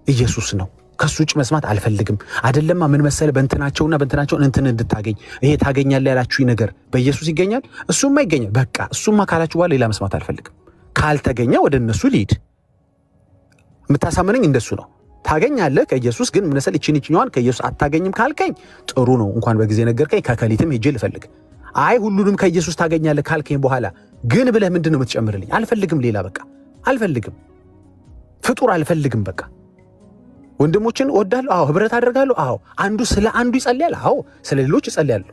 ኢየሱስ ነው። ከሱ ውጭ መስማት አልፈልግም። አይደለማ ምን መሰለ በእንትናቸውና በእንትናቸውን እንትን እንድታገኝ ይሄ ታገኛለህ ያላችሁኝ ነገር በኢየሱስ ይገኛል፣ እሱማ ይገኛል። በቃ እሱማ ካላችሁ በኋላ ሌላ መስማት አልፈልግም። ካልተገኘ ወደ እነሱ ልሂድ። የምታሳመነኝ እንደሱ ነው። ታገኛለህ ከኢየሱስ ግን ምን መሰለ እቺኛዋን ከኢየሱስ አታገኝም ካልከኝ ጥሩ ነው፣ እንኳን በጊዜ ነገርከኝ። ከከሊትም ሄጄ ልፈልግ። አይ ሁሉንም ከኢየሱስ ታገኛለህ ካልከኝ በኋላ ግን ብለህ ምንድነው የምትጨምርልኝ? አልፈልግም። ሌላ በቃ አልፈልግም። ፍጡር አልፈልግም። በቃ ወንድሞችን ወዳለሁ። አዎ ህብረት አደርጋለሁ። አዎ አንዱ ስለ አንዱ ይጸልያል። አዎ ስለ ሌሎች ይጸልያል።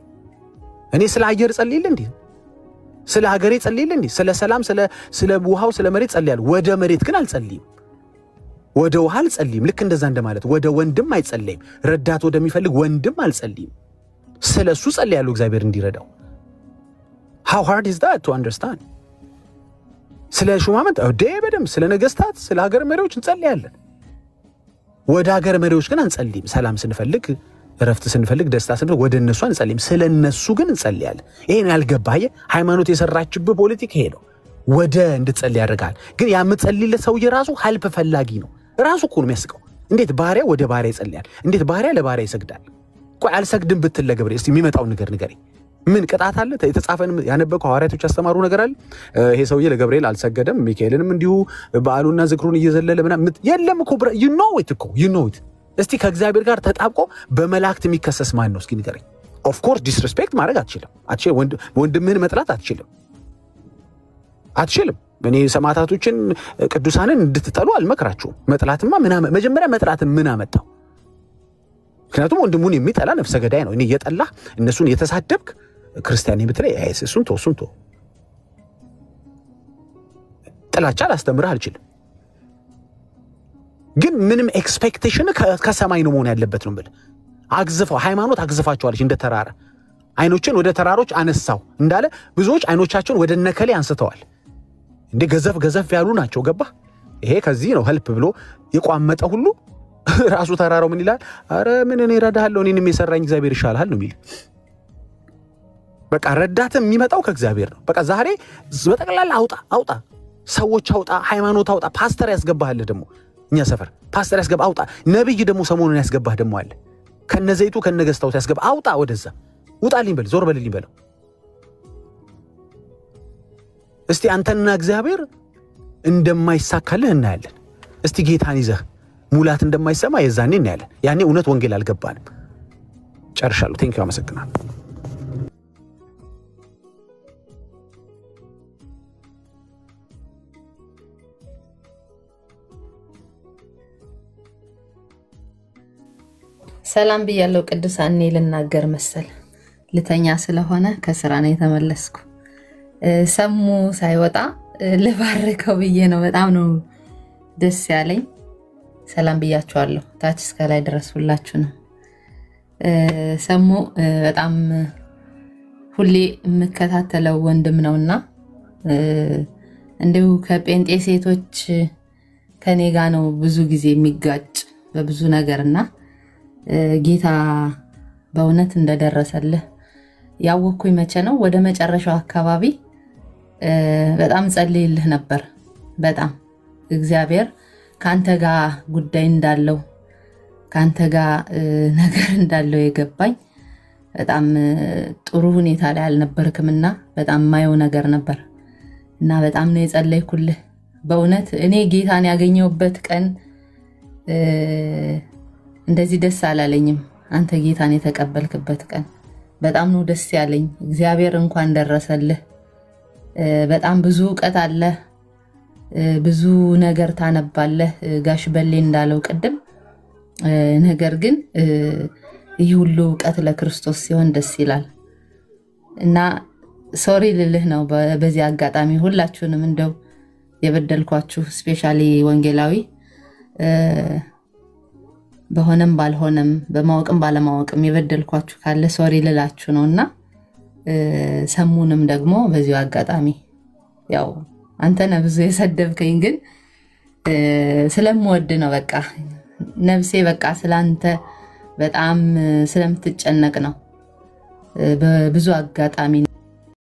እኔ ስለ አየር ጸልይልህ እንዴ? ስለ ሀገሬ ጸልይልህ እንዴ? ስለ ሰላም ስለ ውሃው ስለ መሬት ጸልያለሁ። ወደ መሬት ግን አልጸልይም። ወደ ውሃ አልጸልይም። ልክ እንደዛ እንደማለት ወደ ወንድም አይጸልይም። ረዳት ወደሚፈልግ ወንድም አልጸልይም። ስለሱ ጸልያለሁ እግዚአብሔር እንዲረዳው። how hard is that to understand? ስለ ሹማምንት በደምብ ስለ ነገስታት ስለ ሀገር መሪዎች እንጸልያለን። ወደ ሀገር መሪዎች ግን አንጸልይም። ሰላም ስንፈልግ ረፍት ስንፈልግ ደስታ ስንፈልግ ወደ እነሱ አንጸልይም። ስለ እነሱ ግን እንጸልያለን። ይሄን ያልገባህ ሃይማኖት የሰራችብህ ፖለቲካ ይሄ ነው። ወደ እንድትጸልይ ያደርጋል። ግን ያ የምትጸልይለት ሰውዬ ራሱ ሀልፕ ፈላጊ ነው። ራሱ እኮ ነው የሚያስቀው። እንዴት ባሪያ ወደ ባሪያ ይጸልያል? እንዴት ባሪያ ለባሪያ ይሰግዳል? ቆይ አልሰግድም ብትል ለገብርኤል እስቲ የሚመጣው ነገር ንገረኝ። ምን ቅጣት አለ? የተጻፈን ያነበብከው ሐዋርያቶች ያስተማሩ ነገር አለ? ይሄ ሰውዬ ለገብርኤል አልሰገደም፣ ሚካኤልንም እንዲሁ በዓሉና ዝክሩን እየዘለለ ምናምን የለም እኮ you know it። እስቲ ከእግዚአብሔር ጋር ተጣብቆ በመላእክት የሚከሰስ ማን ነው? እስኪ ንገረኝ። ኦፍ ኮርስ ዲስሪስፔክት ማድረግ አትችልም። ወንድምህን መጥላት አትችልም። እኔ ሰማዕታቶችን ቅዱሳንን እንድትጠሉ አልመክራችሁም። መጥላትማ መጀመሪያ መጥላትን ምን አመጣው? ምክንያቱም ወንድሙን የሚጠላ ነፍሰ ገዳይ ነው። እኔ እየጠላ እነሱን የተሳደብክ ክርስቲያን የምትለይ እሱን ተው። ጥላቻ ላስተምርህ አልችልም። ግን ምንም ኤክስፔክቴሽን ከሰማይ ነው መሆን ያለበት ነው የምልህ። አግዝፈው ሃይማኖት አግዝፋቸዋለች እንደ ተራራ። አይኖችን ወደ ተራሮች አነሳው እንዳለ ብዙዎች አይኖቻቸውን ወደ ነከሌ አንስተዋል። እንደ ገዘፍ ያሉ ናቸው። ገባ? ይሄ ከዚህ ነው ሄልፕ ብሎ የቋመጠ ሁሉ ራሱ ተራራው ምን ይላል? አረ ምን እኔ ረዳሃለሁ፣ እኔንም የሰራኝ እግዚአብሔር ይሻላል ነው የሚል። በቃ ረዳትም የሚመጣው ከእግዚአብሔር ነው። በቃ ዛሬ በጠቅላላ አውጣ፣ ሰዎች አውጣ፣ ሃይማኖት አውጣ። ፓስተር ያስገባሃል ደግሞ እኛ ሰፈር ፓስተር ያስገባ አውጣ። ነብይ ደግሞ ሰሞኑን ያስገባህ ደግሞ አለ። ከነዘይቱ ከነገስታው ያስገባ አውጣ። ወደዛ ውጣልኝ በል፣ ዞር በልልኝ በለው። እስቲ አንተና እግዚአብሔር እንደማይሳካልህ እናያለን። እስቲ ጌታን ይዘህ ሙላት እንደማይሰማ የዛኔ እናያለን። ያኔ እውነት ወንጌል አልገባንም። ጨርሻለሁ። ቴንኪው፣ አመሰግናለሁ። ሰላም ብያለሁ። ቅዱሳን እኔ ልናገር መሰል ልተኛ ስለሆነ ከስራ ነው የተመለስኩ። ሰሙ ሳይወጣ ልባርከው ብዬ ነው። በጣም ነው ደስ ያለኝ። ሰላም ብያችኋለሁ። ታች እስከ ላይ ድረስ ሁላችሁ ነው። ሰሙ በጣም ሁሌ የምከታተለው ወንድም ነውና እንደው ከጴንጤ ሴቶች ከኔ ጋር ነው ብዙ ጊዜ የሚጋጭ በብዙ ነገርና ጌታ በእውነት እንደደረሰልህ ያወኩኝ መቼ ነው? ወደ መጨረሻው አካባቢ በጣም ጸልይልህ ነበር። በጣም እግዚአብሔር ካንተ ጋር ጉዳይ እንዳለው ካንተ ጋር ነገር እንዳለው የገባኝ በጣም ጥሩ ሁኔታ ላይ አልነበርክምና በጣም ማየው ነገር ነበር እና በጣም ነው የጸለይኩልህ። በእውነት እኔ ጌታን ያገኘውበት ቀን እንደዚህ ደስ አላለኝም። አንተ ጌታን የተቀበልክበት ቀን በጣም ነው ደስ ያለኝ። እግዚአብሔር እንኳን ደረሰልህ። በጣም ብዙ ዕውቀት አለ። ብዙ ነገር ታነባለህ ጋሽ በሌ እንዳለው ቅድም። ነገር ግን ይህ ሁሉ ዕውቀት ለክርስቶስ ሲሆን ደስ ይላል እና ሶሪ ልልህ ነው በዚህ አጋጣሚ ሁላችሁንም እንደው የበደልኳችሁ ስፔሻሊ ወንጌላዊ በሆነም ባልሆነም በማወቅም ባለማወቅም የበደልኳችሁ ካለ ሶሪ ልላችሁ ነውና ሰሙንም ደግሞ በዚህ አጋጣሚ ያው አንተ ነህ ብዙ የሰደብከኝ ግን ስለምወድ ነው በቃ ነፍሴ በቃ ስላንተ በጣም ስለምትጨነቅ ነው በብዙ አጋጣሚ